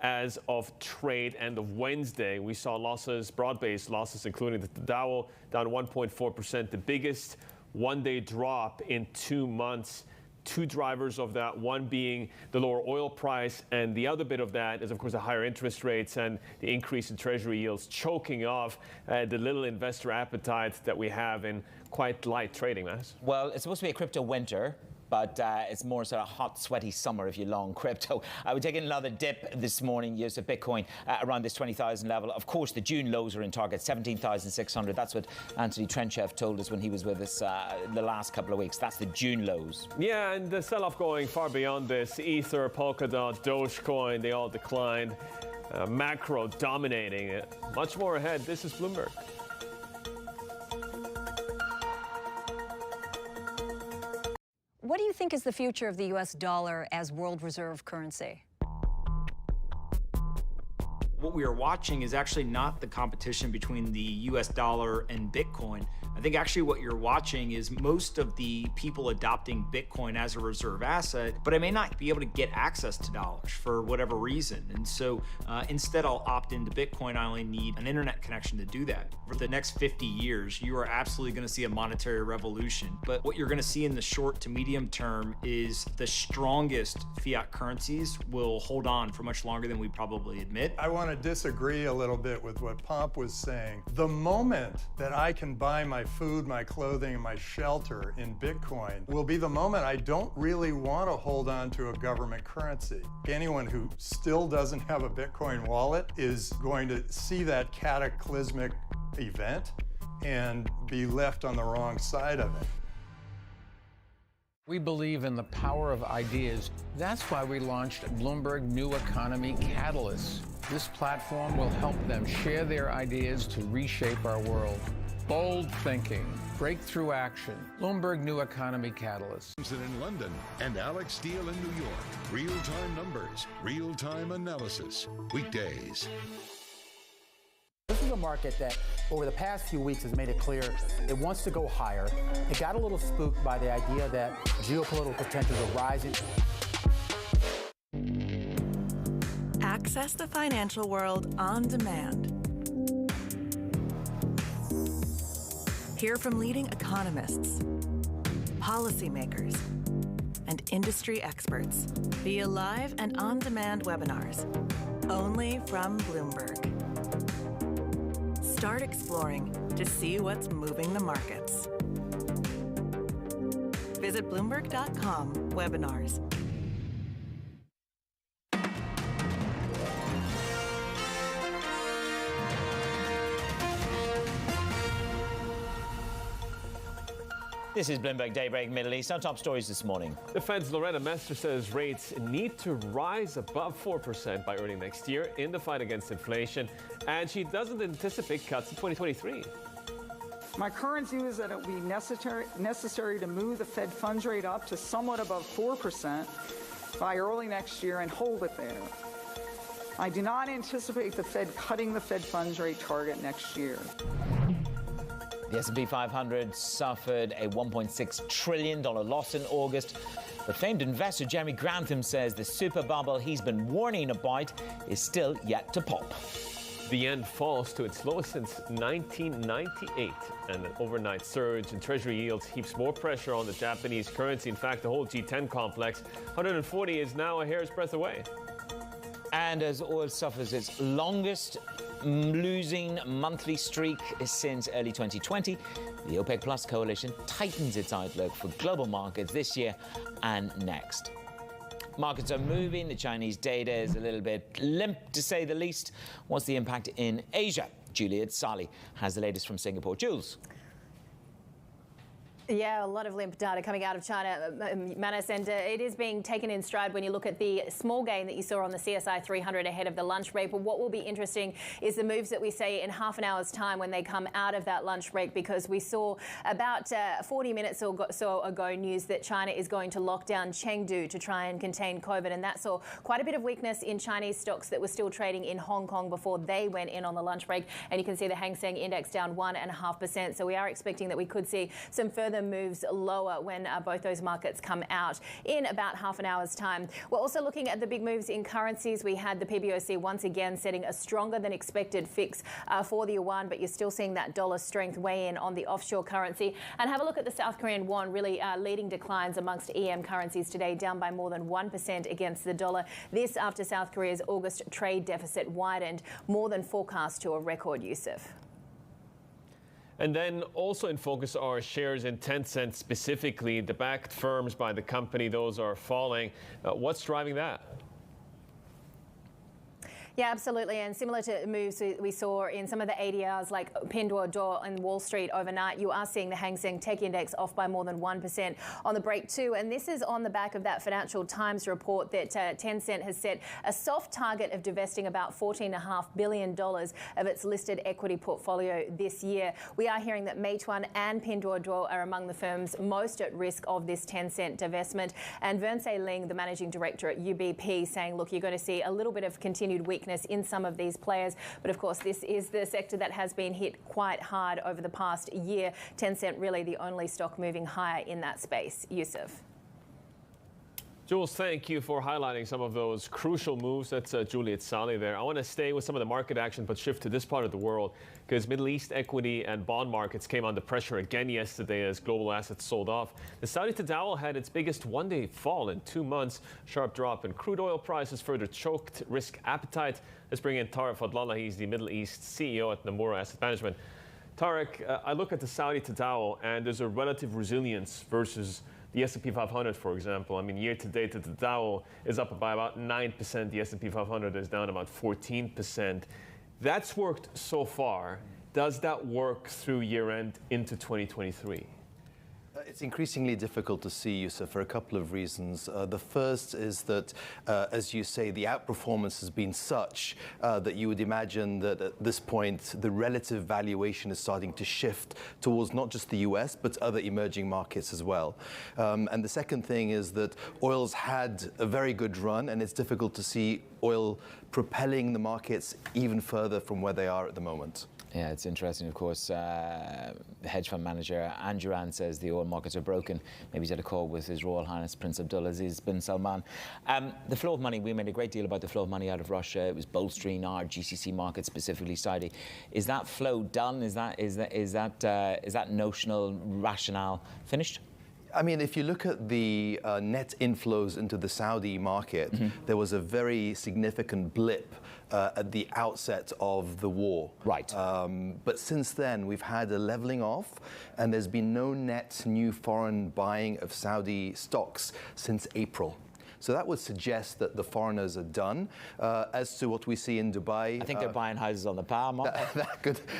As of trade end of Wednesday, we saw losses, broad-based losses, including the Dow down 1.4%, the biggest one-day drop in 2 months. 2 drivers of that, one being the lower oil price, and the other bit of that is, of course, the higher interest rates and the increase in treasury yields choking off the little investor appetite that we have in quite light trading, Mass. Well, it's supposed to be a crypto winter, but it's more sort of hot, sweaty summer if you long crypto. We're taking another dip this morning, use of Bitcoin around this 20,000 level. Of course, the June lows are in target, 17,600. That's what Anthony Trenchev told us when he was with us the last couple of weeks. That's the June lows. Yeah, and the sell-off going far beyond this. Ether, Polkadot, Dogecoin, they all declined. Macro dominating it. Much more ahead. This is Bloomberg. What do you think is the future of the U.S. dollar as world reserve currency? What we are watching is actually not the competition between the US dollar and Bitcoin. I think actually what you're watching is most of the people adopting Bitcoin as a reserve asset, but I may not be able to get access to dollars for whatever reason. And so instead I'll opt into Bitcoin. I only need an internet connection to do that. For the next 50 years, you are absolutely going to see a monetary revolution. But what you're going to see in the short to medium term is the strongest fiat currencies will hold on for much longer than we probably admit. I want to disagree a little bit with what Pomp was saying. The moment that I can buy my food, my clothing, and my shelter in Bitcoin will be the moment I don't really want to hold on to a government currency. Anyone who still doesn't have a Bitcoin wallet is going to see that cataclysmic event and be left on the wrong side of it. We believe in the power of ideas. That's why we launched Bloomberg New Economy Catalyst. This platform will help them share their ideas to reshape our world. Bold thinking, breakthrough action. Bloomberg New Economy Catalyst. In London and Alex Steele in New York. Real-time numbers, real-time analysis. Weekdays. This is a market that over the past few weeks has made it clear it wants to go higher. It got a little spooked by the idea that geopolitical tensions are rising. Access the financial world on demand. Hear from leading economists, policymakers, and industry experts via live and on-demand webinars, only from Bloomberg. Start exploring to see what's moving the markets. Visit Bloomberg.com/webinars. This is Bloomberg Daybreak Middle East. Our top stories this morning. The Fed's Loretta Mester says rates need to rise above 4% by early next year in the fight against inflation, and she doesn't anticipate cuts in 2023. My current view is that it will be necessary to move the Fed funds rate up to somewhat above 4% by early next year and hold it there. I do not anticipate the Fed cutting the Fed funds rate target next year. The S&P 500 suffered a $1.6 trillion loss in August, but famed investor Jeremy Grantham says the super bubble he's been warning about is still yet to pop. The yen falls to its lowest since 1998, and an overnight surge in treasury yields heaps more pressure on the Japanese currency. In fact, the whole G10 complex, 140 is now a hair's breadth away. And as oil suffers its longest losing monthly streak since early 2020, the OPEC Plus coalition tightens its outlook for global markets this year and next. markets are moving. The Chinese data is a little bit limp, to say the least. What's the impact in Asia? Juliet Sali has the latest from Singapore. Jules. Yeah, a lot of limp data coming out of China, Manus, and it is being taken in stride when you look at the small gain that you saw on the CSI 300 ahead of the lunch break. But what will be interesting is the moves that we see in half an hour's time when they come out of that lunch break, because we saw about 40 minutes or so ago news that China is going to lock down Chengdu to try and contain COVID, and that saw quite a bit of weakness in Chinese stocks that were still trading in Hong Kong before they went in on the lunch break. And you can see the Hang Seng Index down 1.5%. So we are expecting that we could see some further moves lower when both those markets come out in about half an hour's time. We're also looking at the big moves in currencies. We had the PBOC once again setting a stronger than expected fix for the yuan, but you're still seeing that dollar strength weigh in on the offshore currency. And have a look at the South Korean won, really leading declines amongst EM currencies today, down by more than 1% against the dollar. This after South Korea's August trade deficit widened more than forecast to a record, Yusuf. And then also in focus are shares in Tencent specifically, the backed firms by the company. Those are falling. What's driving that? Yeah, absolutely. And similar to moves we saw in some of the ADRs like Pinduoduo and Wall Street overnight, you are seeing the Hang Seng Tech Index off by more than 1% on the break too. And this is on the back of that Financial Times report that Tencent has set a soft target of divesting about $14.5 billion of its listed equity portfolio this year. We are hearing that Meituan and Pinduoduo are among the firms most at risk of this Tencent divestment. And Vernse Ling, the managing director at UBP, saying, look, you're going to see a little bit of continued weakness in some of these players. But of course, this is the sector that has been hit quite hard over the past year. Tencent really the only stock moving higher in that space. Yusuf. Jules, thank you for highlighting some of those crucial moves. That's Juliet Sali there. I want to stay with some of the market action, but shift to this part of the world, because Middle East equity and bond markets came under pressure again yesterday as global assets sold off. The Saudi Tadawul had its biggest one-day fall in 2 months. Sharp drop in crude oil prices further choked risk appetite. Let's bring in Tariq Fadlallah. He's the Middle East CEO at Nomura Asset Management. Tariq, I look at the Saudi Tadawul, and there's a relative resilience versus the S&P 500, for example. I mean, year to date, the Dow is up by about 9%. The S&P 500 is down about 14%. That's worked so far. Does that work through year-end into 2023? It's increasingly difficult to see, Yusuf, for a couple of reasons. The first is that, as you say, the outperformance has been such that you would imagine that at this point the relative valuation is starting to shift towards not just the US, but other emerging markets as well. And the second thing is that oil's had a very good run, and it's difficult to see oil propelling the markets even further from where they are at the moment. Yeah, it's interesting, of course. The hedge fund manager Anjuran says the oil markets are broken. Maybe he's had a call with His Royal Highness Prince Abdulaziz bin Salman. The flow of money, we made a great deal about the flow of money out of Russia. It was bolstering our GCC market, specifically Saudi. Is that flow done? Is that notional rationale finished? I mean, if you look at the net inflows into the Saudi market, there was a very significant blip at the outset of the war. Right. But since then, we've had a leveling off, and there's been no net new foreign buying of Saudi stocks since April. So that would suggest that the foreigners are done. As to what we see in Dubai, I think they're buying houses on the palm.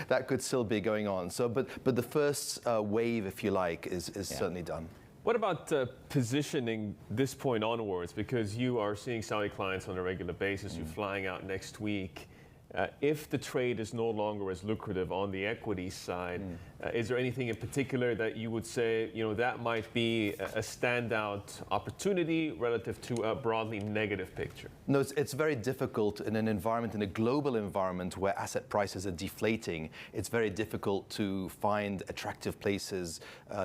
That could still be going on. So, but the first wave, if you like, is certainly done. What about positioning this point onwards? Because you are seeing Saudi clients on a regular basis. You're flying out next week. If the trade is no longer as lucrative on the equity side, is there anything in particular that you would say, that might be a standout opportunity relative to a broadly negative picture? No, it's very difficult in an environment, in a global environment where asset prices are deflating. It's very difficult to find attractive places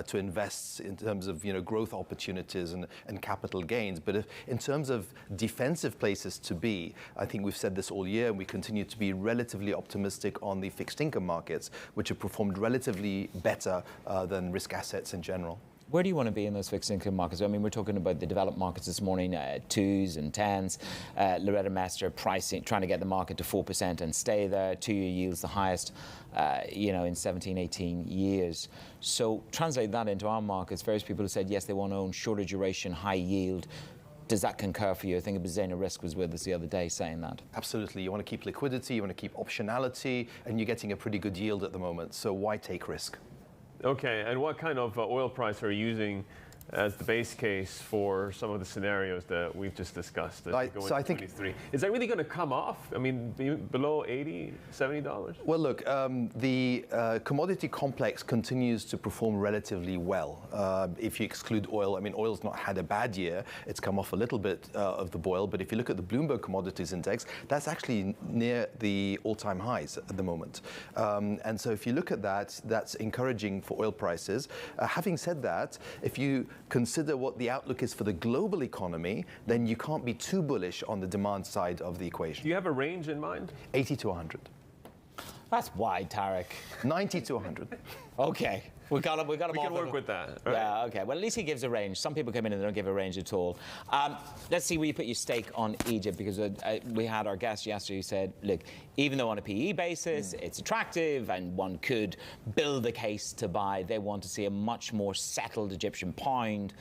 to invest in terms of, growth opportunities and capital gains. But in terms of defensive places to be, I think we've said this all year, and we continue to be relatively optimistic on the fixed income markets, which have performed relatively better than risk assets in general. Where do you want to be in those fixed income markets? I mean, we're talking about the developed markets this morning, 2s and 10s. Loretta Mester pricing, trying to get the market to 4% and stay there. 2-year yields the highest, in 17, 18 years. So translate that into our markets. Various people have said, yes, they want to own shorter duration, high yield. Does that concur for you? I think Bazena Risk was with us the other day saying that. Absolutely. You want to keep liquidity, you want to keep optionality, and you're getting a pretty good yield at the moment. So why take risk? Okay, and what kind of oil price are you using as the base case for some of the scenarios that we've just discussed? I think is that really going to come off? I mean, below $80, $70? Well, look, the commodity complex continues to perform relatively well. If you exclude oil, I mean, oil's not had a bad year. It's come off a little bit of the boil, but if you look at the Bloomberg Commodities Index, that's actually near the all-time highs at the moment. And so if you look at that, that's encouraging for oil prices. Having said that, if you consider what the outlook is for the global economy, then you can't be too bullish on the demand side of the equation. Do you have a range in mind? 80 to 100. That's wide, Tarek. 90 to 100. Okay. We can work with that. Right? Yeah, okay. Well, at least he gives a range. Some people come in and they don't give a range at all. Let's see where you put your stake on Egypt, because we had our guest yesterday who said, look, even though on a PE basis it's attractive and one could build a case to buy, they want to see a much more settled Egyptian pound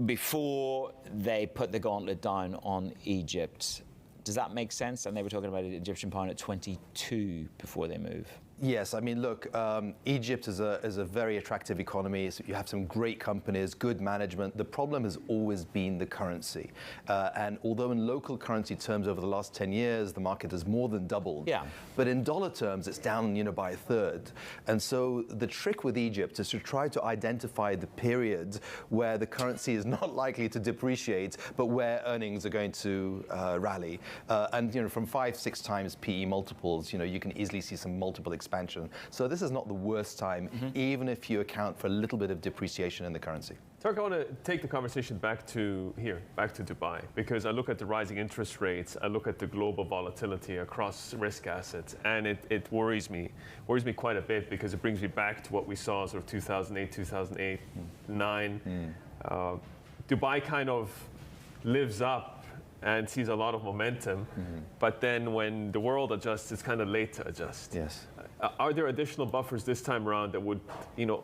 before they put the gauntlet down on Egypt. Does that make sense? And they were talking about an Egyptian pound at 22 before they move. Yes, I mean, look, Egypt is a very attractive economy. So you have some great companies, good management. The problem has always been the currency. And although in local currency terms over the last 10 years, the market has more than doubled. Yeah. But in dollar terms, it's down, by a third. And so the trick with Egypt is to try to identify the period where the currency is not likely to depreciate, but where earnings are going to rally. And, from 5-6 times PE multiples, you can easily see some multiple expansion. So this is not the worst time, even if you account for a little bit of depreciation in the currency. Tarek, I want to take the conversation back to Dubai, because I look at the rising interest rates, I look at the global volatility across risk assets, and it worries me quite a bit, because it brings me back to what we saw sort of 2008, 2009. Dubai kind of lives up and sees a lot of momentum, but then when the world adjusts, it's kind of late to adjust. Yes. Are there additional buffers this time around that would,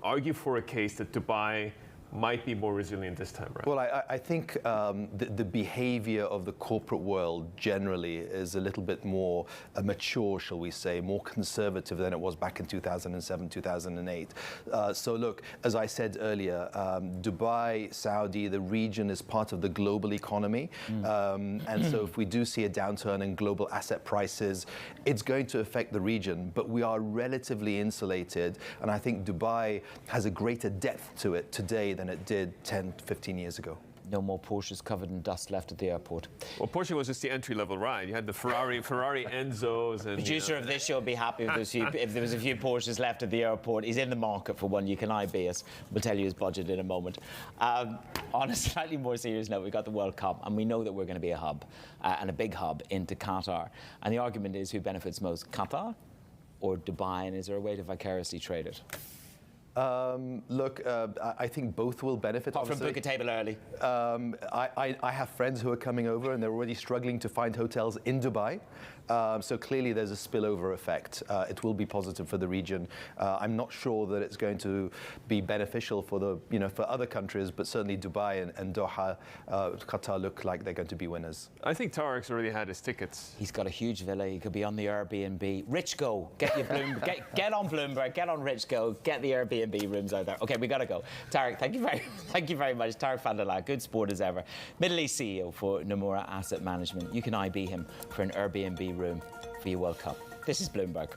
argue for a case that Dubai might be more resilient this time around? Well, I think the behavior of the corporate world generally is a little bit more mature, shall we say, more conservative than it was back in 2007, 2008. So look, as I said earlier, Dubai, Saudi, the region is part of the global economy. And so if we do see a downturn in global asset prices, it's going to affect the region. But we are relatively insulated. And I think Dubai has a greater depth to it today than it did 10, 15 years ago. No more Porsches covered in dust left at the airport. Well, Porsche was just the entry-level ride. You had the Ferrari Enzos. And, Producer of this show would be happy if there was a few Porsches left at the airport. He's in the market for one. You can IB us. We'll tell you his budget in a moment. On a slightly more serious note, we've got the World Cup, and we know that we're going to be a hub, and a big hub into Qatar. And the argument is, who benefits most, Qatar or Dubai, and is there a way to vicariously trade it? Look, I think both will benefit. Apart from book a table early. I have friends who are coming over and they're already struggling to find hotels in Dubai. So clearly there's a spillover effect. It will be positive for the region. I'm not sure that it's going to be beneficial for for other countries, but certainly Dubai and Doha, Qatar look like they're going to be winners. I think Tarek's already had his tickets. He's got a huge villa. He could be on the Airbnb. Rich Go, get your Bloomberg, get on Bloomberg, get on Rich Go, get the Airbnb rooms out there. Okay, we got to go. Tarek, thank you very much. Tarek Fadlallah, good sport as ever. Middle East CEO for Nomura Asset Management. You can IB him for an Airbnb room for your World Cup. This is Bloomberg.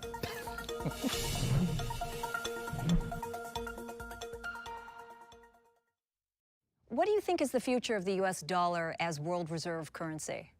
What do you think is the future of the US dollar as world reserve currency?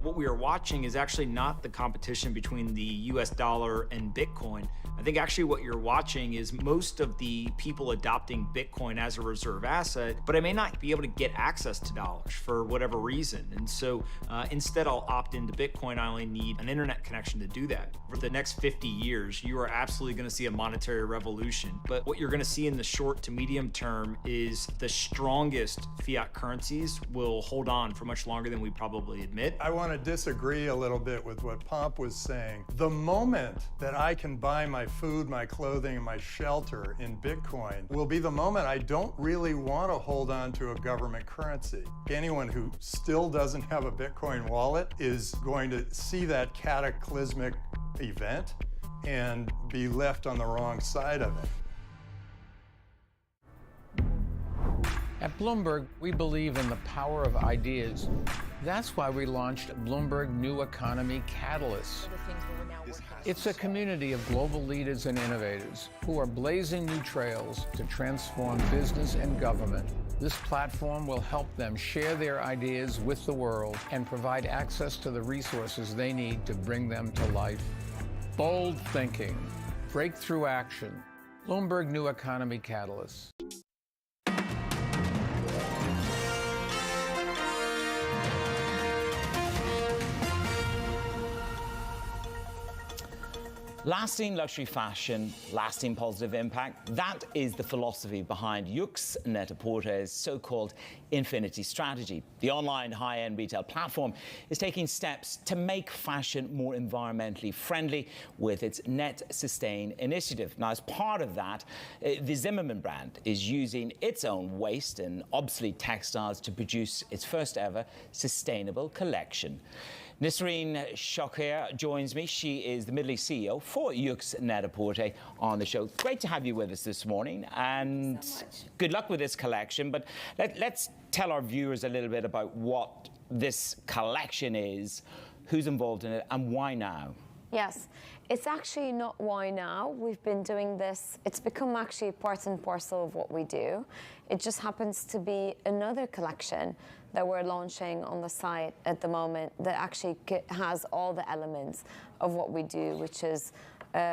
What we are watching is actually not the competition between the US dollar and Bitcoin. I think actually what you're watching is most of the people adopting Bitcoin as a reserve asset, but I may not be able to get access to dollars for whatever reason. And so instead I'll opt into Bitcoin. I only need an internet connection to do that. For the next 50 years, you are absolutely going to see a monetary revolution. But what you're going to see in the short to medium term is the strongest fiat currencies will hold on for much longer than we probably admit. I want want to disagree a little bit with what Pomp was saying. The moment that I can buy my food, my clothing, and my shelter in Bitcoin will be the moment I don't really want to hold on to a government currency. Anyone who still doesn't have a Bitcoin wallet is going to see that cataclysmic event and be left on the wrong side of it. At Bloomberg, we believe in the power of ideas. That's why we launched Bloomberg New Economy Catalyst. It's a community of global leaders and innovators who are blazing new trails to transform business and government. This platform will help them share their ideas with the world and provide access to the resources they need to bring them to life. Bold thinking, breakthrough action. Bloomberg New Economy Catalyst. Lasting luxury fashion, lasting positive impact. That is the philosophy behind Yoox Net-a-Porter's so-called infinity strategy. The online high-end retail platform is taking steps to make fashion more environmentally friendly with its Net Sustain initiative. Now, as part of that, the Zimmermann brand is using its own waste and obsolete textiles to produce its first ever sustainable collection. Nisreen Shakir joins me. She is the Middle East CEO for Yoox Net-a-Porter on the show. Great to have you with us this morning, and good luck with this collection. But let's tell our viewers a little bit about what this collection is, who's involved in it, and why now. Yes, it's actually not why now. We've been doing this. It's become actually part and parcel of what we do. It just happens to be another collection that we're launching on the site at the moment that actually has all the elements of what we do, which is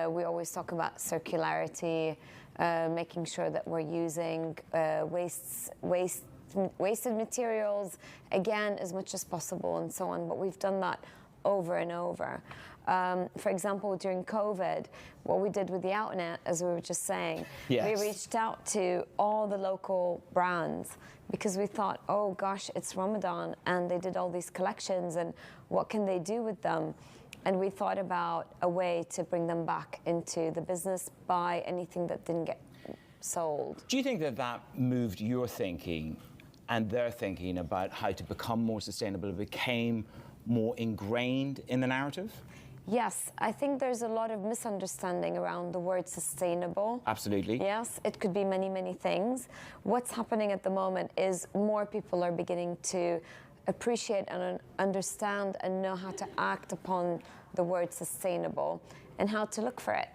we always talk about circularity, making sure that we're using wasted materials, again, as much as possible and so on. But we've done that over and over. For example, during COVID, what we did with the Outnet, as we were just saying, we reached out to all the local brands because we thought, oh gosh, it's Ramadan and they did all these collections and what can they do with them? And we thought about a way to bring them back into the business, buy anything that didn't get sold. Do you think that that moved your thinking and their thinking about how to become more sustainable? It became more ingrained in the narrative? Yes, I think there's a lot of misunderstanding around the word sustainable. Absolutely. Yes, it could be many, many things. What's happening at the moment is more people are beginning to appreciate and understand and know how to act upon the word sustainable and how to look for it.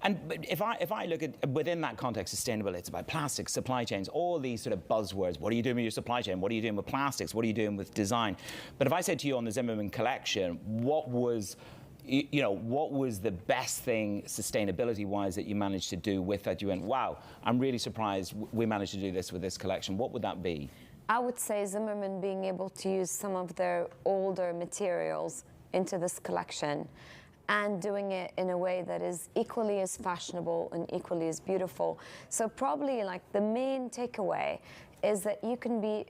And if I look at within that context, sustainable, it's about plastics, supply chains, all these sort of buzzwords. What are you doing with your supply chain? What are you doing with plastics? What are you doing with design? But if I said to you on the Zimmermann collection, what was the best thing sustainability-wise that you managed to do with that? You went, wow, I'm really surprised we managed to do this with this collection. What would that be? I would say Zimmermann being able to use some of their older materials into this collection and doing it in a way that is equally as fashionable and equally as beautiful. So probably like the main takeaway is that you can be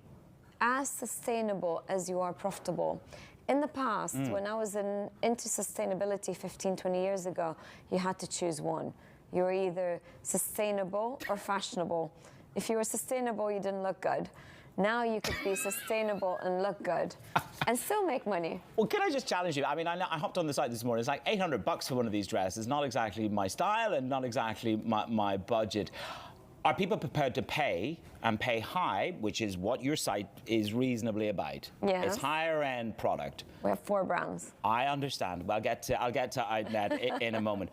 as sustainable as you are profitable. In the past, when I was into sustainability 15, 20 years ago, you had to choose one. You were either sustainable or fashionable. If you were sustainable, you didn't look good. Now you could be sustainable and look good and still make money. Well, can I just challenge you? I mean, I hopped on the site this morning. It's like $800 for one of these dresses. Not exactly my style and not exactly my budget. Are people prepared to pay and pay high, which is what your site is reasonably about? Yes. It's higher end product. We have 4 brands. I understand. Well, I'll get to Outnet in a moment.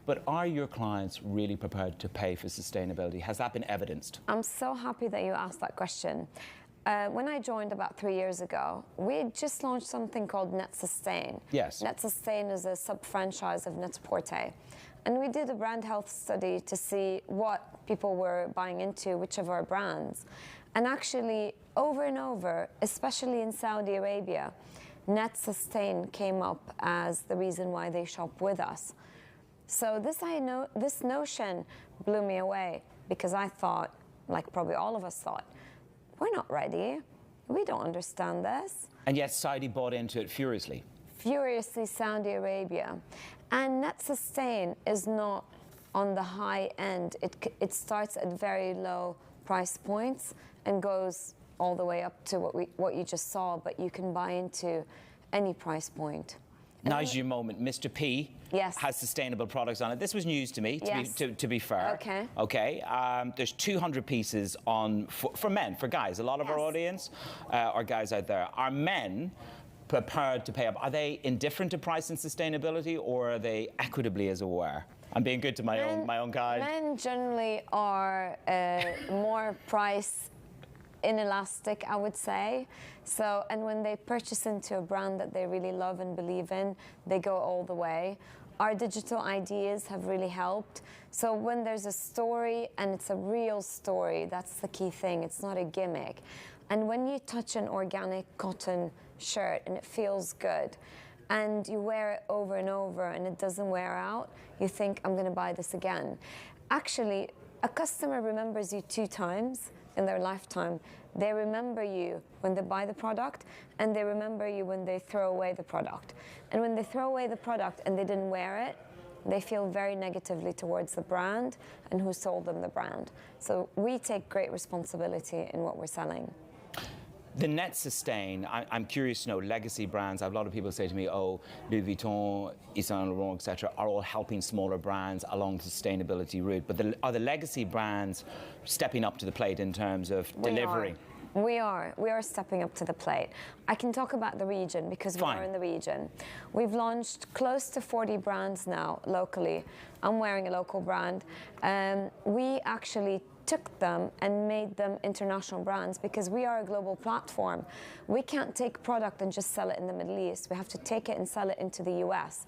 But are your clients really prepared to pay for sustainability? Has that been evidenced? I'm so happy that you asked that question. When I joined about 3 years ago, we had just launched something called Net Sustain. Yes. Net Sustain is a sub-franchise of Net-a-Porter. And we did a brand health study to see what people were buying into, which of our brands. And actually, over and over, especially in Saudi Arabia, Net Sustain came up as the reason why they shop with us. So this notion blew me away because I thought, like probably all of us thought, we're not ready. We don't understand this. And yet Saudi bought into it furiously. Furiously, Saudi Arabia. And net sustain is not on the high end. It starts at very low price points and goes all the way up to what you just saw, but you can buy into any price point. Now's your moment. Mr. P has sustainable products on it. This was news to me, to be fair. Okay. Okay. There's 200 pieces on for men, for guys. A lot of our audience are guys out there. Are men prepared to pay up? Are they indifferent to price and sustainability, or are they equitably as aware? I'm being good to my own guys. Men generally are more price inelastic, I would say. So, and when they purchase into a brand that they really love and believe in, they go all the way. Our digital ideas have really helped. So when there's a story and it's a real story, that's the key thing. It's not a gimmick. And when you touch an organic cotton shirt and it feels good, and you wear it over and over and it doesn't wear out, you think, I'm going to buy this again. Actually, a customer remembers you 2 times in their lifetime. They remember you when they buy the product, and they remember you when they throw away the product. And when they throw away the product and they didn't wear it, they feel very negatively towards the brand and who sold them the brand. So we take great responsibility in what we're selling. The net sustain, I'm curious to know, legacy brands, I have a lot of people say to me, oh, Louis Vuitton, Yves Saint Laurent, etc., are all helping smaller brands along the sustainability route. But are the legacy brands stepping up to the plate in terms of delivering? We are stepping up to the plate. I can talk about the region because we are in the region. We've launched close to 40 brands now locally. I'm wearing a local brand. We actually took them and made them international brands because we are a global platform. We can't take product and just sell it in the Middle East. We have to take it and sell it into the US.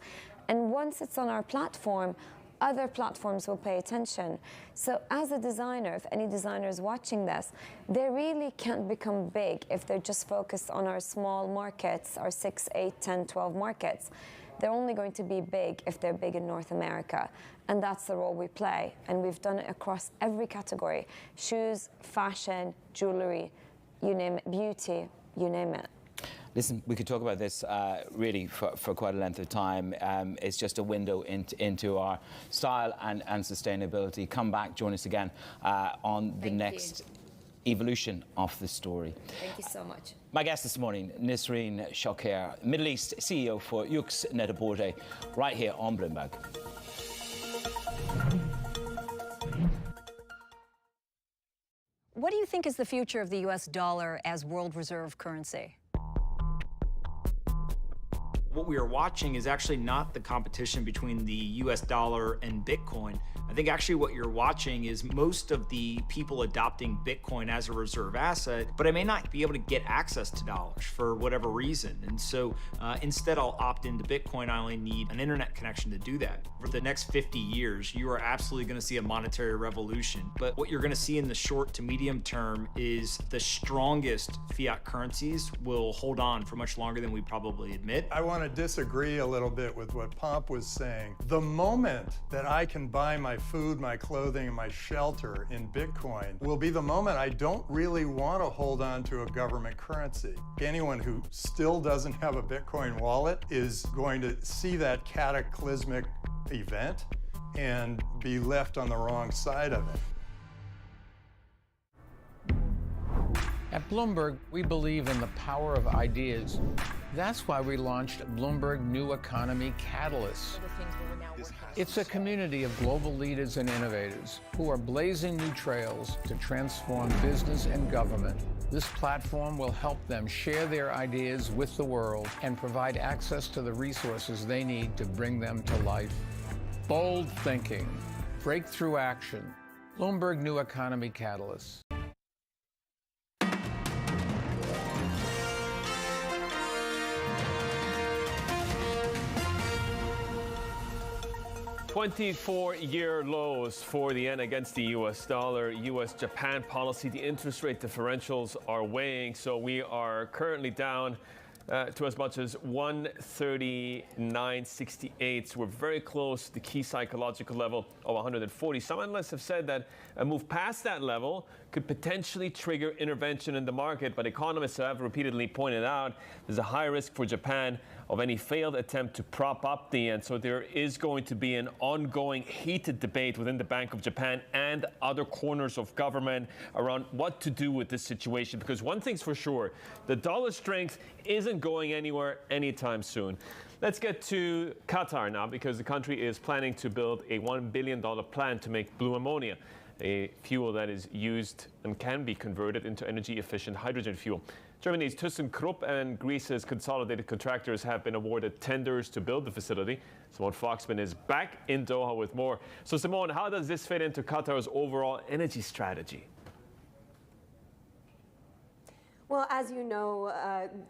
And once it's on our platform, other platforms will pay attention. So as a designer, if any designer is watching this, they really can't become big if they're just focused on our small markets, our 6, 8, 10, 12 markets. They're only going to be big if they're big in North America. And that's the role we play. And we've done it across every category: shoes, fashion, jewelry, you name it, beauty, you name it. Listen, we could talk about this really for quite a length of time. It's just a window into our style and sustainability. Come back, join us again on the next evolution of the story. Thank you so much. My guest this morning, Nisreen Shakir, Middle East CEO for Yux Net-a-Porter, right here on Bloomberg. What do you think is the future of the U.S. dollar as world reserve currency? What we are watching is actually not the competition between the US dollar and Bitcoin. I think actually what you're watching is most of the people adopting Bitcoin as a reserve asset, but I may not be able to get access to dollars for whatever reason. And so instead I'll opt into Bitcoin. I only need an internet connection to do that. For the next 50 years, you are absolutely going to see a monetary revolution. But what you're going to see in the short to medium term is the strongest fiat currencies will hold on for much longer than we probably admit. I want to disagree a little bit with what Pomp was saying. The moment that I can buy my food, my clothing, and my shelter in Bitcoin will be the moment I don't really want to hold on to a government currency. Anyone who still doesn't have a Bitcoin wallet is going to see that cataclysmic event and be left on the wrong side of it. At Bloomberg, we believe in the power of ideas. That's why we launched Bloomberg New Economy Catalyst. It's a community of global leaders and innovators who are blazing new trails to transform business and government. This platform will help them share their ideas with the world and provide access to the resources they need to bring them to life. Bold thinking, breakthrough action. Bloomberg New Economy Catalyst. 24-year lows for the yen against the U.S. dollar. U.S.-Japan policy, the interest rate differentials are weighing, so we are currently down to as much as 139.68. So we're very close to the key psychological level of 140. Some analysts have said that a move past that level could potentially trigger intervention in the market, but economists have repeatedly pointed out there's a high risk for Japan of any failed attempt to prop up the yen. So there is going to be an ongoing heated debate within the Bank of Japan and other corners of government around what to do with this situation. Because one thing's for sure, the dollar strength isn't going anywhere anytime soon. Let's get to Qatar now, because the country is planning to build a $1 billion plant to make blue ammonia, a fuel that is used and can be converted into energy-efficient hydrogen fuel. Germany's ThyssenKrupp and Greece's Consolidated Contractors have been awarded tenders to build the facility. Simone Foxman is back in Doha with more. So Simone, how does this fit into Qatar's overall energy strategy? Well, as you know,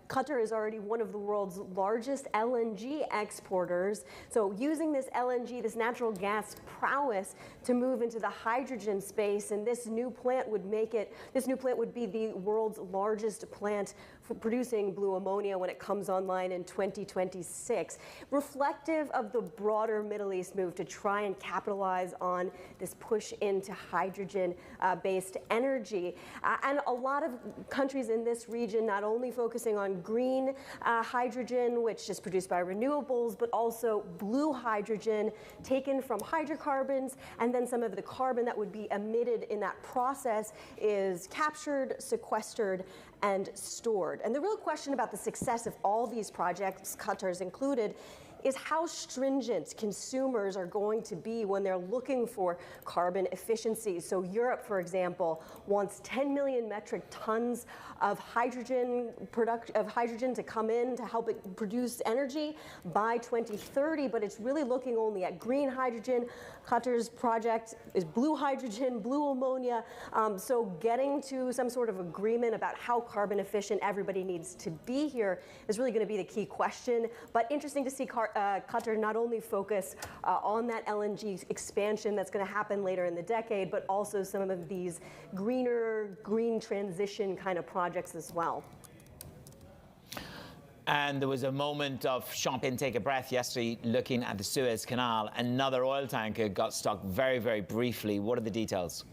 Qatar is already one of the world's largest LNG exporters. So using this LNG, this natural gas prowess, to move into the hydrogen space, and this new plant would be the world's largest plant for producing blue ammonia when it comes online in 2026, reflective of the broader Middle East move to try and capitalize on this push into hydrogen-based energy. And a lot of countries in this region not only focusing on green hydrogen, which is produced by renewables, but also blue hydrogen taken from hydrocarbons, and then some of the carbon that would be emitted in that process is captured, sequestered, and stored. And the real question about the success of all these projects, Qatar's included, is how stringent consumers are going to be when they're looking for carbon efficiency. So Europe, for example, wants 10 million metric tons of hydrogen to come in to help it produce energy by 2030, but it's really looking only at green hydrogen. Qatar's project is blue hydrogen, blue ammonia. So getting to some sort of agreement about how carbon efficient everybody needs to be here is really going to be the key question. But interesting to see Qatar not only focus on that LNG expansion that's going to happen later in the decade, but also some of these green transition kind of projects as well. And there was a moment of champagne take a breath yesterday looking at the Suez Canal. Another oil tanker got stuck very, very briefly. What are the details?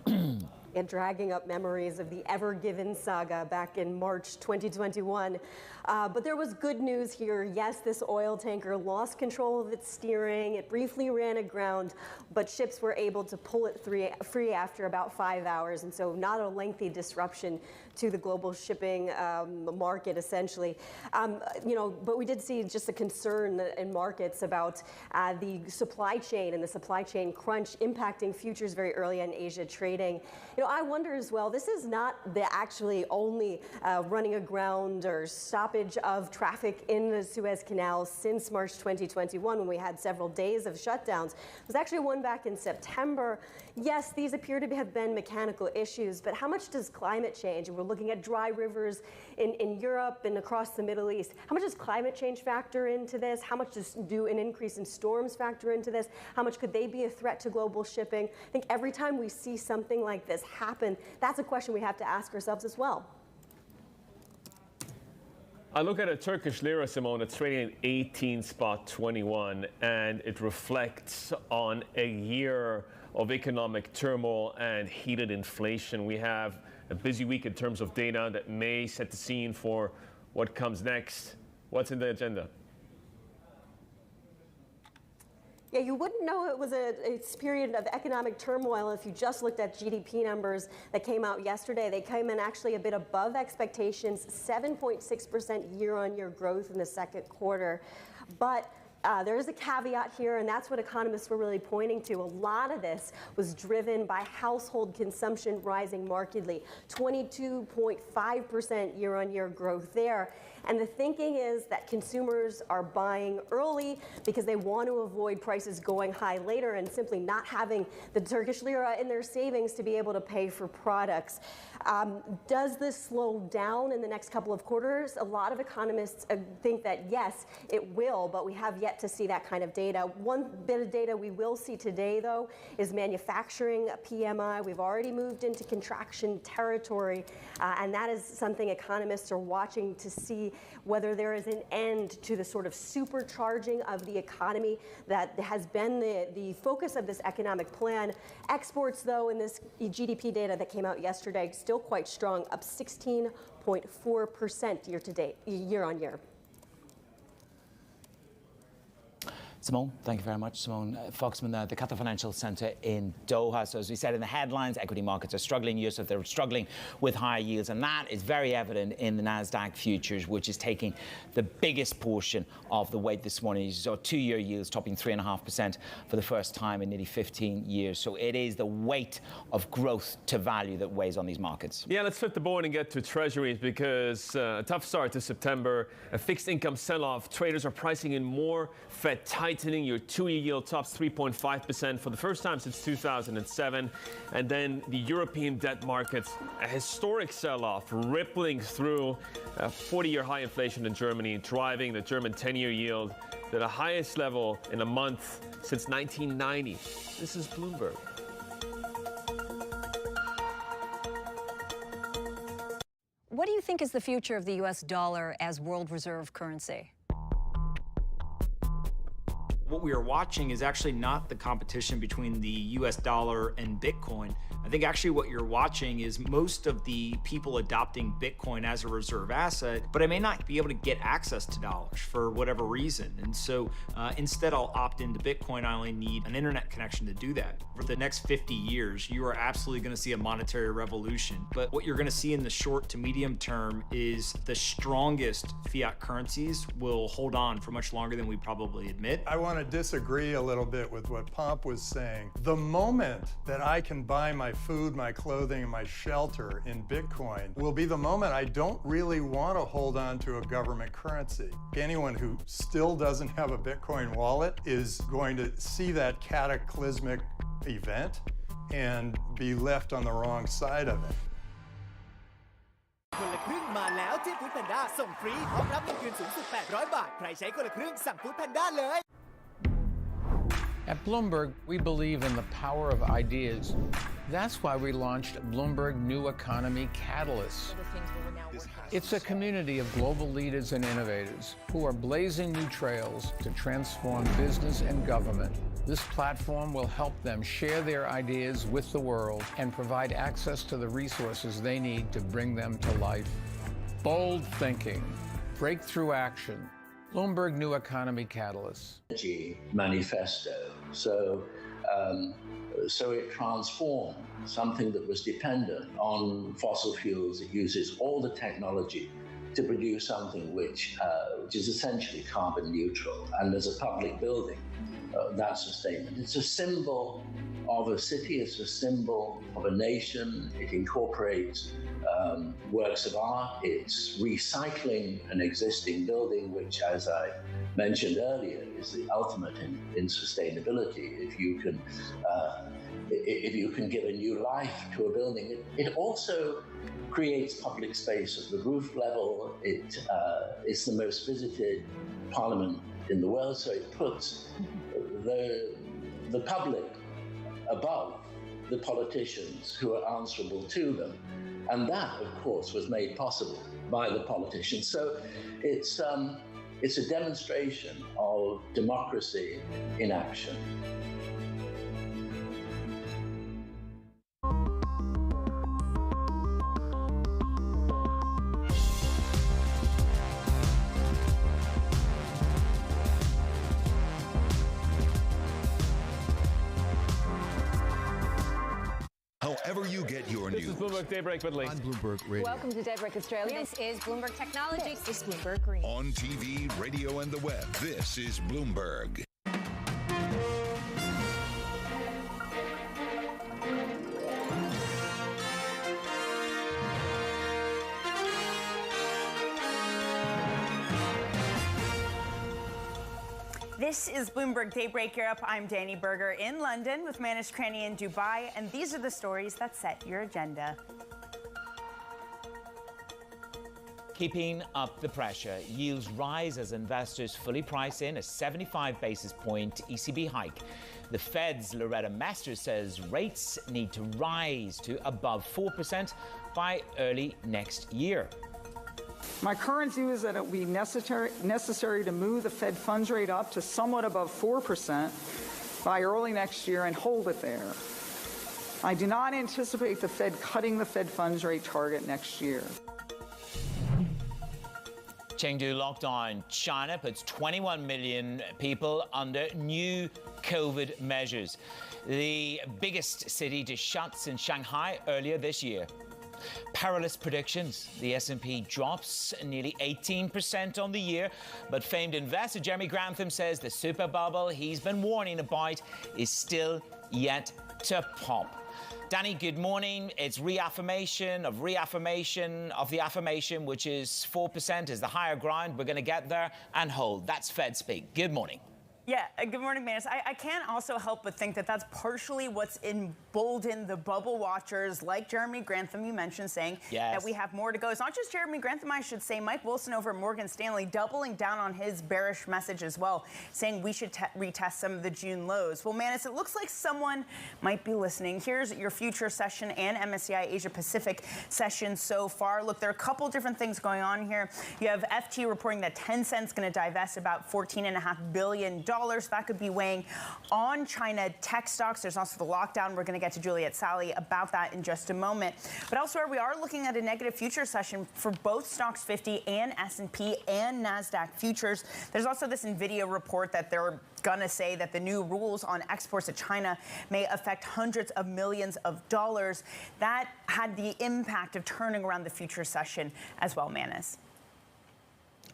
And dragging up memories of the Ever Given saga back in March 2021. But there was good news here. Yes, this oil tanker lost control of its steering. It briefly ran aground, but ships were able to pull it free after about 5 hours. And so not a lengthy disruption to the global shipping market, essentially. But we did see just a concern in markets about the supply chain and the supply chain crunch impacting futures very early in Asia trading. I wonder as well, this is not the actually only running aground or stoppage of traffic in the Suez Canal since March 2021, when we had several days of shutdowns. There was actually one back in September. Yes, these appear to have been mechanical issues, but how much does climate change, and we're looking at dry rivers in Europe and across the Middle East, how much does climate change factor into this? How much does an increase in storms factor into this? How much could they be a threat to global shipping? I think every time we see something like this happen, that's a question we have to ask ourselves as well. I look at a Turkish lira, Simone, it's trading at 18.21, and it reflects on a year of economic turmoil and heated inflation. We have a busy week in terms of data that may set the scene for what comes next. What's in the agenda? Yeah, you wouldn't know it was a period of economic turmoil if you just looked at GDP numbers that came out yesterday. They came in actually a bit above expectations, 7.6% year-on-year growth in the second quarter. But there is a caveat here, and that's what economists were really pointing to. A lot of this was driven by household consumption rising markedly, 22.5% year-on-year growth there. And the thinking is that consumers are buying early because they want to avoid prices going high later and simply not having the Turkish lira in their savings to be able to pay for products. Does this slow down in the next couple of quarters? A lot of economists think that yes, it will, but we have yet yet to see that kind of data. One bit of data we will see today, though, is manufacturing PMI. We've already moved into contraction territory, and that is something economists are watching to see whether there is an end to the sort of supercharging of the economy that has been the focus of this economic plan. Exports, though, in this GDP data that came out yesterday, still quite strong, up 16.4% year on year. Simone, thank you very much. Simone Foxman, the Qatar Financial Centre in Doha. So as we said in the headlines, equity markets are struggling. Yusuf, they're struggling with higher yields, and that is very evident in the Nasdaq futures, which is taking the biggest portion of the weight this morning. You saw 2-year yields topping 3.5% for the first time in nearly 15 years. So it is the weight of growth to value that weighs on these markets. Yeah, let's flip the board and get to treasuries, because a tough start to September, a fixed income sell-off. Traders are pricing in more Fed tightening. Your 2-year yield tops 3.5% for the first time since 2007. And then the European debt markets, a historic sell-off, rippling through a 40-year high inflation in Germany, driving the German 10-year yield to the highest level in a month since 1990. This is Bloomberg. What do you think is the future of the U.S. dollar as world reserve currency? What we are watching is actually not the competition between the US dollar and Bitcoin. I think actually what you're watching is most of the people adopting Bitcoin as a reserve asset, but I may not be able to get access to dollars for whatever reason. And so instead I'll opt into Bitcoin. I only need an internet connection to do that. For the next 50 years, you are absolutely going to see a monetary revolution. But what you're going to see in the short to medium term is the strongest fiat currencies will hold on for much longer than we probably admit. I want to disagree a little bit with what Pomp was saying. The moment that I can buy my food, my clothing, and my shelter in Bitcoin will be the moment I don't really want to hold on to a government currency. Anyone who still doesn't have a Bitcoin wallet is going to see that cataclysmic event and be left on the wrong side of it. คนละครึ่งมาแล้วที่ฟู้ดแพนด้าส่งฟรีพร้อมรับเงินคืนสูงสุด800 บาทใครใช้คนละครึ่งสั่งฟู้ดแพนด้าเลย At Bloomberg, we believe in the power of ideas. That's why we launched Bloomberg New Economy Catalyst. It's a community of global leaders and innovators who are blazing new trails to transform business and government. This platform will help them share their ideas with the world and provide access to the resources they need to bring them to life. Bold thinking, breakthrough action, Bloomberg New Economy Catalyst. Manifesto. So it transformed something that was dependent on fossil fuels. It uses all the technology to produce something which is essentially carbon neutral. And as a public building, that's a statement. It's a symbol of a city. It's a symbol of a nation. It incorporates works of art. It's recycling an existing building, which, as I mentioned earlier, is the ultimate in sustainability. If you can give a new life to a building, it also creates public space at the roof level. It's the most visited parliament in the world, so it puts the public above the politicians who are answerable to them. And that, of course, was made possible by the politicians. So it's a demonstration of democracy in action. However you get your news. This is Bloomberg Daybreak with Lee. On Bloomberg Radio. Welcome to Daybreak Australia. This is Bloomberg Technology. This is Bloomberg Green. On TV, radio, and the web, this is Bloomberg. This is Bloomberg Daybreak Europe. I'm Danny Berger in London with Manish Krani in Dubai, and these are the stories that set your agenda. Keeping up the pressure, yields rise as investors fully price in a 75 basis point ECB hike. The Fed's Loretta Masters says rates need to rise to above 4% by early next year. My current view is that it will be necessary to move the Fed funds rate up to somewhat above 4% by early next year and hold it there. I do not anticipate the Fed cutting the Fed funds rate target next year. Chengdu lockdown. China puts 21 million people under new COVID measures. The biggest city to shut since Shanghai earlier this year. Perilous predictions. The S&P drops nearly 18% on the year, but famed investor Jeremy Grantham says the super bubble he's been warning about is still yet to pop. Danny, good morning. It's reaffirmation of the affirmation, which is 4% is the higher ground. We're going to get there and hold. That's Fed speak. Good morning. Yeah, good morning, Manus. I can't also help but think that that's partially what's emboldened the bubble watchers like Jeremy Grantham, you mentioned, saying that we have more to go. It's not just Jeremy Grantham, I should say. Mike Wilson over at Morgan Stanley doubling down on his bearish message as well, saying we should retest some of the June lows. Well, Manus, it looks like someone might be listening. Here's your future session and MSCI Asia Pacific session so far. Look, there are a couple different things going on here. You have FT reporting that Tencent's going to divest about $14.5 billion. That could be weighing on China tech stocks. There's also the lockdown. We're going to get to Juliet Sally about that in just a moment. But elsewhere, we are looking at a negative future session for both stocks 50 and S&P and NASDAQ futures. There's also this NVIDIA report that they're going to say that the new rules on exports to China may affect hundreds of millions of dollars. That had the impact of turning around the future session as well, Manus.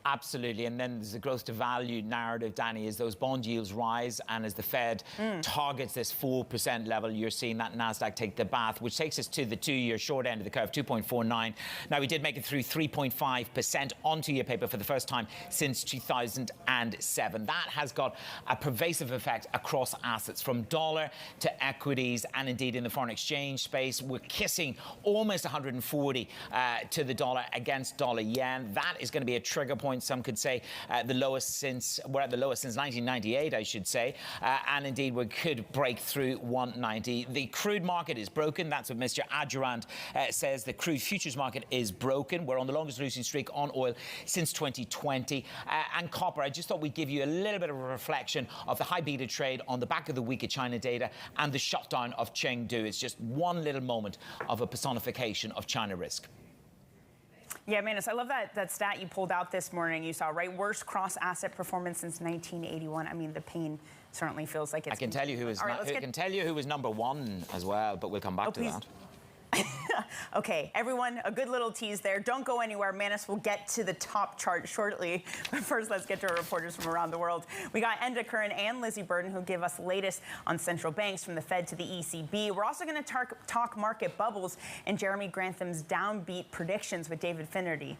Absolutely. And then there's the growth to value narrative, Danny, as those bond yields rise and as the Fed targets this 4% level, you're seeing that NASDAQ take the bath, which takes us to the two-year short end of the curve, 2.49. Now, we did make it through 3.5% on two-year paper for the first time since 2007. That has got a pervasive effect across assets, from dollar to equities, and indeed in the foreign exchange space. We're kissing almost 140 to the dollar against dollar yen. That is going to be a trigger point. Some could say we're at the lowest since 1998, I should say. And indeed, we could break through 190. The crude market is broken. That's what Mr. Adjurand says. The crude futures market is broken. We're on the longest losing streak on oil since 2020. And copper, I just thought we'd give you a little bit of a reflection of the high beta trade on the back of the weaker China data and the shutdown of Chengdu. It's just one little moment of a personification of China risk. Yeah, Manus, I love that stat you pulled out this morning. You saw, right? Worst cross-asset performance since 1981. I mean, the pain certainly feels like it's... I can tell you who was number one as well, but we'll come back to that. Okay, everyone, a good little tease there. Don't go anywhere. Manus will get to the top chart shortly. But first, let's get to our reporters from around the world. We got Enda Curran and Lizzie Burden, who give us the latest on central banks from the Fed to the ECB. We're also going to talk market bubbles and Jeremy Grantham's downbeat predictions with David Finnerty.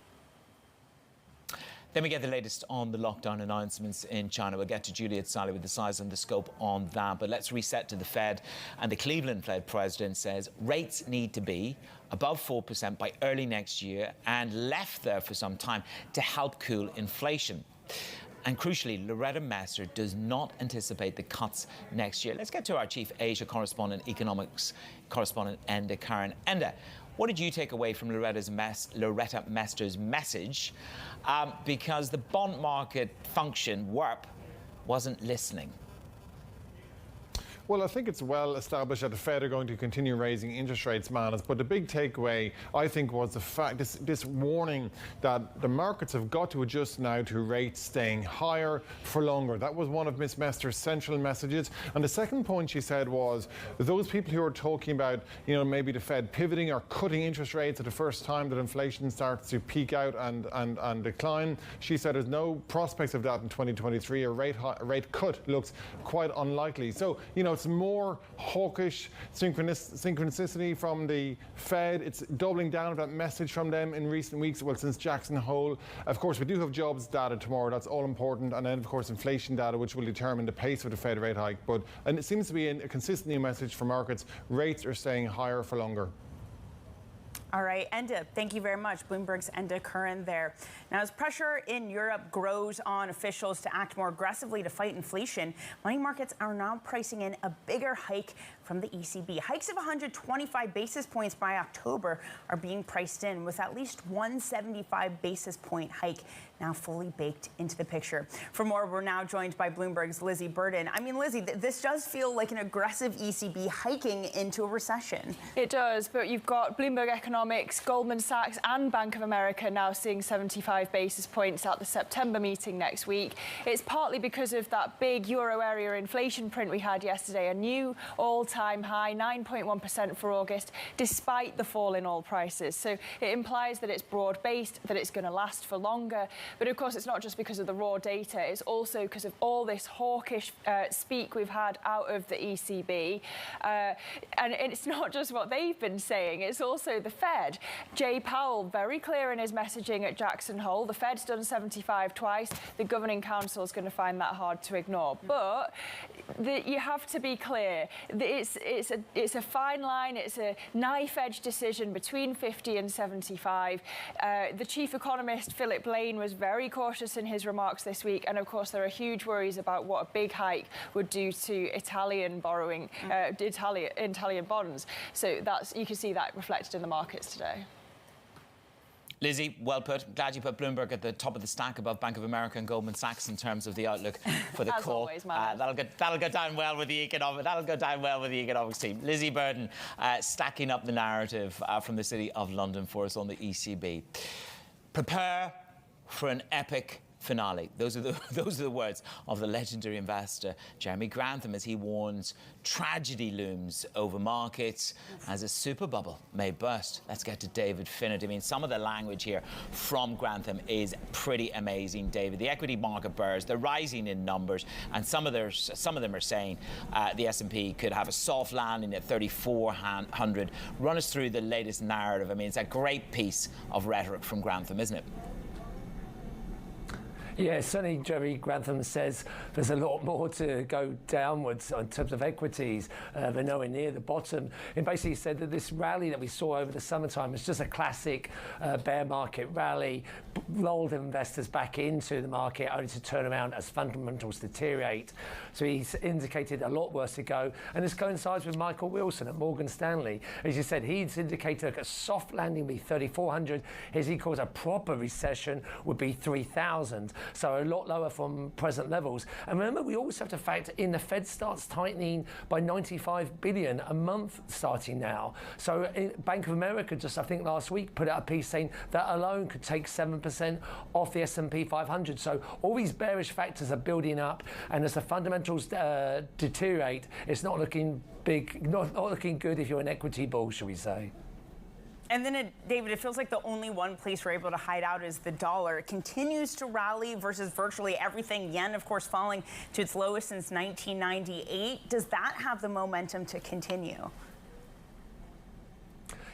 Then we get the latest on the lockdown announcements in China. We'll get to Juliet Sally with the size and the scope on that. But let's reset to the Fed. And the Cleveland Fed president says rates need to be above 4% by early next year and left there for some time to help cool inflation. And crucially, Loretta Masters does not anticipate the cuts next year. Let's get to our chief Asia correspondent, economics correspondent, Enda Curran. Enda, what did you take away from Loretta Masters' message? Because the bond market function, WERP, wasn't listening. Well, I think it's well established that the Fed are going to continue raising interest rates, Manus. But the big takeaway, I think, was the fact, this warning that the markets have got to adjust now to rates staying higher for longer. That was one of Ms. Masters' central messages. And the second point she said was, those people who are talking about, maybe the Fed pivoting or cutting interest rates at the first time that inflation starts to peak out and decline, she said there's no prospects of that in 2023. A rate cut looks quite unlikely. So, it's more hawkish synchronicity from the Fed. It's doubling down on that message from them in recent weeks, well, since Jackson Hole. Of course, we do have jobs data tomorrow. That's all important. And then, of course, inflation data, which will determine the pace of the Fed rate hike. And it seems to be a consistent new message for markets. Rates are staying higher for longer. All right, Enda, thank you very much. Bloomberg's Enda Curran there. Now, as pressure in Europe grows on officials to act more aggressively to fight inflation, money markets are now pricing in a bigger hike from the ECB. Hikes of 125 basis points by October are being priced in, with at least 175 basis point hike now fully baked into the picture. For more, we're now joined by Bloomberg's Lizzie Burden. I mean, Lizzie, this does feel like an aggressive ECB hiking into a recession. It does, but you've got Bloomberg Economics, Goldman Sachs and Bank of America now seeing 75 basis points at the September meeting next week. It's partly because of that big euro area inflation print we had yesterday, a new all-time high, 9.1% for August, despite the fall in oil prices. So it implies that it's broad-based, that it's going to last for longer. But of course, it's not just because of the raw data. It's also because of all this hawkish speak we've had out of the ECB. And it's not just what they've been saying. It's also the Fed. Jay Powell, very clear in his messaging at Jackson Hole. The Fed's done 75 twice. The Governing Council is going to find that hard to ignore. But you have to be clear. It's a fine line. It's a knife-edge decision between 50 and 75. The chief economist, Philip Lane, was very cautious in his remarks this week. And, of course, there are huge worries about what a big hike would do to Italian borrowing, Italian bonds. So you can see that reflected in the markets today. Lizzie, well put. Glad you put Bloomberg at the top of the stack above Bank of America and Goldman Sachs in terms of the outlook for the As call. Always, that'll go down well with the economics team. Lizzie Burden stacking up the narrative from the City of London for us on the ECB. Prepare for an epic finale. Those are the words of the legendary investor Jeremy Grantham as he warns tragedy looms over markets as a super bubble may burst. Let's get to David Finnerty. I mean, some of the language here from Grantham is pretty amazing, David. The equity market bears, they're rising in numbers, and some of them are saying the S&P could have a soft landing at 3,400. Run us through the latest narrative. I mean, it's a great piece of rhetoric from Grantham, isn't it? Yeah, certainly Jeremy Grantham says there's a lot more to go downwards in terms of equities. They're nowhere near the bottom. And basically said that this rally that we saw over the summertime is just a classic bear market rally, lulled investors back into the market only to turn around as fundamentals deteriorate. So he's indicated a lot worse to go. And this coincides with Michael Wilson at Morgan Stanley. As you said, he's indicated a soft landing would be 3,400. As he calls a proper recession would be 3,000. So a lot lower from present levels. And remember, we also have to factor in the Fed starts tightening by 95 billion a month starting now. So Bank of America just, I think last week, put out a piece saying that alone could take 7% off the S&P 500. So all these bearish factors are building up, and as the fundamentals deteriorate, it's not looking big, not looking good if you're an equity bull, shall we say. And then, David, it feels like the only one place we're able to hide out is the dollar. It continues to rally versus virtually everything. Yen, of course, falling to its lowest since 1998. Does that have the momentum to continue?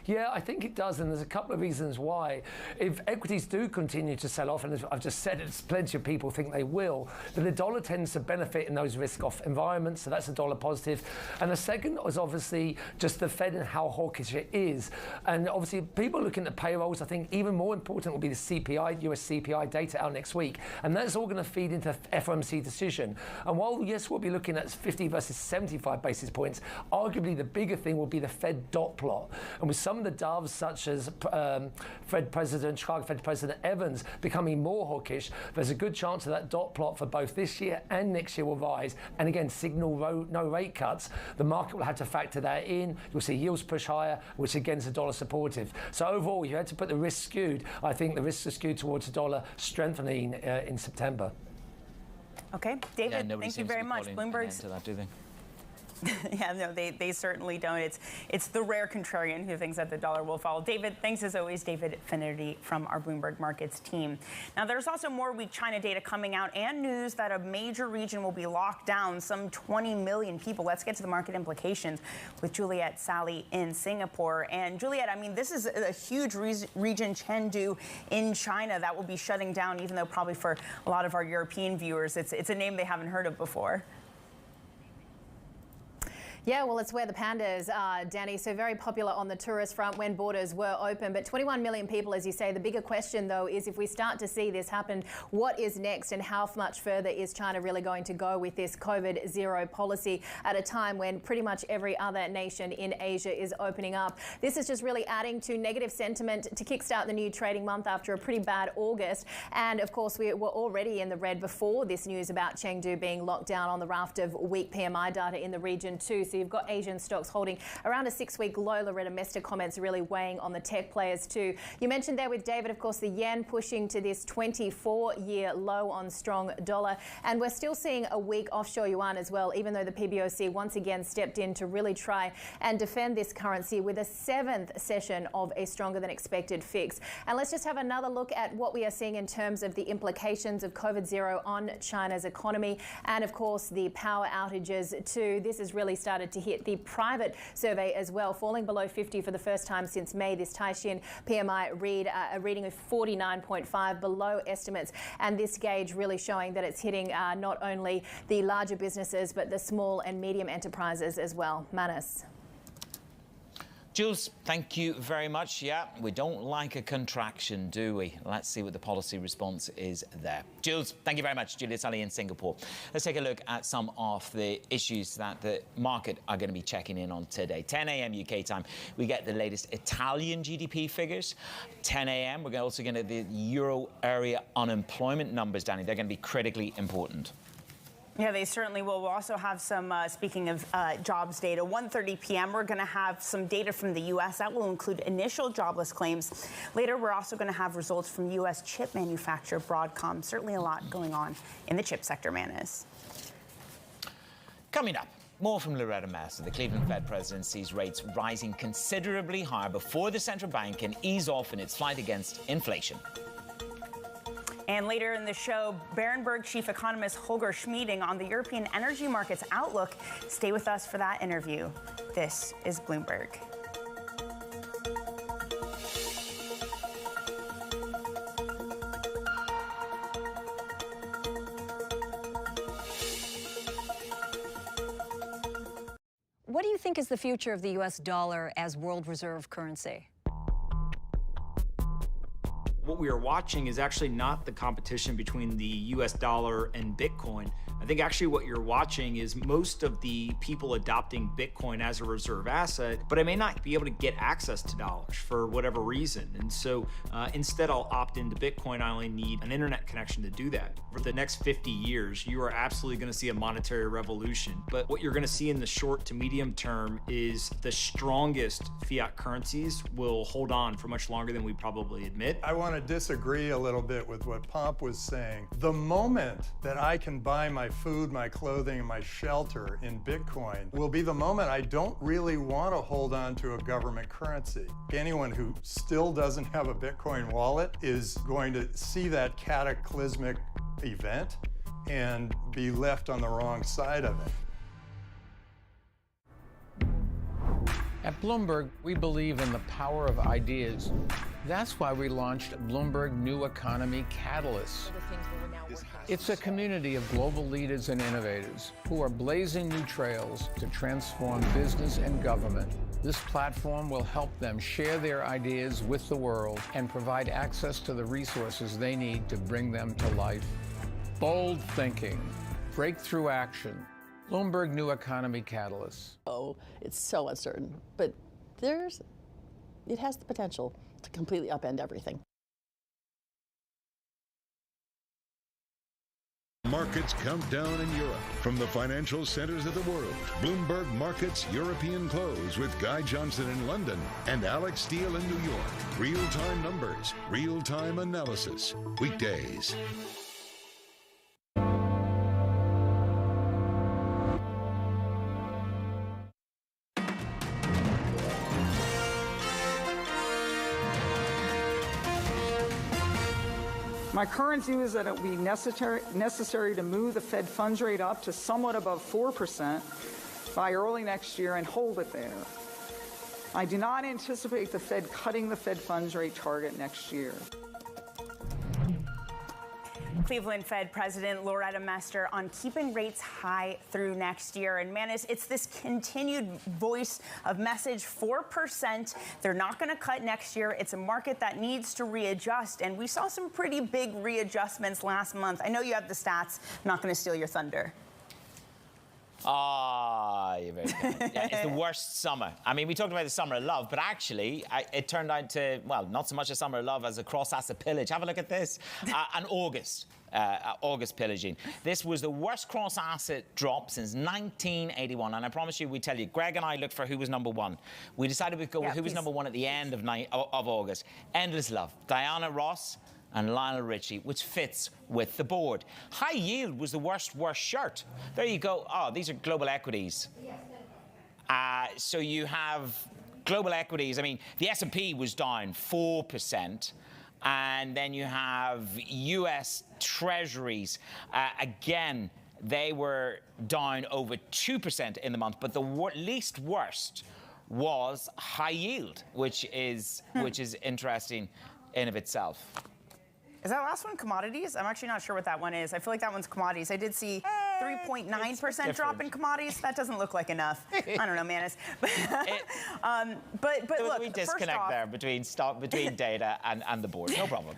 Yeah, I think it does, and there's a couple of reasons why. If equities do continue to sell off, and as I've just said, it's plenty of people think they will, then the dollar tends to benefit in those risk-off environments, so that's a dollar positive. And the second is obviously just the Fed and how hawkish it is. And obviously, people looking at payrolls, I think even more important will be the CPI, US CPI data out next week, and that's all going to feed into FOMC decision. And while, yes, we'll be looking at 50 versus 75 basis points, arguably the bigger thing will be the Fed dot plot. And with some of the doves, such as Chicago Fed President Evans, becoming more hawkish, there's a good chance that dot plot for both this year and next year will rise, and again signal no rate cuts. The market will have to factor that in. You'll see yields push higher, which again is a dollar supportive. So overall, you had to put the risk skewed. I think the risks are skewed towards the dollar strengthening in September. Okay, David, thank you very much. Bloomberg's. Yeah, no, they certainly don't. It's the rare contrarian who thinks that the dollar will fall. David, thanks as always, David Finnerty from our Bloomberg Markets team. Now, there's also more weak China data coming out and news that a major region will be locked down, some 20 million people. Let's get to the market implications with Juliet Sally in Singapore. And Juliet, I mean, this is a huge region, Chengdu in China, that will be shutting down, even though probably for a lot of our European viewers, it's a name they haven't heard of before. Yeah, well, it's where the pandas are, Danny. So very popular on the tourist front when borders were open. But 21 million people, as you say. The bigger question, though, is if we start to see this happen, what is next and how much further is China really going to go with this COVID zero policy at a time when pretty much every other nation in Asia is opening up? This is just really adding to negative sentiment to kickstart the new trading month after a pretty bad August. And, of course, we were already in the red before this news about Chengdu being locked down on the raft of weak PMI data in the region too. So you've got Asian stocks holding around a 6-week low. Loretta Mester comments really weighing on the tech players too. You mentioned there with David, of course, the yen pushing to this 24-year low on strong dollar. And we're still seeing a weak offshore yuan as well, even though the PBOC once again stepped in to really try and defend this currency with a 7th session of a stronger than expected fix. And let's just have another look at what we are seeing in terms of the implications of COVID zero on China's economy and, of course, the power outages too. This has really started to hit the private survey as well, falling below 50 for the first time since May. This Taishin PMI read a reading of 49.5, below estimates, and this gauge really showing that it's hitting not only the larger businesses but the small and medium enterprises as well. Manus. Jules, thank you very much. Yeah, we don't like a contraction, do we? Let's see what the policy response is there. Jules, thank you very much. Julia Sully in Singapore. Let's take a look at some of the issues that the market are going to be checking in on today. 10 a.m. UK time, we get the latest Italian GDP figures. 10 a.m. we're also going to get the Euro area unemployment numbers, Danny. They're going to be critically important. Yeah, they certainly will. We'll also have some, speaking of jobs data, 1:30 p.m. we're going to have some data from the U.S. That will include initial jobless claims. Later, we're also going to have results from U.S. chip manufacturer Broadcom. Certainly a lot going on in the chip sector, Manus. Coming up, more from Loretta Mester. The Cleveland Fed president sees rates rising considerably higher before the central bank can ease off in its fight against inflation. And later in the show, Berenberg chief economist Holger Schmieding on the European energy markets outlook. Stay with us for that interview. This is Bloomberg. What do you think is the future of the U.S. dollar as world reserve currency? What we are watching is actually not the competition between the US dollar and Bitcoin. I think actually what you're watching is most of the people adopting Bitcoin as a reserve asset, but I may not be able to get access to dollars for whatever reason. And so instead I'll opt into Bitcoin. I only need an internet connection to do that. For the next 50 years, you are absolutely going to see a monetary revolution. But what you're going to see in the short to medium term is the strongest fiat currencies will hold on for much longer than we probably admit. I want to disagree a little bit with what Pomp was saying. The moment that I can buy my food, my clothing, and my shelter in Bitcoin will be the moment I don't really want to hold on to a government currency. Anyone who still doesn't have a Bitcoin wallet is going to see that cataclysmic event and be left on the wrong side of it. At Bloomberg, we believe in the power of ideas. That's why we launched Bloomberg New Economy Catalyst. It's a community of global leaders and innovators who are blazing new trails to transform business and government. This platform will help them share their ideas with the world and provide access to the resources they need to bring them to life. Bold thinking, breakthrough action. Bloomberg New Economy Catalyst. Oh, it's so uncertain, but it has the potential to completely upend everything. Markets countdown in Europe. From the financial centers of the world, Bloomberg Markets European Close with Guy Johnson in London and Alex Steele in New York. Real-time numbers, real-time analysis. Weekdays. My current view is that it will be necessary to move the Fed funds rate up to somewhat above 4% by early next year and hold it there. I do not anticipate the Fed cutting the Fed funds rate target next year. Cleveland Fed President Loretta Mester on keeping rates high through next year. And man, it's this continued voice of message, 4%. They're not going to cut next year. It's a market that needs to readjust. And we saw some pretty big readjustments last month. I know you have the stats. I'm not going to steal your thunder. You're very kind. Yeah, it's the worst summer. I mean, we talked about the summer of love, but actually, it turned out to, well, not so much a summer of love as a cross-asset pillage. Have a look at this. And August pillaging. This was the worst cross-asset drop since 1981. And I promise you, we tell you, Greg and I looked for who was number one. We decided we'd go with who was number one at the end of August. Endless Love. Diana Ross and Lionel Richie, which fits with the board. High yield was the worst shirt. There you go. Oh, these are global equities. So you have global equities. I mean, the S&P was down 4%. And then you have US Treasuries. Again, they were down over 2% in the month. But the least worst was high yield, which is interesting in of itself. Is that last one commodities? I'm actually not sure what that one is. I feel like that one's commodities. I did see 3.9% drop in commodities. That doesn't look like enough. I don't know, Manus. But look, we disconnect there between data and the board. No problem.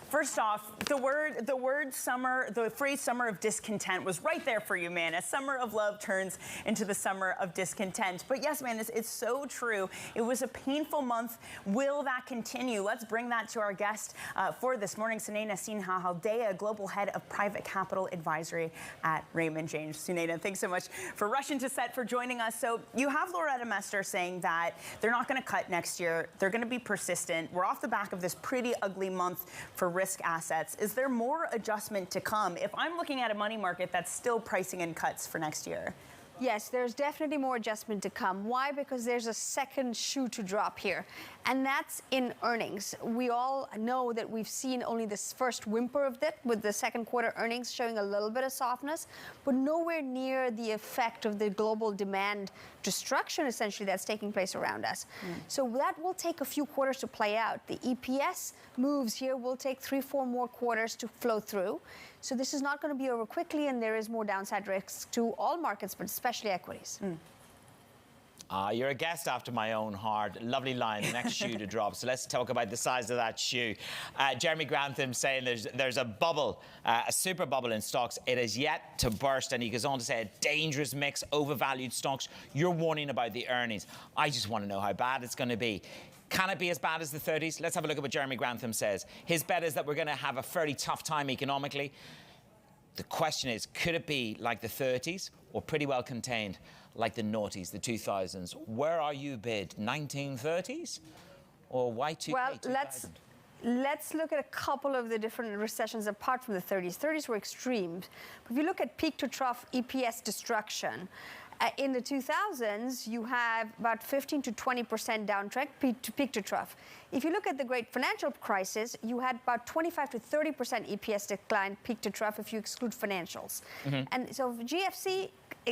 First off, the phrase summer of discontent was right there for you, Manus. Summer of love turns into the summer of discontent. But yes, Manus, it's so true. It was a painful month. Will that continue? Let's bring that to our guest for this morning, Sunaina Sinha Haldea, Global Head of Private Capital Advisory at Raymond James. Sunaina, thanks so much for rushing to set, for joining us. So you have Loretta Mester saying that they're not going to cut next year. They're going to be persistent. We're off the back of this pretty ugly month for risk assets. Is there more adjustment to come if I'm looking at a money market that's still pricing in cuts for next year? Yes, there's definitely more adjustment to come. Why? Because there's a second shoe to drop here, and that's in earnings. We all know that we've seen only this first whimper of that, with the second quarter earnings showing a little bit of softness, but nowhere near the effect of the global demand destruction, essentially, that's taking place around us. So that will take a few quarters to play out. The EPS moves here will take 3-4 more quarters to flow through. So this is not going to be over quickly, and there is more downside risks to all markets, but especially equities. You're a guest after my own heart. Lovely line, the next shoe to drop. So let's talk about the size of that shoe. Jeremy Grantham saying there's a bubble, a super bubble in stocks. It is yet to burst. And he goes on to say a dangerous mix, overvalued stocks. You're warning about the earnings. I just want to know how bad it's going to be. Can it be as bad as the 30s? Let's have a look at what Jeremy Grantham says. His bet is that we're going to have a fairly tough time economically. The question is, could it be like the 30s or pretty well contained like the noughties, the 2000s? Where are you bid? 1930s or Y2K? Well, let's look at a couple of the different recessions apart from the 30s. 30s were extreme. But if you look at peak to trough EPS destruction, in the 2000s, you have about 15 to 20% downtrend, peak to trough. If you look at the great financial crisis, you had about 25 to 30% EPS decline, peak to trough, if you exclude financials. And so GFC,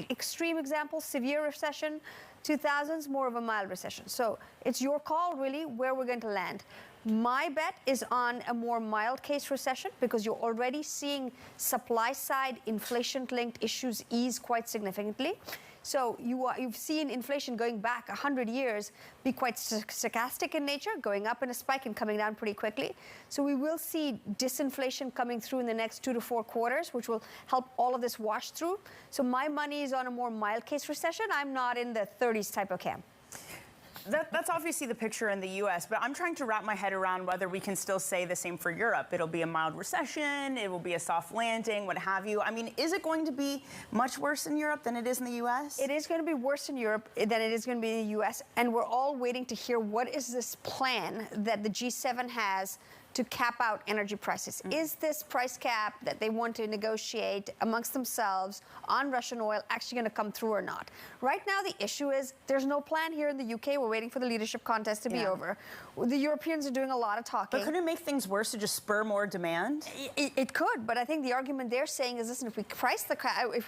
extreme example, severe recession. 2000s, more of a mild recession. So it's your call, really, where we're going to land. My bet is on a more mild case recession, because you're already seeing supply-side inflation-linked issues ease quite significantly. So you've seen inflation going back 100 years be quite stochastic in nature, going up in a spike and coming down pretty quickly. So we will see disinflation coming through in the next 2 to 4 quarters, which will help all of this wash through. So my money is on a more mild case recession. I'm not in the 30s type of camp. That's obviously the picture in the U.S., but I'm trying to wrap my head around whether we can still say the same for Europe. It'll be a mild recession, it will be a soft landing, what have you. I mean, is it going to be much worse in Europe than it is in the U.S.? It is going to be worse in Europe than it is going to be in the U.S., and we're all waiting to hear what is this plan that the G7 has to cap out energy prices. Is this price cap that they want to negotiate amongst themselves on Russian oil actually going to come through or not? Right now, the issue is there's no plan here in the UK. We're waiting for the leadership contest to be over. The Europeans are doing a lot of talking. But couldn't it make things worse to just spur more demand? It could, but I think the argument they're saying is, listen, if we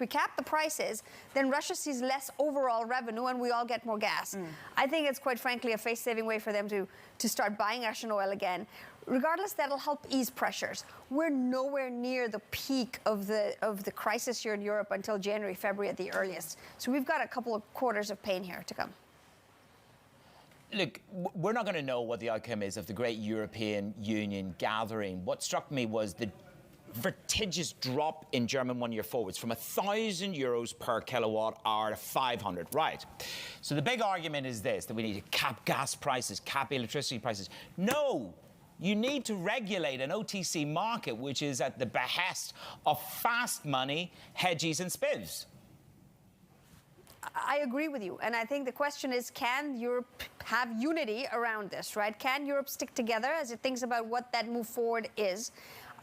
cap the prices, then Russia sees less overall revenue and we all get more gas. I think it's quite frankly a face-saving way for them to start buying Russian oil again. regardless, that'll help ease pressures. We're nowhere near the peak of the crisis here in Europe until January, February at the earliest. So we've got a couple of quarters of pain here to come. Look, we're not going to know what the outcome is of the great European Union gathering. What struck me was the vertiginous drop in German one-year forwards from €1,000 per kilowatt hour to 500. Right. So the big argument is this, that we need to cap gas prices, cap electricity prices. No. You need to regulate an OTC market which is at the behest of fast money, hedgies and spivs. I agree with you. And I think the question is, can Europe have unity around this, right? Can Europe stick together as it thinks about what that move forward is?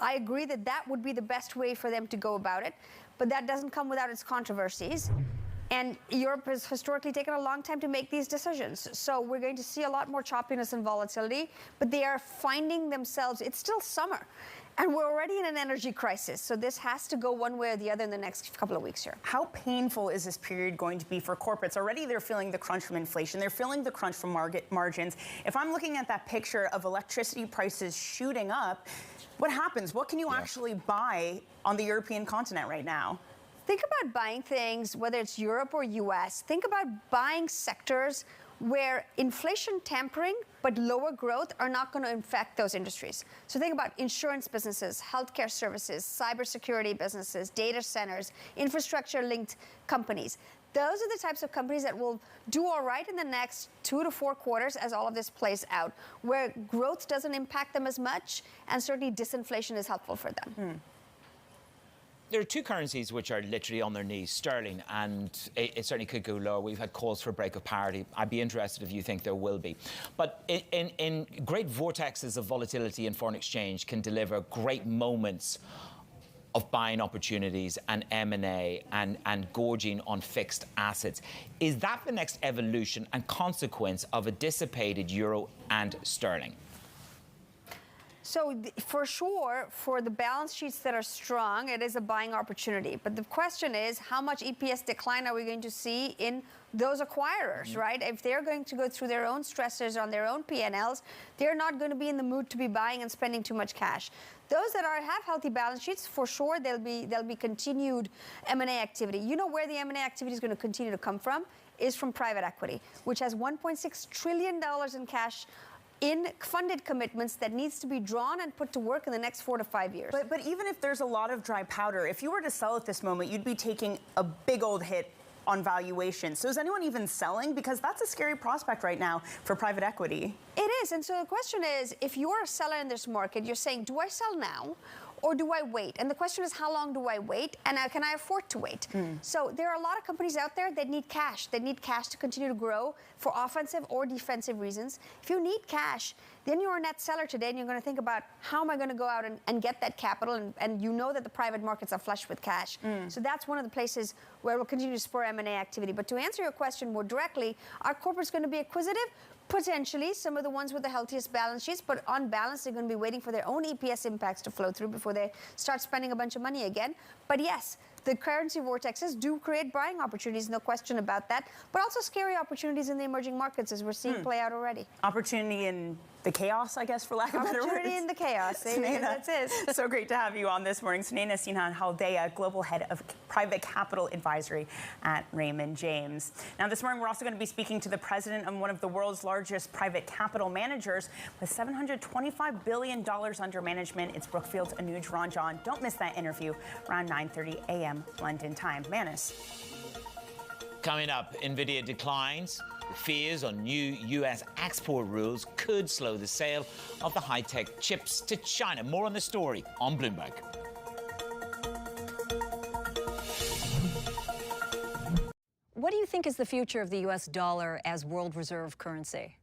I agree that that would be the best way for them to go about it, but that doesn't come without its controversies. And Europe has historically taken a long time to make these decisions. So we're going to see a lot more choppiness and volatility, but they are finding themselves, it's still summer, and we're already in an energy crisis. So this has to go one way or the other in the next couple of weeks here. How painful is this period going to be for corporates? Already they're feeling the crunch from inflation. They're feeling the crunch from market margins. If I'm looking at that picture of electricity prices shooting up, what happens? What can you actually buy on the European continent right now? Think about buying things, whether it's Europe or US. Think about buying sectors where inflation tampering but lower growth are not going to affect those industries. So think about insurance businesses, healthcare services, cybersecurity businesses, data centers, infrastructure-linked companies. Those are the types of companies that will do all right in the next 2 to 4 quarters as all of this plays out, where growth doesn't impact them as much, and certainly disinflation is helpful for them. There are two currencies which are literally on their knees, sterling, and it certainly could go lower. We've had calls for a break of parity. I'd be interested if you think there will be. But in great vortexes of volatility in foreign exchange can deliver great moments of buying opportunities and M&A and gorging on fixed assets. Is that the next evolution and consequence of a dissipated euro and sterling? So for sure, for the balance sheets that are strong, it is a buying opportunity. But the question is, how much EPS decline are we going to see in those acquirers, right? If they're going to go through their own stressors on their own P&Ls, they're not going to be in the mood to be buying and spending too much cash. Those that have healthy balance sheets, for sure, there'll be continued M&A activity. You know where the M&A activity is going to continue to come from? Is from private equity, which has $1.6 trillion in cash in funded commitments that needs to be drawn and put to work in the next 4 to 5 years. But even if there's a lot of dry powder, if you were to sell at this moment, you'd be taking a big old hit on valuation. So is anyone even selling? Because that's a scary prospect right now for private equity. It is. And so the question is, if you're a seller in this market, you're saying, do I sell now? Or do I wait? And the question is, how long do I wait? And can I afford to wait? So there are a lot of companies out there that need cash. They need cash to continue to grow for offensive or defensive reasons. If you need cash, then you're a net seller today, and you're going to think about, how am I going to go out and get that capital? And you know that the private markets are flush with cash. So that's one of the places where we'll continue to spur M&A activity. But to answer your question more directly, are corporates going to be acquisitive? Potentially, some of the ones with the healthiest balance sheets, but on balance, they're going to be waiting for their own EPS impacts to flow through before they start spending a bunch of money again. But yes, the currency vortexes do create buying opportunities, no question about that, but also scary opportunities in the emerging markets, as we're seeing play out already. Opportunity in the chaos, I guess, for lack of better words. Opportunity in the chaos. That's it. So great to have you on this morning. Sunaina Sinha-Haldeya, Global Head of Private Capital Advisory at Raymond James. Now, this morning, we're also going to be speaking to the president of one of the world's largest private capital managers with $725 billion under management. It's Brookfield's Anuj Ranjan. Don't miss that interview around 9:30 a.m. London time. Manis. Coming up, NVIDIA declines. The fears on new U.S. export rules could slow the sale of the high-tech chips to China. More on the story on Bloomberg. What do you think is the future of the U.S. dollar as world reserve currency?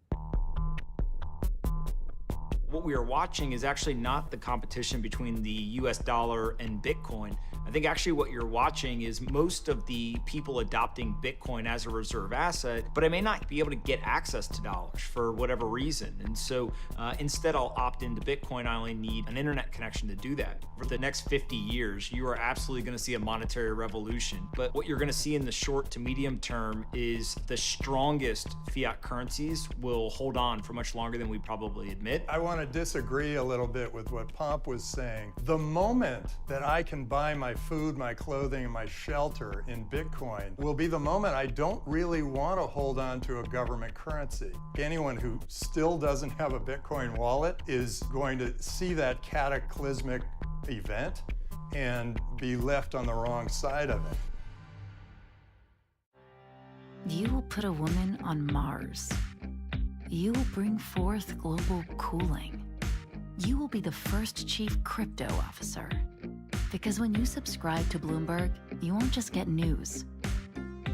What we are watching is actually not the competition between the US dollar and Bitcoin. I think actually what you're watching is most of the people adopting Bitcoin as a reserve asset, but I may not be able to get access to dollars for whatever reason. And so instead I'll opt into Bitcoin. I only need an internet connection to do that. For the next 50 years, you are absolutely going to see a monetary revolution. But what you're going to see in the short to medium term is the strongest fiat currencies will hold on for much longer than we probably admit. I want want to disagree a little bit with what Pomp was saying. The moment that I can buy my food, my clothing, and my shelter in Bitcoin will be the moment I don't really want to hold on to a government currency. Anyone who still doesn't have a Bitcoin wallet is going to see that cataclysmic event and be left on the wrong side of it. You will put a woman on Mars. You will bring forth global cooling. You will be the first chief crypto officer. Because when you subscribe to Bloomberg, you won't just get news.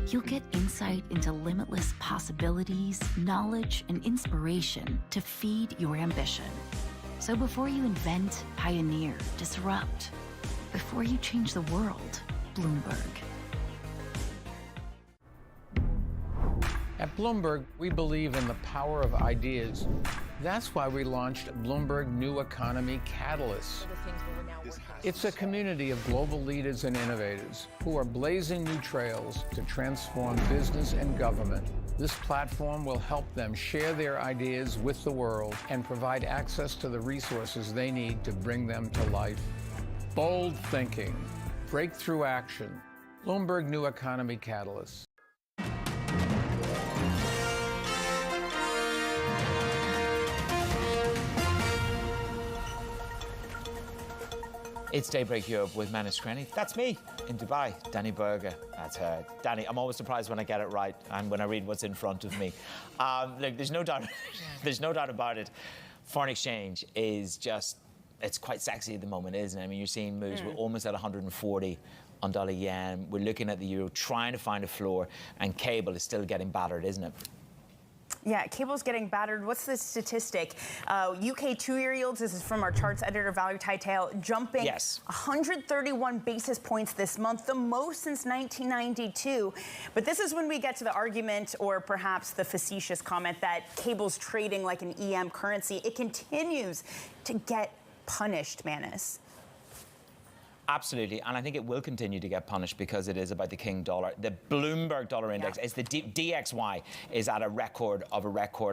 You'll get insight into limitless possibilities, knowledge, and inspiration to feed your ambition. So before you invent, pioneer, disrupt, before you change the world, Bloomberg. At Bloomberg, we believe in the power of ideas. That's why we launched Bloomberg New Economy Catalyst. It's a community of global leaders and innovators who are blazing new trails to transform business and government. This platform will help them share their ideas with the world and provide access to the resources they need to bring them to life. Bold thinking, breakthrough action, Bloomberg New Economy Catalyst. It's Daybreak Europe with Manus Krenny. That's me in Dubai. Danny Berger. That's her. Danny, I'm always surprised when I get it right and when I read what's in front of me. Look, there's no doubt about it. Foreign exchange is just, it's quite sexy at the moment, isn't it? I mean, you're seeing moves. We're almost at 140 on dollar yen. We're looking at the euro, trying to find a floor, and cable is still getting battered, isn't it? Yeah, cable's getting battered. What's the statistic? UK two-year yields, this is from our charts editor, Valerie Tytail, jumping 131 basis points this month, the most since 1992. But this is when we get to the argument, or perhaps the facetious comment, that cable's trading like an EM currency. It continues to get punished, Manus. Absolutely, and I think it will continue to get punished because it is about the king dollar. The Bloomberg dollar index, is the DXY is at a record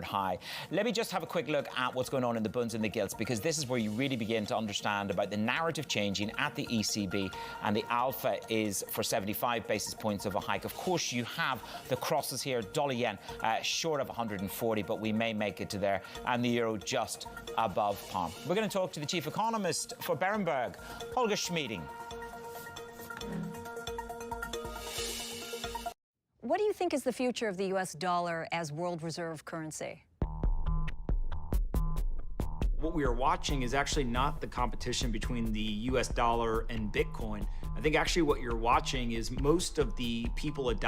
high. Let me just have a quick look at what's going on in the bunds and the gilts, because this is where you really begin to understand about the narrative changing at the ECB, and the alpha is for 75 basis points of a hike. Of course, you have the crosses here, dollar yen short of 140, but we may make it to there, and the euro just above par. We're going to talk to the chief economist for Berenberg, Holger Schmieding. What do you think is the future of the U.S. dollar as world reserve currency? What we are watching is actually not the competition between the US dollar and Bitcoin. I think actually what you're watching is most of the people adopting